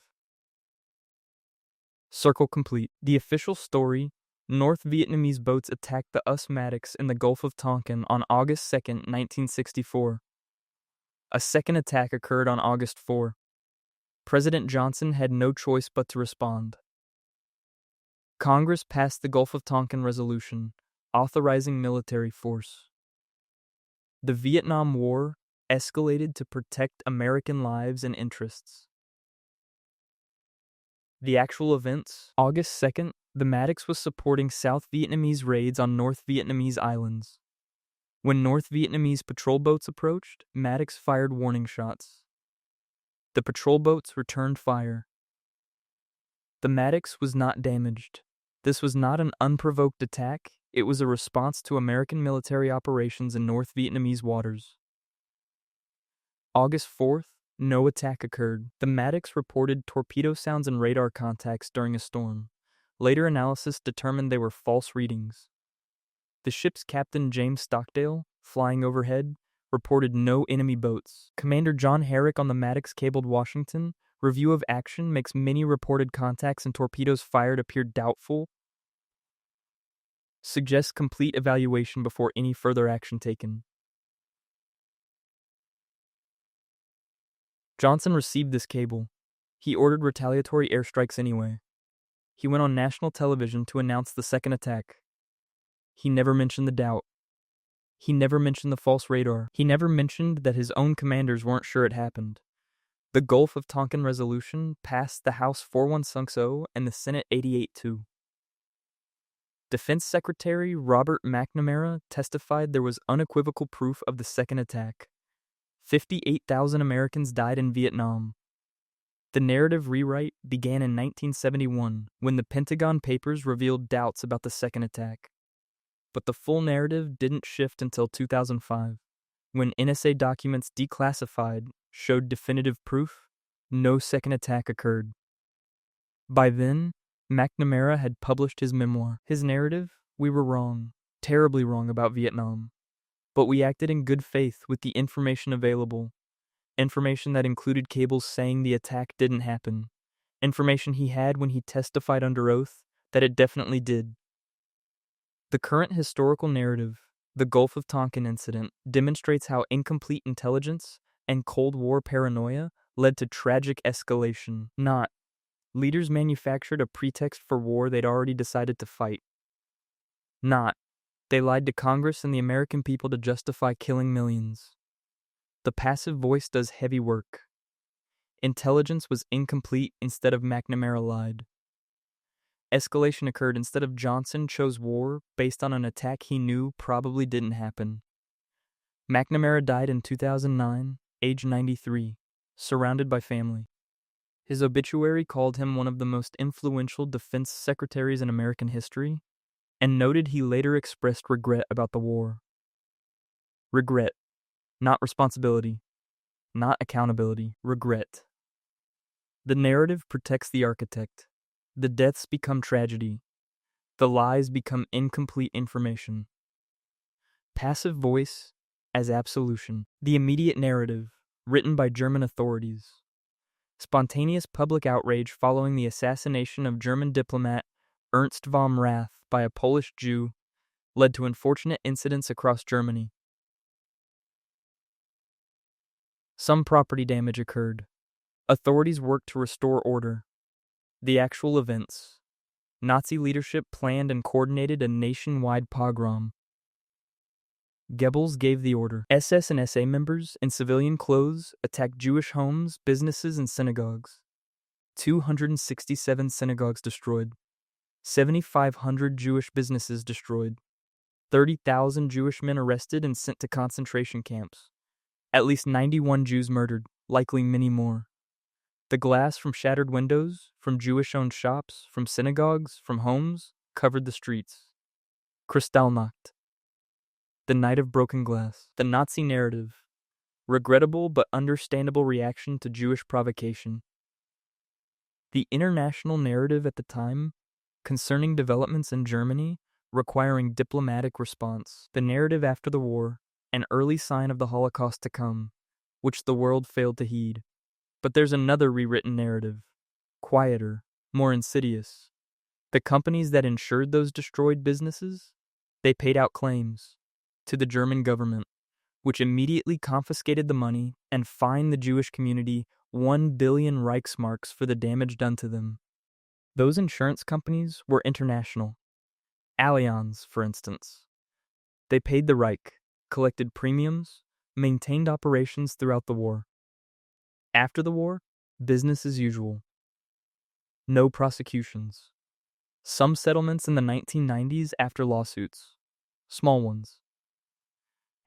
Circle complete. The official story: North Vietnamese boats attacked the US Maddox in the Gulf of Tonkin on August 2, 1964. A second attack occurred on August 4. President Johnson had no choice but to respond. Congress passed the Gulf of Tonkin Resolution, authorizing military force. The Vietnam War escalated to protect American lives and interests. The actual events: August 2nd, the Maddox was supporting South Vietnamese raids on North Vietnamese islands. When North Vietnamese patrol boats approached, Maddox fired warning shots. The patrol boats returned fire. The Maddox was not damaged. This was not an unprovoked attack, it was a response to American military operations in North Vietnamese waters. August 4th, no attack occurred. The Maddox reported torpedo sounds and radar contacts during a storm. Later analysis determined they were false readings. The ship's captain, James Stockdale, flying overhead, reported no enemy boats. Commander John Herrick on the Maddox cabled Washington. Review of action makes many reported contacts and torpedoes fired appear doubtful. Suggests complete evaluation before any further action taken. Johnson received this cable. He ordered retaliatory airstrikes anyway. He went on national television to announce the second attack. He never mentioned the doubt. He never mentioned the false radar. He never mentioned that his own commanders weren't sure it happened. The Gulf of Tonkin Resolution passed the House 4160 and the Senate 88-2. Defense Secretary Robert McNamara testified there was unequivocal proof of the second attack. 58,000 Americans died in Vietnam. The narrative rewrite began in 1971 when the Pentagon Papers revealed doubts about the second attack. But the full narrative didn't shift until 2005, when NSA documents declassified showed definitive proof no second attack occurred. By then, McNamara had published his memoir. His narrative: we were wrong, terribly wrong about Vietnam. But we acted in good faith with the information available. Information that included cables saying the attack didn't happen. Information he had when he testified under oath that it definitely did. The current historical narrative, the Gulf of Tonkin incident, demonstrates how incomplete intelligence and Cold War paranoia led to tragic escalation. Not leaders manufactured a pretext for war they'd already decided to fight. Not they lied to Congress and the American people to justify killing millions. The passive voice does heavy work. Intelligence was incomplete instead of McNamara lied. Escalation occurred instead of Johnson chose war based on an attack he knew probably didn't happen. McNamara died in 2009, age 93, surrounded by family. His obituary called him one of the most influential defense secretaries in American history, and noted he later expressed regret about the war. Regret, not responsibility, not accountability, regret. The narrative protects the architect. The deaths become tragedy. The lies become incomplete information. Passive voice as absolution. The immediate narrative, written by German authorities. Spontaneous public outrage following the assassination of German diplomat Ernst von Rath by a Polish Jew led to unfortunate incidents across Germany. Some property damage occurred. Authorities worked to restore order. The actual events. Nazi leadership planned and coordinated a nationwide pogrom. Goebbels gave the order. SS and SA members in civilian clothes attacked Jewish homes, businesses, and synagogues. 267 synagogues destroyed. 7,500 Jewish businesses destroyed. 30,000 Jewish men arrested and sent to concentration camps. At least 91 Jews murdered, likely many more. The glass from shattered windows, from Jewish-owned shops, from synagogues, from homes, covered the streets. Kristallnacht. The Night of Broken Glass. The Nazi narrative. Regrettable but understandable reaction to Jewish provocation. The international narrative at the time, concerning developments in Germany, requiring diplomatic response. The narrative after the war, an early sign of the Holocaust to come, which the world failed to heed. But there's another rewritten narrative, quieter, more insidious. The companies that insured those destroyed businesses, they paid out claims to the German government, which immediately confiscated the money and fined the Jewish community 1 billion Reichsmarks for the damage done to them. Those insurance companies were international. Allianz, for instance. They paid the Reich, collected premiums, maintained operations throughout the war. After the war, business as usual. No prosecutions. Some settlements in the 1990s after lawsuits. Small ones.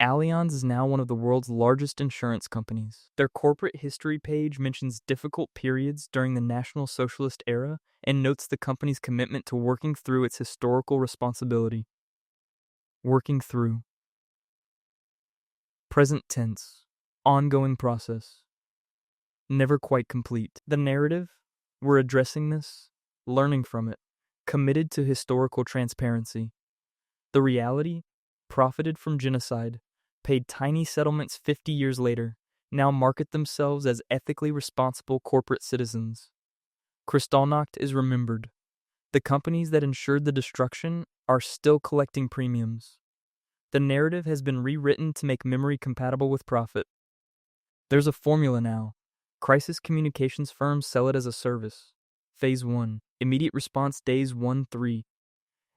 Allianz is now one of the world's largest insurance companies. Their corporate history page mentions difficult periods during the National Socialist era and notes the company's commitment to working through its historical responsibility. Working through. Present tense. Ongoing process. Never quite complete. The narrative, we're addressing this, learning from it, committed to historical transparency. The reality, profited from genocide, paid tiny settlements 50 years later, now market themselves as ethically responsible corporate citizens. Kristallnacht is remembered. The companies that ensured the destruction are still collecting premiums. The narrative has been rewritten to make memory compatible with profit. There's a formula now. Crisis communications firms sell it as a service. Phase 1. Immediate response days 1-3.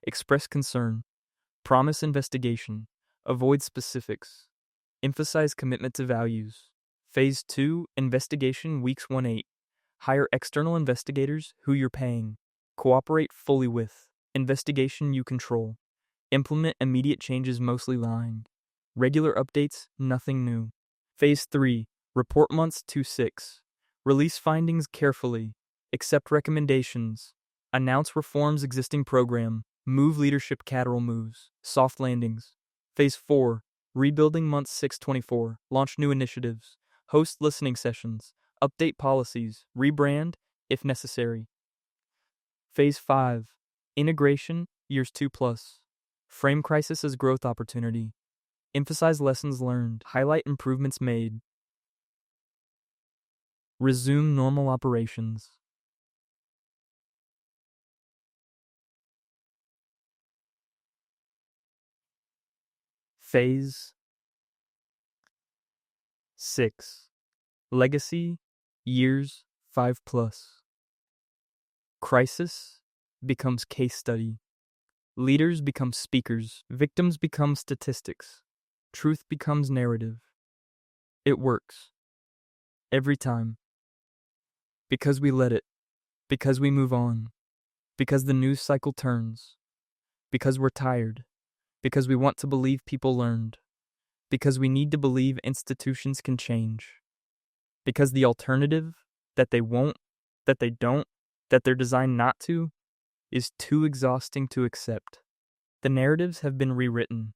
Express concern. Promise investigation. Avoid specifics. Emphasize commitment to values. Phase 2. Investigation weeks 1-8. Hire external investigators who you're paying. Cooperate fully with. Investigation you control. Implement immediate changes mostly lying. Regular updates, nothing new. Phase 3. Report months 2-6. Release findings carefully. Accept recommendations. Announce reforms existing program. Move leadership lateral moves. Soft landings. Phase 4. Rebuilding months 6-24. Launch new initiatives. Host listening sessions. Update policies. Rebrand, if necessary. Phase 5. Integration, years 2+. Frame crisis as growth opportunity. Emphasize lessons learned. Highlight improvements made. Resume normal operations. Phase 6. Legacy, years 5+. Crisis becomes case study. Leaders become speakers. Victims become statistics. Truth becomes narrative. It works. Every time. Because we let it. Because we move on. Because the news cycle turns. Because we're tired. Because we want to believe people learned. Because we need to believe institutions can change. Because the alternative, that they won't, that they don't, that they're designed not to, is too exhausting to accept. The narratives have been rewritten.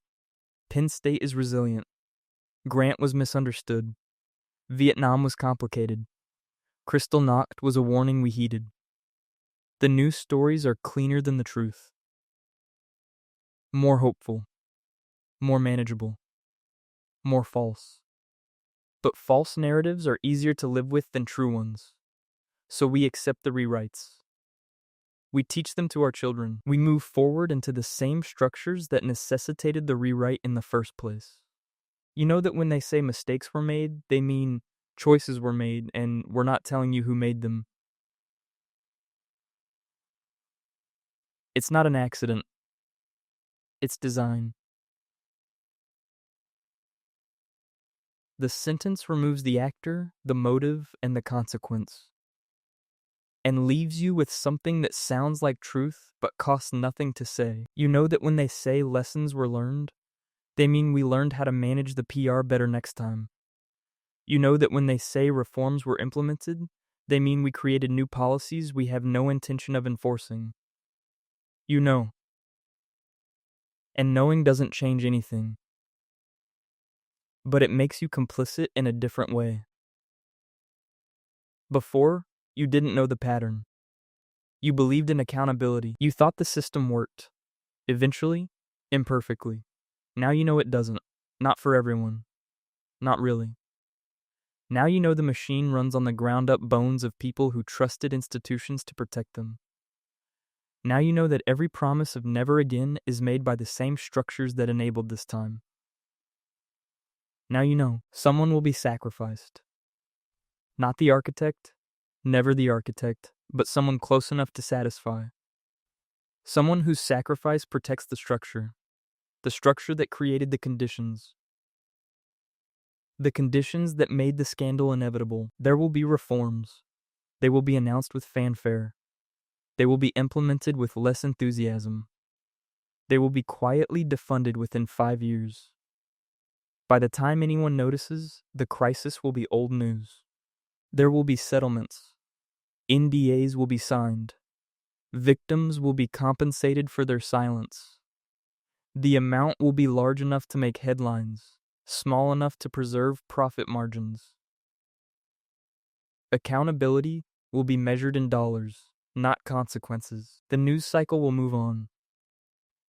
Penn State is resilient. Grant was misunderstood. Vietnam was complicated. Kristallnacht was a warning we heeded. The news stories are cleaner than the truth. More hopeful. More manageable. More false. But false narratives are easier to live with than true ones. So we accept the rewrites. We teach them to our children. We move forward into the same structures that necessitated the rewrite in the first place. You know that when they say mistakes were made, they mean Choices were made, and we're not telling you who made them. It's not an accident. It's design. The sentence removes the actor, the motive, and the consequence, and leaves you with something that sounds like truth but costs nothing to say. You know that when they say lessons were learned, they mean we learned how to manage the PR better next time. You know that when they say reforms were implemented, they mean we created new policies we have no intention of enforcing. You know. And knowing doesn't change anything. But it makes you complicit in a different way. Before, you didn't know the pattern. You believed in accountability. You thought the system worked. Eventually, imperfectly. Now you know it doesn't. Not for everyone. Not really. Now you know the machine runs on the ground-up bones of people who trusted institutions to protect them. Now you know that every promise of never again is made by the same structures that enabled this time. Now you know someone will be sacrificed. Not the architect, never the architect, but someone close enough to satisfy. Someone whose sacrifice protects the structure that created the conditions that made the scandal inevitable. There will be reforms. They will be announced with fanfare. They will be implemented with less enthusiasm. They will be quietly defunded within 5 years. By the time anyone notices, the crisis will be old news. There will be settlements. NDAs will be signed. Victims will be compensated for their silence. The amount will be large enough to make headlines, small enough to preserve profit margins. Accountability will be measured in dollars, not consequences. The news cycle will move on.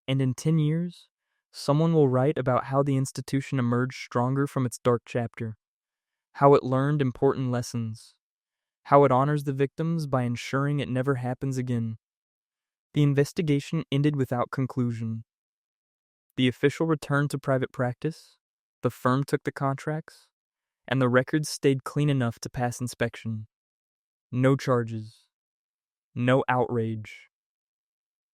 And in 10 years, someone will write about how the institution emerged stronger from its dark chapter, how it learned important lessons, how it honors the victims by ensuring it never happens again. The investigation ended without conclusion. The official returned to private practice, the firm took the contracts, and the records stayed clean enough to pass inspection. No charges. No outrage.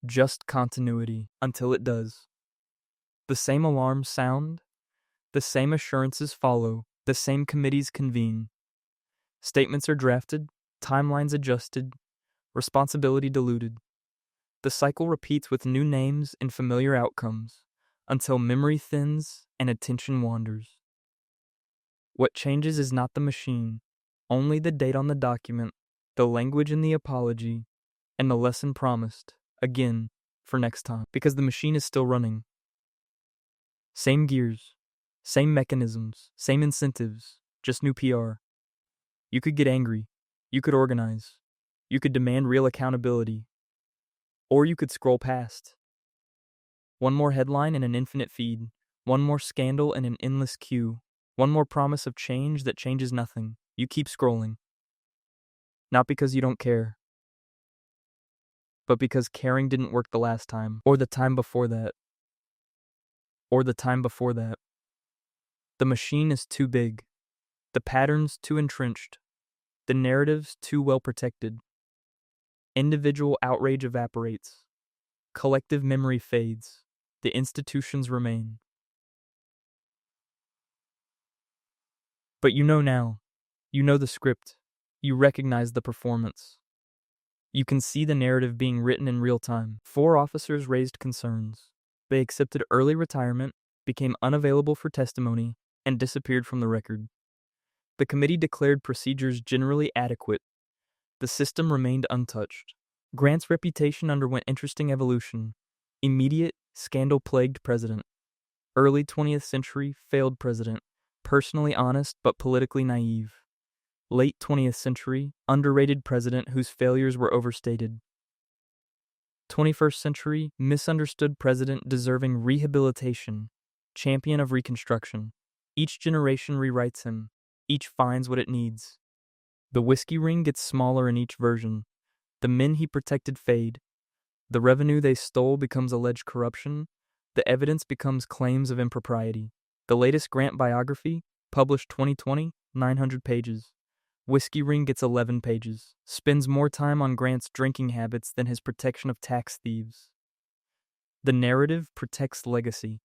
Just continuity, until it does. The same alarms sound, the same assurances follow, the same committees convene. Statements are drafted, timelines adjusted, responsibility diluted. The cycle repeats with new names and familiar outcomes, until memory thins and attention wanders. What changes is not the machine, only the date on the document, the language in the apology, and the lesson promised, again, for next time, because the machine is still running. Same gears, same mechanisms, same incentives, just new PR. You could get angry, you could organize, you could demand real accountability, or you could scroll past. One more headline in an infinite feed, one more scandal in an endless queue, one more promise of change that changes nothing. You keep scrolling. Not because you don't care, but because caring didn't work the last time, or the time before that, or the time before that. The machine is too big, the patterns too entrenched, the narratives too well protected. Individual outrage evaporates, collective memory fades, the institutions remain. But you know now, you know the script, you recognize the performance. You can see the narrative being written in real time. 4 officers raised concerns. They accepted early retirement, became unavailable for testimony, and disappeared from the record. The committee declared procedures generally adequate. The system remained untouched. Grant's reputation underwent interesting evolution. Immediate, scandal-plagued president. Early 20th century, failed president. Personally honest but politically naive. Late 20th century, underrated president whose failures were overstated. 21st century, misunderstood president deserving rehabilitation. Champion of Reconstruction. Each generation rewrites him. Each finds what it needs. The whiskey ring gets smaller in each version. The men he protected fade. The revenue they stole becomes alleged corruption. The evidence becomes claims of impropriety. The latest Grant biography, published 2020, 900 pages. Whiskey Ring gets 11 pages. Spends more time on Grant's drinking habits than his protection of tax thieves. The narrative protects legacy.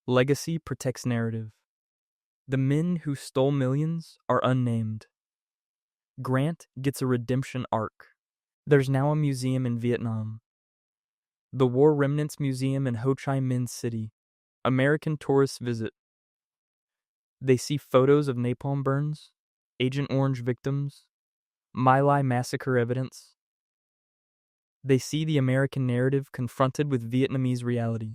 Legacy protects narrative. The men who stole millions are unnamed. Grant gets a redemption arc. There's now a museum in Vietnam. The War Remnants Museum in Ho Chi Minh City. American tourists visit. They see photos of napalm burns, Agent Orange victims, My Lai massacre evidence. They see the American narrative confronted with Vietnamese reality.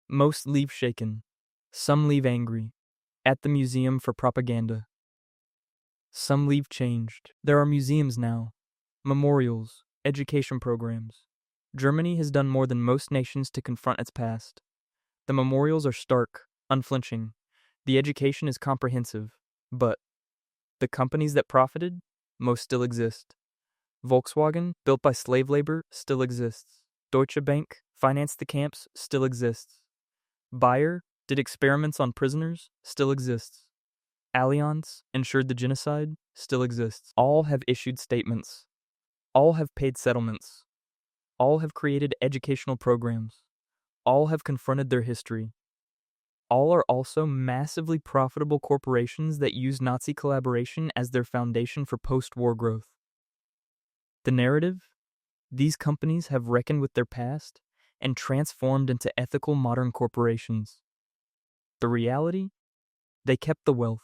Most leave shaken. Some leave angry. At the museum for propaganda. Some leave changed. There are museums now. Memorials. Education programs. Germany has done more than most nations to confront its past. The memorials are stark, unflinching. The education is comprehensive. But the companies that profited, most still exist. Volkswagen, built by slave labor, still exists. Deutsche Bank, financed the camps, still exists. Bayer, did experiments on prisoners, still exists. Allianz, ensured the genocide, still exists. All have issued statements. All have paid settlements. All have created educational programs. All have confronted their history. All are also massively profitable corporations that use Nazi collaboration as their foundation for post-war growth. The narrative? These companies have reckoned with their past and transformed into ethical modern corporations. The reality? They kept the wealth.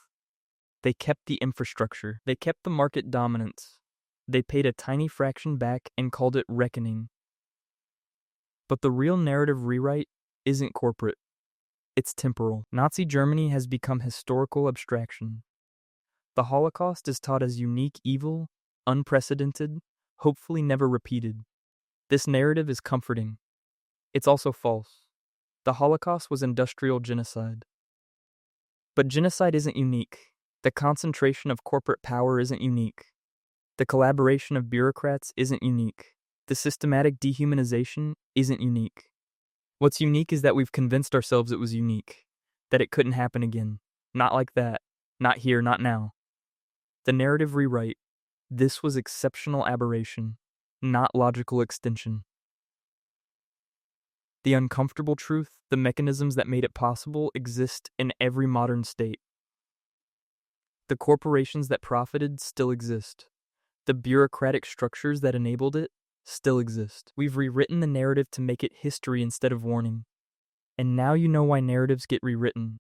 They kept the infrastructure. They kept the market dominance. They paid a tiny fraction back and called it reckoning. But the real narrative rewrite isn't corporate. It's temporal. Nazi Germany has become historical abstraction. The Holocaust is taught as unique evil, unprecedented, hopefully never repeated. This narrative is comforting. It's also false. The Holocaust was industrial genocide. But genocide isn't unique. The concentration of corporate power isn't unique. The collaboration of bureaucrats isn't unique. The systematic dehumanization isn't unique. What's unique is that we've convinced ourselves it was unique, that it couldn't happen again. Not like that. Not here, not now. The narrative rewrite. This was exceptional aberration, not logical extension. The uncomfortable truth, the mechanisms that made it possible, exist in every modern state. The corporations that profited still exist. The bureaucratic structures that enabled it still exist. We've rewritten the narrative to make it history instead of warning. And now you know why narratives get rewritten.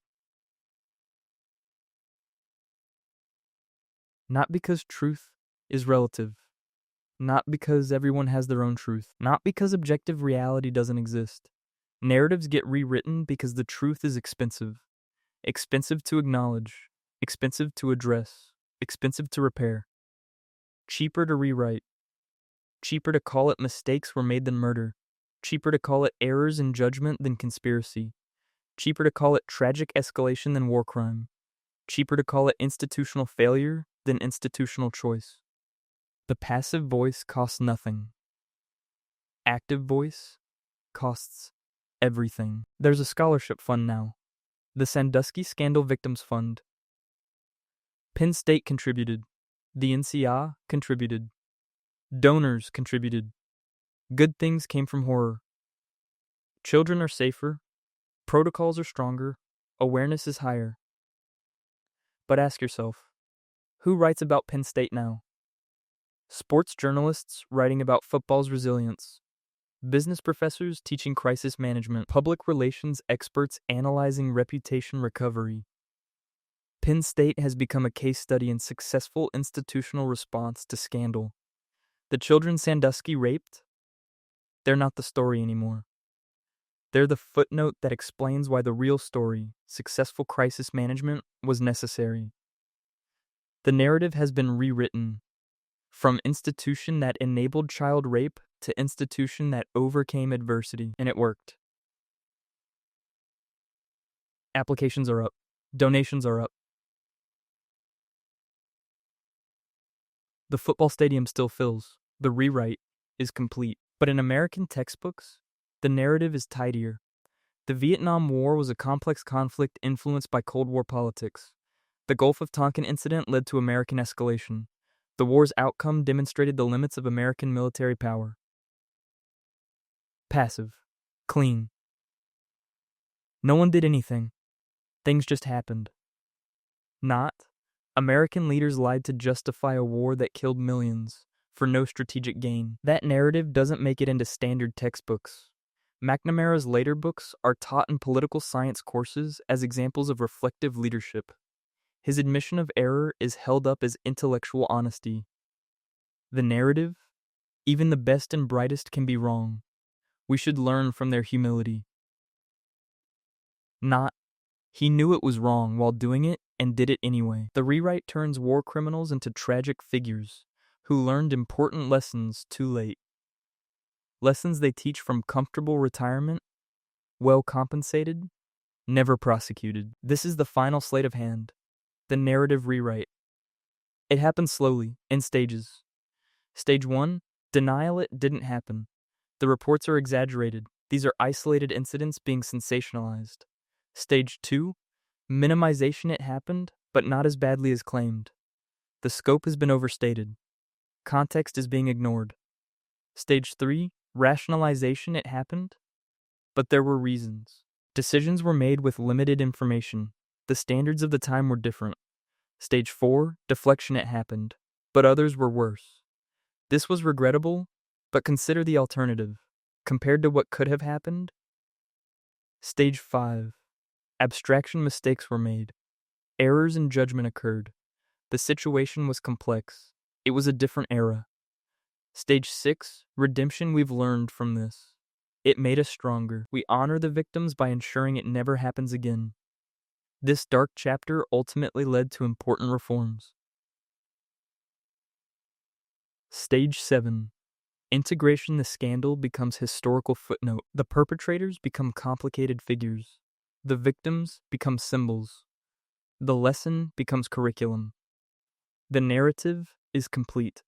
Not because truth is relative. Not because everyone has their own truth. Not because objective reality doesn't exist. Narratives get rewritten because the truth is expensive. Expensive to acknowledge. Expensive to address. Expensive to repair. Cheaper to rewrite. Cheaper to call it mistakes were made than murder. Cheaper to call it errors in judgment than conspiracy. Cheaper to call it tragic escalation than war crime. Cheaper to call it institutional failure than institutional choice. The passive voice costs nothing. Active voice costs everything. There's a scholarship fund now. The Sandusky Scandal Victims Fund. Penn State contributed. The NCA contributed. Donors contributed. Good things came from horror. Children are safer. Protocols are stronger. Awareness is higher. But ask yourself, who writes about Penn State now? Sports journalists writing about football's resilience. Business professors teaching crisis management. Public relations experts analyzing reputation recovery. Penn State has become a case study in successful institutional response to scandal. The children Sandusky raped? They're not the story anymore. They're the footnote that explains why the real story, successful crisis management, was necessary. The narrative has been rewritten. From institution that enabled child rape to institution that overcame adversity, and it worked. Applications are up. Donations are up. The football stadium still fills. The rewrite is complete. But in American textbooks, the narrative is tidier. The Vietnam War was a complex conflict influenced by Cold War politics. The Gulf of Tonkin incident led to American escalation. The war's outcome demonstrated the limits of American military power. Passive. Clean. No one did anything. Things just happened. Not. American leaders lied to justify a war that killed millions for no strategic gain. That narrative doesn't make it into standard textbooks. McNamara's later books are taught in political science courses as examples of reflective leadership. His admission of error is held up as intellectual honesty. The narrative, even the best and brightest can be wrong. We should learn from their humility. Not, he knew it was wrong while doing it and did it anyway. The rewrite turns war criminals into tragic figures who learned important lessons too late. Lessons they teach from comfortable retirement, well compensated, never prosecuted. This is the final sleight of hand, the narrative rewrite. It happens slowly, in stages. Stage 1, denial it didn't happen. The reports are exaggerated. These are isolated incidents being sensationalized. Stage 2, minimization it happened, but not as badly as claimed. The scope has been overstated. Context is being ignored. Stage 3, rationalization it happened, but there were reasons. Decisions were made with limited information. The standards of the time were different. Stage 4, deflection it happened, but others were worse. This was regrettable, but consider the alternative. Compared to what could have happened? Stage 5, abstraction mistakes were made. Errors in judgment occurred. The situation was complex. It was a different era. Stage 6, redemption. We've learned from this. It made us stronger. We honor the victims by ensuring it never happens again. This dark chapter ultimately led to important reforms. Stage 7, integration. The scandal becomes historical footnote. The perpetrators become complicated figures. The victims become symbols. The lesson becomes curriculum. The narrative is complete.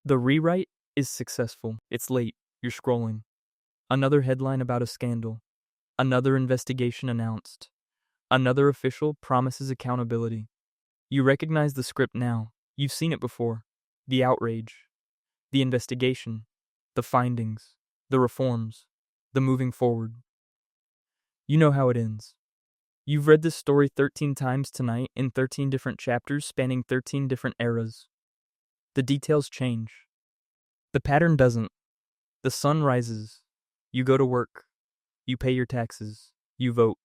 The rewrite is successful. It's late. You're scrolling. Another headline about a scandal. Another investigation announced. Another official promises accountability. You recognize the script now. You've seen it before. The outrage. The investigation. The findings. The reforms. The moving forward. You know how it ends. You've read this story 13 times tonight in 13 different chapters spanning 13 different eras. The details change. The pattern doesn't. The sun rises. You go to work. You pay your taxes. You vote.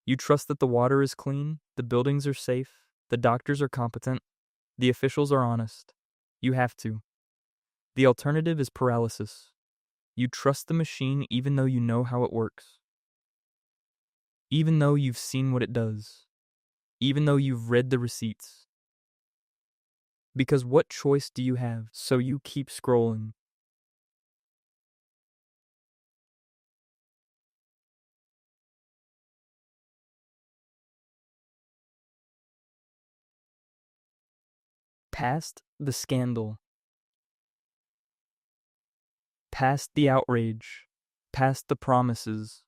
You trust that the water is clean, the buildings are safe, the doctors are competent, the officials are honest. You have to. The alternative is paralysis. You trust the machine even though you know how it works. Even though you've seen what it does. Even though you've read the receipts. Because what choice do you have? So you keep scrolling. Past the scandal. Past the outrage. Past the promises.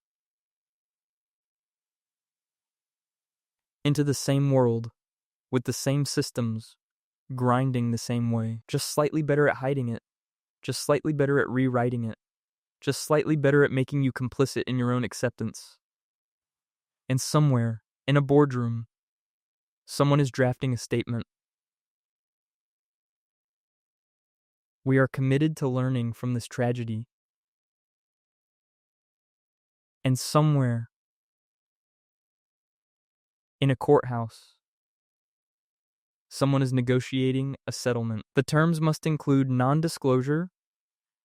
Into the same world. With the same systems. Grinding the same way. Just slightly better at hiding it. Just slightly better at rewriting it. Just slightly better at making you complicit in your own acceptance. And somewhere, in a boardroom, someone is drafting a statement. We are committed to learning from this tragedy. And somewhere, in a courthouse, someone is negotiating a settlement. The terms must include non-disclosure,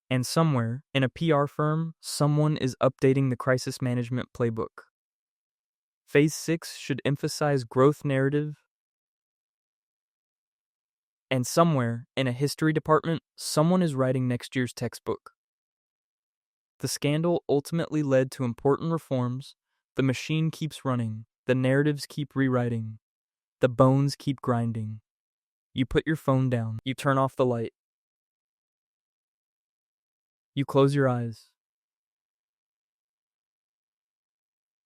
and somewhere, in a PR firm, someone is updating the crisis management playbook. Phase 6 should emphasize growth narrative, and somewhere, in a history department, someone is writing next year's textbook. The scandal ultimately led to important reforms. The machine keeps running. The narratives keep rewriting. The bones keep grinding. You put your phone down. You turn off the light. You close your eyes.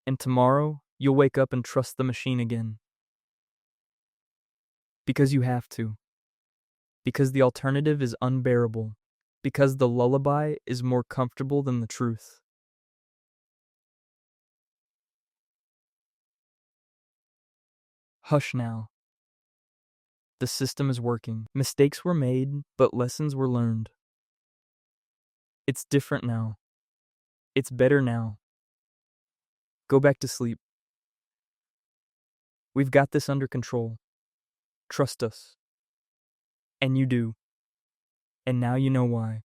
And tomorrow, you'll wake up and trust the machine again. Because you have to. Because the alternative is unbearable. Because the lullaby is more comfortable than the truth. Hush now. The system is working. Mistakes were made, but lessons were learned. It's different now. It's better now. Go back to sleep. We've got this under control. Trust us. And you do. And now you know why.